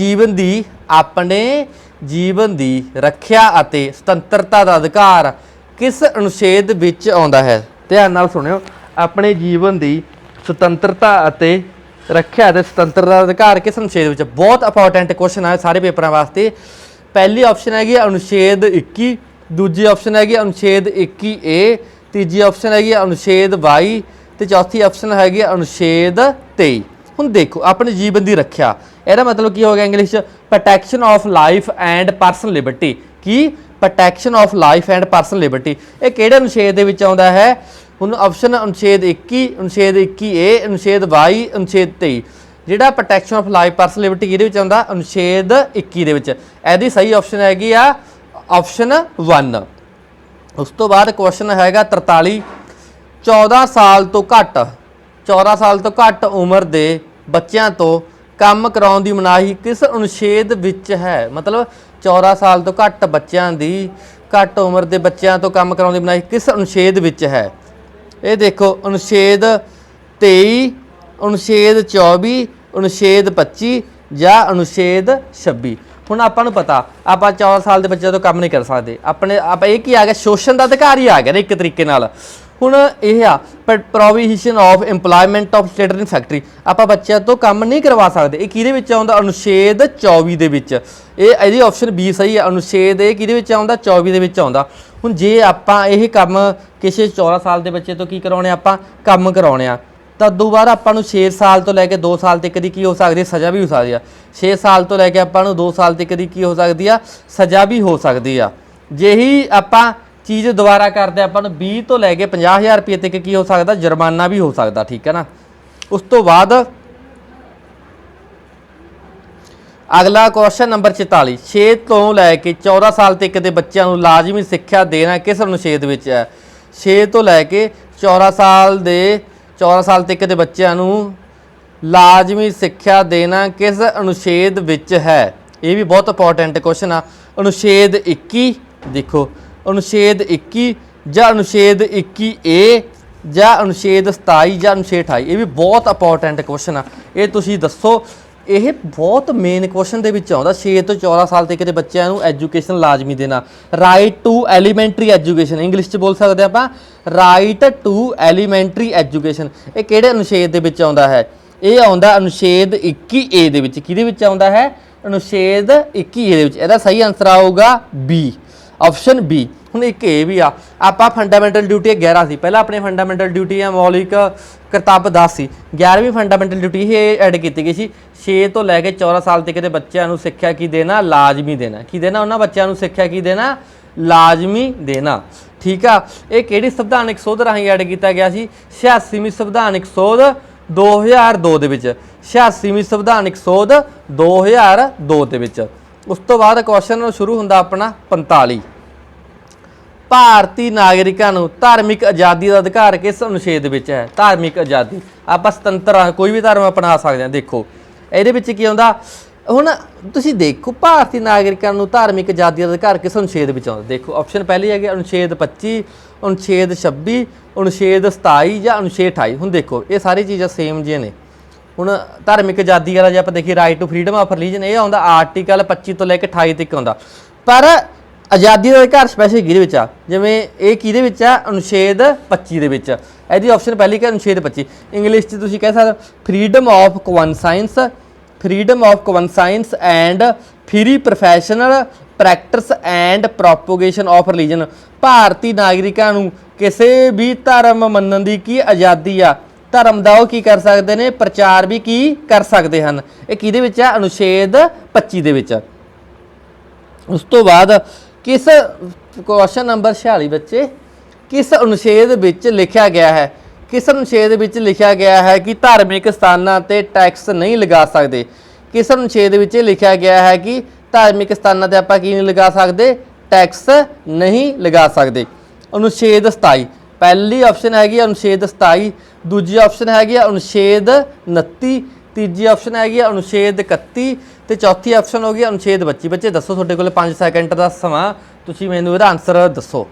ਜੀਵਨ ਦੀ ਰੱਖਿਆ ਅਤੇ ਸੁਤੰਤਰਤਾ ਦਾ ਅਧਿਕਾਰ ਕਿਸ ਅਨੁਛੇਦ ਵਿੱਚ ਆਉਂਦਾ ਹੈ? ਧਿਆਨ ਨਾਲ ਸੁਣਿਓ, ਆਪਣੇ ਜੀਵਨ ਦੀ ਸੁਤੰਤਰਤਾ ਅਤੇ ਰੱਖਿਆ ਅਤੇ ਸੁਤੰਤਰਤਾ ਦਾ ਅਧਿਕਾਰ ਕਿਸ ਅਨੁਛੇਦ ਵਿੱਚ? ਬਹੁਤ ਇੰਪੋਰਟੈਂਟ ਕੁਐਸਚਨ ਹੈ ਸਾਰੇ ਪੇਪਰਾਂ ਵਾਸਤੇ। ਪਹਿਲੀ ਆਪਸ਼ਨ ਹੈਗੀ ਅਨੁਛੇਦ 21, ਦੂਜੀ ਆਪਸ਼ਨ ਹੈਗੀ ਅਨੁਛੇਦ 21A, ਤੀਜੀ ਆਪਸ਼ਨ ਹੈਗੀ ਅਨੁਛੇਦ 22 ਤੇ ਚੌਥੀ ਆਪਸ਼ਨ ਹੈਗੀ ਅਨੁਛੇਦ 23। ਹੁਣ ਦੇਖੋ, ਆਪਣੇ ਜੀਵਨ ਦੀ ਰੱਖਿਆ, ਇਹਦਾ ਮਤਲਬ ਕੀ ਹੋ ਗਿਆ ਇੰਗਲਿਸ਼ 'ਚ? Protection of life and personal Liberty. Ki? Protection of life and personal Liberty. ਇਹ ਕਿਹੜੇ ਅਨੁਛੇਦ ਦੇ ਵਿੱਚ ਆਉਂਦਾ ਹੈ? ਹੁਣ ਆਪਸ਼ਨ ਅਨੁਛੇਦ 21, ਅਨੁਛੇਦ 21A, ਅਨੁਛੇਦ 22, ਅਨੁਛੇਦ 23। ਜਿਹੜਾ protection of life personal Liberty ਕਿਹਦੇ ਵਿੱਚ ਆਉਂਦਾ? ਅਨੁਛੇਦ 21 ਦੇ ਵਿੱਚ। ਇਹਦੀ ਸਹੀ ਆਪਸ਼ਨ ਹੈਗੀ ਆ ਆਪਸ਼ਨ 1। ਉਸ ਤੋਂ ਬਾਅਦ ਕੁਐਸਚਨ ਹੈਗਾ 43, 14 ਸਾਲ ਤੋਂ ਘੱਟ ਉਮਰ ਦੇ ਬੱਚਿਆਂ ਤੋਂ ਕੰਮ ਕਰਾਉਣ ਦੀ ਮਨਾਹੀ ਕਿਸ ਅਨੁਛੇਦ ਵਿੱਚ ਹੈ? ਮਤਲਬ 14 ਸਾਲ ਤੋਂ ਘੱਟ ਉਮਰ ਦੇ ਬੱਚਿਆਂ ਤੋਂ ਕੰਮ ਕਰਾਉਣ ਦੀ ਮਨਾਹੀ ਕਿਸ ਅਨੁਛੇਦ ਵਿੱਚ ਹੈ? ਇਹ ਦੇਖੋ, ਅਨੁਛੇਦ 23, ਅਨੁਛੇਦ 24, ਅਨੁਛੇਦ 25 ਜਾਂ ਅਨੁਛੇਦ 26। ਹੁਣ ਆਪਾਂ ਨੂੰ ਪਤਾ, ਆਪਾਂ 14 ਸਾਲ ਦੇ ਬੱਚਿਆਂ ਤੋਂ ਕੰਮ ਨਹੀਂ ਕਰ ਸਕਦੇ। ਆਪਾਂ ਇਹ ਕੀ ਆ ਗਿਆ? ਸ਼ੋਸ਼ਣ ਦਾ ਅਧਿਕਾਰ ਹੀ ਆ ਗਿਆ ਨਾ ਇੱਕ ਤਰੀਕੇ ਨਾਲ। ਹੁਣ ਇਹ ਆ provision of employment of children in factory. ਆਪਾਂ ਬੱਚਿਆਂ ਤੋਂ ਕੰਮ ਨਹੀਂ ਕਰਵਾ ਸਕਦੇ। ਇਹ ਕਿਹਦੇ ਵਿੱਚ ਆਉਂਦਾ? ਅਨੁਛੇਦ 24 ਦੇ ਵਿੱਚ। ਇਹਦੀ ਆਪਸ਼ਨ ਬੀ ਸਹੀ ਹੈ। ਅਨੁਛੇਦ ਇਹ ਕਿਹਦੇ ਵਿੱਚ ਆਉਂਦਾ? 24 ਦੇ ਵਿੱਚ ਆਉਂਦਾ। ਹੁਣ ਜੇ ਆਪਾਂ ਇਹ ਕੰਮ ਕਿਸੇ 14 ਸਾਲ ਦੇ ਬੱਚੇ ਤੋਂ ਕੀ ਕਰਾਉਣੇ? ਆਪਾਂ ਕੰਮ ਕਰਾਉਣੇ ਆ, ਤਾਂ ਉਦੋਂ ਬਾਅਦ ਆਪਾਂ ਨੂੰ 6 ਸਾਲ ਤੋਂ ਲੈ ਕੇ 2 ਸਾਲ ਤੱਕ ਦੀ ਕੀ ਹੋ ਸਕਦੀ ਹੈ? ਸਜ਼ਾ ਵੀ ਹੋ ਸਕਦੀ ਆ। 6 ਸਾਲ ਤੋਂ ਲੈ ਕੇ ਆਪਾਂ ਨੂੰ 2 ਸਾਲ ਤੱਕ ਦੀ ਕੀ ਹੋ ਸਕਦੀ ਆ? ਸਜ਼ਾ ਵੀ ਹੋ ਸਕਦੀ ਆ। ਜੇ ਹੀ ਆਪਾਂ ਚੀਜ਼ ਦੁਬਾਰਾ ਕਰਦੇ ਆਪਾਂ ਨੂੰ 20 ਤੋਂ ਲੈ ਕੇ 50,000 ਰੁਪਏ ਤੱਕ ਕੀ ਹੋ ਸਕਦਾ? ਜੁਰਮਾਨਾ ਵੀ ਹੋ ਸਕਦਾ। ਠੀਕ ਹੈ ਨਾ। ਉਸ ਤੋਂ ਬਾਅਦ ਅਗਲਾ ਕੁਐਸਚਨ ਨੰਬਰ 44, 6 ਤੋਂ ਲੈ ਕੇ 14 ਸਾਲ ਤੱਕ ਦੇ ਬੱਚਿਆਂ ਨੂੰ ਲਾਜ਼ਮੀ ਸਿੱਖਿਆ ਦੇਣਾ ਕਿਸ ਅਨੁਛੇਦ ਵਿੱਚ ਹੈ? 6 ਤੋਂ ਲੈ ਕੇ 14 ਸਾਲ ਤੱਕ ਦੇ ਬੱਚਿਆਂ ਨੂੰ ਲਾਜ਼ਮੀ ਸਿੱਖਿਆ ਦੇਣਾ ਕਿਸ ਅਨੁਛੇਦ ਵਿੱਚ ਹੈ? ये भी बहुत इंपॉर्टेंट क्वेश्चन आ। अनुच्छेद 21 देखो, अनुच्छेद 21 ਜਾਂ अनुच्छेद 21A ਜਾਂ अनुच्छेद 27 ਜਾਂ अनुच्छेद 28, ये भी बहुत इंपॉर्टेंट क्वेश्चन आ। ये तुसीं दसो, ਇਹ ਬਹੁਤ ਮੇਨ ਕੁਐਸਚਨ ਦੇ ਵਿੱਚ ਆਉਂਦਾ। 6 ਤੋਂ 14 ਸਾਲ ਤੱਕ ਦੇ ਬੱਚਿਆਂ ਨੂੰ ਐਜੂਕੇਸ਼ਨ ਲਾਜ਼ਮੀ ਦੇਣਾ। Right to elementary education, English 'ਚ ਬੋਲ ਸਕਦੇ ਆਪਾਂ ਰਾਈਟ ਟੂ ਐਲੀਮੈਂਟਰੀ ਐਜੂਕੇਸ਼ਨ। ਇਹ ਕਿਹੜੇ ਅਨੁਛੇਦ ਦੇ ਵਿੱਚ ਆਉਂਦਾ ਹੈ? ਇਹ ਆਉਂਦਾ ਅਨੁਛੇਦ 21A ਦੇ ਵਿੱਚ। ਕਿਹਦੇ ਵਿੱਚ ਆਉਂਦਾ ਹੈ? ਅਨੁਛੇਦ 21A ਦੇ ਵਿੱਚ। ਇਹਦਾ ਸਹੀ ਆਨਸਰ ਆਊਗਾ ਬੀ, ਆਪਸ਼ਨ ਬੀ। ਹੁਣ ਇੱਕ ਇਹ ਵੀ ਆ, ਆਪਾਂ ਫੰਡਾਮੈਂਟਲ ਡਿਊਟੀ 11 ਸੀ ਪਹਿਲਾਂ, ਆਪਣੇ ਫੰਡਾਮੈਂਟਲ ਡਿਊਟੀ ਆ ਮੌਲਿਕ ਕਰਤੱਵ 10 ਸੀ। 11ਵੀਂ ਫੰਡਾਮੈਂਟਲ ਡਿਊਟੀ ਇਹ ਐਡ ਕੀਤੀ ਗਈ ਸੀ। 6 ਤੋਂ ਲੈ ਕੇ 14 ਸਾਲ ਤੱਕ ਦੇ ਬੱਚਿਆਂ ਨੂੰ ਸਿੱਖਿਆ ਕੀ ਦੇਣਾ? ਲਾਜ਼ਮੀ ਦੇਣਾ। ਕੀ ਦੇਣਾ? ਉਹਨਾਂ ਬੱਚਿਆਂ ਨੂੰ ਸਿੱਖਿਆ ਕੀ ਦੇਣਾ? ਲਾਜ਼ਮੀ ਦੇਣਾ। ਠੀਕ ਆ। ਇਹ ਕਿਹੜੀ ਸੰਵਿਧਾਨਕ ਸੋਧ ਰਾਹੀਂ ਐਡ ਕੀਤਾ ਗਿਆ ਸੀ? 86ਵੀਂ ਸੰਵਿਧਾਨਕ ਸੋਧ 2002 ਦੇ ਵਿੱਚ। 86ਵੀਂ ਸੰਵਿਧਾਨਕ ਸੋਧ 2002 ਦੇ ਵਿੱਚ। ਉਸ ਤੋਂ ਬਾਅਦ ਕੁਐਸਚਨ ਸ਼ੁਰੂ ਹੁੰਦਾ ਆਪਣਾ 45। ਭਾਰਤੀ ਨਾਗਰਿਕਾਂ ਨੂੰ ਧਾਰਮਿਕ ਆਜ਼ਾਦੀ ਦਾ ਅਧਿਕਾਰ ਕਿਸ ਅਨੁਛੇਦ ਵਿੱਚ ਹੈ? ਧਾਰਮਿਕ ਆਜ਼ਾਦੀ, ਆਪਾਂ ਸੁਤੰਤਰ ਹਾਂ, ਕੋਈ ਵੀ ਧਰਮ ਅਪਣਾ ਸਕਦੇ ਹਾਂ। ਦੇਖੋ ਇਹਦੇ ਵਿੱਚ ਕੀ ਆਉਂਦਾ? ਹੁਣ ਤੁਸੀਂ ਦੇਖੋ, ਭਾਰਤੀ ਨਾਗਰਿਕਾਂ ਨੂੰ ਧਾਰਮਿਕ ਆਜ਼ਾਦੀ ਦਾ ਅਧਿਕਾਰ ਕਿਸ ਅਨੁਛੇਦ ਵਿੱਚ ਆਉਂਦਾ? ਦੇਖੋ ਆਪਸ਼ਨ ਪਹਿਲੀ ਹੈਗੀ ਅਨੁਛੇਦ 25, ਅਨੁਛੇਦ 26, ਅਨੁਛੇਦ 27 ਜਾਂ ਅਨੁਛੇਦ 28। ਹੁਣ ਦੇਖੋ ਇਹ ਸਾਰੀ ਚੀਜ਼ਾਂ ਸੇਮ ਜਿਹੀਆਂ ਨੇ। ਹੁਣ ਧਾਰਮਿਕ ਆਜ਼ਾਦੀ ਵਾਲਾ ਜੇ ਆਪਾਂ ਦੇਖੀਏ right to freedom of religion, ਇਹ ਆਉਂਦਾ ਆਰਟੀਕਲ 25 ਤੋਂ ਲੈ ਕੇ 28 ਤੱਕ ਆਉਂਦਾ। ਪਰ ਆਜ਼ਾਦੀ ਦਾ ਅਧਿਕਾਰ ਸਪੈਸ਼ਲ ਕਿਹਦੇ ਵਿੱਚ ਆ? ਜਿਵੇਂ ਇਹ ਕਿਹਦੇ ਵਿੱਚ ਆ? ਅਨੁਛੇਦ 25 ਦੇ ਵਿੱਚ। ਇਹਦੀ ਆਪਸ਼ਨ ਪਹਿਲੀ ਕਿ ਅਨੁਛੇਦ 25। ਇੰਗਲਿਸ਼ 'ਚ ਤੁਸੀਂ ਕਹਿ ਸਕਦੇ freedom of conscience, freedom of conscience and free professional practice and propagation of religion. ਭਾਰਤੀ ਨਾਗਰਿਕਾਂ ਨੂੰ ਕਿਸੇ ਵੀ ਧਰਮ ਮੰਨਣ ਦੀ ਕੀ ਆਜ਼ਾਦੀ ਆ? ਧਰਮ ਦਾ ਉਹ ਕੀ ਕਰ ਸਕਦੇ ਨੇ? ਪ੍ਰਚਾਰ ਵੀ ਕੀ ਕਰ ਸਕਦੇ ਹਨ। ਇਹ ਕਿਹਦੇ ਵਿੱਚ ਆ? ਅਨੁਛੇਦ 25 ਦੇ ਵਿੱਚ। ਉਸ ਤੋਂ ਬਾਅਦ ਕਿਸ ਕੁਐਸਚਨ ਨੰਬਰ 46 ਬੱਚੇ, ਕਿਸ ਅਨੁਛੇਦ ਵਿੱਚ ਲਿਖਿਆ ਗਿਆ ਹੈ? ਕਿਸ ਅਨੁਛੇਦ ਵਿੱਚ ਲਿਖਿਆ ਗਿਆ ਹੈ ਕਿ ਧਾਰਮਿਕ ਸਥਾਨਾਂ ਤੇ ਟੈਕਸ ਨਹੀਂ ਲਗਾ ਸਕਦੇ? ਕਿਸ ਅਨੁਛੇਦ ਵਿੱਚ ਲਿਖਿਆ ਗਿਆ ਹੈ ਕਿ ਧਾਰਮਿਕ ਸਥਾਨਾਂ ਤੇ ਆਪਾਂ ਕੀ ਨਹੀਂ ਲਗਾ ਸਕਦੇ? ਟੈਕਸ ਨਹੀਂ ਲਗਾ ਸਕਦੇ। ਅਨੁਛੇਦ 27 ਪਹਿਲੀ ਆਪਸ਼ਨ ਹੈਗੀ ਅਨੁਛੇਦ 27, ਦੂਜੀ ਆਪਸ਼ਨ ਹੈਗੀ ਅਨੁਛੇਦ 29, ਤੀਜੀ ਆਪਸ਼ਨ ਹੈਗੀ ਅਨੁਛੇਦ 31 ਤੇ ਚੌਥੀ ਆਪਸ਼ਨ ਹੋ ਗਈ ਅਨੁਛੇਦ 25। ਬੱਚੇ ਦੱਸੋ, ਤੁਹਾਡੇ ਕੋਲ 5 ਸੈਕਿੰਡ ਦਾ ਸਮਾਂ, ਤੁਸੀਂ ਮੈਨੂੰ ਇਹਦਾ ਆਨਸਰ ਦੱਸੋ।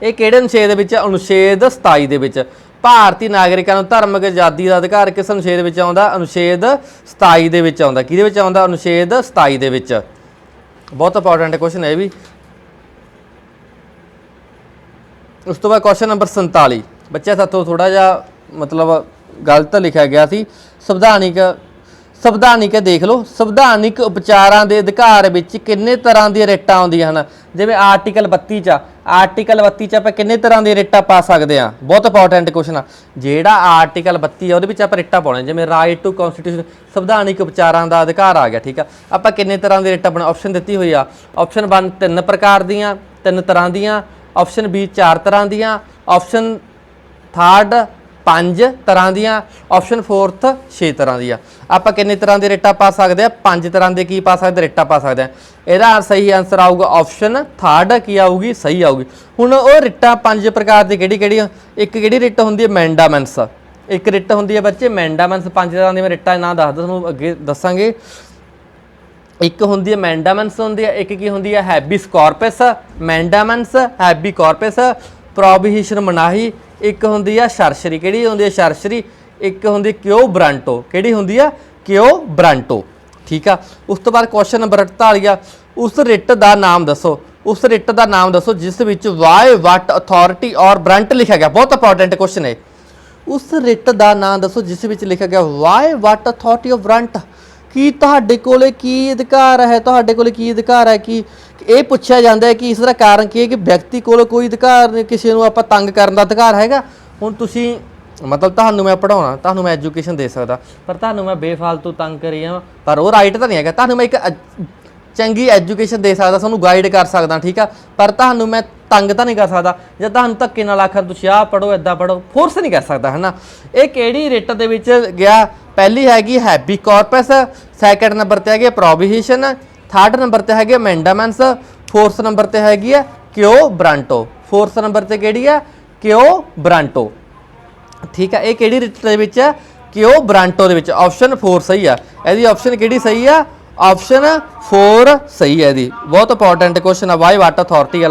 ਇਹ ਕਿਹੜੇ ਅਨੁਛੇਦ ਵਿੱਚ? ਅਨੁਛੇਦ 27 ਦੇ ਵਿੱਚ। ਭਾਰਤੀ ਨਾਗਰਿਕਾਂ ਨੂੰ ਧਾਰਮਿਕ ਆਜ਼ਾਦੀ ਦਾ ਅਧਿਕਾਰ ਕਿਸ ਅਨੁਛੇਦ ਵਿੱਚ ਆਉਂਦਾ? ਅਨੁਛੇਦ 27 ਦੇ ਵਿੱਚ ਆਉਂਦਾ। ਕਿਹਦੇ ਵਿੱਚ ਆਉਂਦਾ? ਅਨੁਛੇਦ 27 ਦੇ ਵਿੱਚ। ਬਹੁਤ ਇੰਪੋਰਟੈਂਟ ਕੁਐਸਚਨ ਹੈ ਇਹ ਵੀ। ਉਸ ਤੋਂ ਬਾਅਦ ਕੁਐਸਚਨ ਨੰਬਰ 47 ਬੱਚਿਆਂ ਸਾਥੋਂ ਥੋੜਾ ਜਿਹਾ ਮਤਲਬ ਗਲਤ ਲਿਖਿਆ ਗਿਆ ਸੀ। ਸੰਵਿਧਾਨਿਕ ਦੇਖ ਲਓ, ਸੰਵਿਧਾਨਿਕ ਉਪਚਾਰਾਂ ਦੇ ਅਧਿਕਾਰ ਵਿੱਚ ਕਿੰਨੇ ਤਰ੍ਹਾਂ ਦੀਆਂ ਰਿਟਾਂ ਆਉਂਦੀਆਂ ਹਨ? ਜਿਵੇਂ ਆਰਟੀਕਲ 32 ਚ, ਆਰਟੀਕਲ 32 ਚ ਆਪਾਂ ਕਿੰਨੇ ਤਰ੍ਹਾਂ ਦੀਆਂ ਰਿਟਾਂ ਪਾ ਸਕਦੇ ਹਾਂ? ਬਹੁਤ ਇੰਪੋਰਟੈਂਟ ਕੁਐਸਚਨ ਆ। ਜਿਹੜਾ ਆਰਟੀਕਲ 32 ਆ ਉਹਦੇ ਵਿੱਚ ਆਪਾਂ ਰਿਟਾਂ ਪਾਉਣੇ, ਜਿਵੇਂ ਰਾਈਟ ਟੂ ਕਨਸਟੀਟਿਊਸ਼ਨ, ਸੰਵਿਧਾਨਿਕ ਉਪਚਾਰਾਂ ਦਾ ਅਧਿਕਾਰ ਆ ਗਿਆ। ਠੀਕ ਆ, ਆਪਾਂ ਕਿੰਨੇ ਤਰ੍ਹਾਂ ਦੀ ਰਿਟਾਂ ਪਾਉਣਾ? ਆਪਸ਼ਨ ਦਿੱਤੀ ਹੋਈ ਆ। ਆਪਸ਼ਨ 1 3 ਪ੍ਰਕਾਰ ਦੀਆਂ, 3 ਤਰ੍ਹਾਂ ਦੀਆਂ। ਆਪਸ਼ਨ ਬੀ 4 ਤਰ੍ਹਾਂ ਦੀਆਂ। ਆਪਸ਼ਨ ਥਰਡ 5 ਤਰ੍ਹਾਂ ਦੀਆਂ। ਆਪਸ਼ਨ 4th 6 ਤਰ੍ਹਾਂ ਦੀਆਂ। ਆਪਾਂ ਕਿੰਨੇ ਤਰ੍ਹਾਂ ਦੇ ਰਿਟਾਂ ਪਾ ਸਕਦੇ ਆ? 5 ਤਰ੍ਹਾਂ ਦੇ ਕੀ ਪਾ ਸਕਦੇ? ਰਿਟਾਂ ਪਾ ਸਕਦੇ ਆ। ਇਹਦਾ ਸਹੀ ਆਨਸਰ ਆਊਗਾ ਆਪਸ਼ਨ ਥਰਡ ਕੀ ਆਊਗੀ? ਸਹੀ ਆਊਗੀ। ਹੁਣ ਉਹ ਰਿਟਾਂ 5 ਪ੍ਰਕਾਰ ਦੀ ਕਿਹੜੀ ਕਿਹੜੀ? ਇੱਕ ਕਿਹੜੀ ਰਿਟ ਹੁੰਦੀ ਹੈ? ਮੈਂਡਾਮੈਂਟਸ। ਇੱਕ ਰਿਟ ਹੁੰਦੀ ਹੈ ਬੱਚੇ ਮੈਂਡਾਮੈਂਟਸ। 5 ਤਰ੍ਹਾਂ ਦੀ ਮੈਂ ਰਿਟਾਂ ਨਾਂ ਦੱਸਦਾ, ਤੁਹਾਨੂੰ ਅੱਗੇ ਦੱਸਾਂਗੇ। ਇੱਕ ਹੁੰਦੀ ਹੈ ਮੈਂਡਾਮੈਂਟਸ ਹੁੰਦੀ ਹੈ, ਇੱਕ ਕੀ ਹੁੰਦੀ ਹੈ? ਹੈਬਿਸ ਕਾਰਪਸ। ਮੈਂਡਾਮੈਂਟਸ, ਹੈਬੀ ਕਾਰਪਸ, ਪ੍ਰੋਬੀਹੀਸ਼ਨ ਮਨਾਹੀ। ਇੱਕ ਹੁੰਦੀ ਆ ਸਰਸਰੀ। ਕਿਹੜੀ ਹੁੰਦੀ ਹੈ? ਸਰਸਰੀ। ਇੱਕ ਹੁੰਦੀ ਕਿਉ ਬ੍ਰਾਂਟੋ। ਕਿਹੜੀ ਹੁੰਦੀ ਆ? ਕਿਉ ਬ੍ਰਾਂਟੋ। ਠੀਕ ਆ। ਉਸ ਤੋਂ ਬਾਅਦ ਕੁਐਸਚਨ ਨੰਬਰ 48 ਆ, ਉਸ ਰਿਟ ਦਾ ਨਾਮ ਦੱਸੋ। ਉਸ ਰਿਟ ਦਾ ਨਾਮ ਦੱਸੋ ਜਿਸ ਵਿੱਚ ਵਾਈ ਵਟ ਅਥਾਰਟੀ ਔਰ ਬ੍ਰਾਂਟ ਲਿਖਿਆ ਗਿਆ। ਬਹੁਤ ਇੰਪੋਰਟੈਂਟ ਕੁਐਸਚਨ ਹੈ। ਉਸ ਰਿਟ ਦਾ ਨਾਮ ਦੱਸੋ ਜਿਸ ਵਿੱਚ ਲਿਖਿਆ ਗਿਆ ਵਾਈ ਵਟ ਅਥਾਰਟੀ ਆਫ ਬ੍ਰਾਂਟ। ਕੀ ਤੁਹਾਡੇ ਕੋਲੇ ਕੀ ਅਧਿਕਾਰ ਹੈ? ਤੁਹਾਡੇ ਕੋਲੇ ਕੀ ਅਧਿਕਾਰ ਹੈ? ਕਿ ਇਹ ਪੁੱਛਿਆ ਜਾਂਦਾ ਹੈ ਕਿ ਇਸ ਦਾ ਕਾਰਨ ਕੀ ਹੈ ਕਿ ਵਿਅਕਤੀ ਕੋਲ ਕੋਈ ਅਧਿਕਾਰ ਨਹੀਂ, ਕਿਸੇ ਨੂੰ ਆਪਾਂ ਤੰਗ ਕਰਨ ਦਾ ਅਧਿਕਾਰ ਹੈਗਾ। ਹੁਣ ਤੁਸੀਂ ਮਤਲਬ ਤੁਹਾਨੂੰ ਮੈਂ ਪੜ੍ਹਾਉਣਾ, ਤੁਹਾਨੂੰ ਮੈਂ ਐਜੂਕੇਸ਼ਨ ਦੇ ਸਕਦਾ, ਪਰ ਤੁਹਾਨੂੰ ਮੈਂ ਬੇਫਾਲਤੂ ਤੰਗ ਕਰੀ ਜਾਵਾਂ, ਪਰ ਉਹ ਰਾਈਟ ਤਾਂ ਨਹੀਂ ਹੈਗਾ। ਤੁਹਾਨੂੰ ਮੈਂ ਇੱਕ ਚੰਗੀ ਐਜੂਕੇਸ਼ਨ ਦੇ ਸਕਦਾ, ਤੁਹਾਨੂੰ ਗਾਈਡ ਕਰ ਸਕਦਾ। ਠੀਕ ਆ, ਪਰ ਤੁਹਾਨੂੰ ਮੈਂ ਤੰਗ ਤਾਂ ਨਹੀਂ ਕਰ ਸਕਦਾ। ਜਾਂ ਤੁਹਾਨੂੰ ਧੱਕੇ ਨਾਲ ਆਖਾਂ ਤੁਸੀਂ ਆਹ ਪੜ੍ਹੋ, ਇੱਦਾਂ ਪੜ੍ਹੋ, ਫੋਰਸ ਨਹੀਂ ਕਰ ਸਕਦਾ, ਹੈ ਨਾ। ਇਹ ਕਿਹੜੀ ਰਿਟ ਦੇ ਵਿੱਚ ਗਿਆ? ਪਹਿਲੀ ਹੈਗੀ ਹੈਬੀ ਕਾਰਪਸ, ਸੈਕਿੰਡ ਨੰਬਰ 'ਤੇ ਹੈਗੀ ਪ੍ਰੋਬੀਹੀਸ਼ਨ, ਥਰਡ ਨੰਬਰ 'ਤੇ ਹੈਗੀ ਮੈਂਡਾਮੈਂਟਸ, ਫੋਰਥ ਨੰਬਰ 'ਤੇ ਹੈਗੀ ਆ ਕਿਉ ਬ੍ਰਾਂਟੋ। ਫੋਰਥ ਨੰਬਰ 'ਤੇ ਕਿਹੜੀ ਆ? ਕਿਉ ਬ੍ਰਾਂਟੋ। ਠੀਕ ਆ, ਇਹ ਕਿਹੜੀ ਰਿਟ ਦੇ ਵਿੱਚ ਆ? ਕਿਉ ਬ੍ਰਾਂਟੋ ਦੇ ਵਿੱਚ। ਆਪਸ਼ਨ 4 ਸਹੀ ਆ। ਇਹਦੀ ਆਪਸ਼ਨ ਕਿਹੜੀ ਸਹੀ ਆ? ਆਪਸ਼ਨ 4 ਸਹੀ ਹੈ ਇਹਦੀ। ਬਹੁਤ ਇੰਪੋਰਟੈਂਟ ਕੁਐਸਚਨ ਆ, ਵਾਈ ਵਾਟ ਅਥਾਰਟੀ ਵਾਲਾ।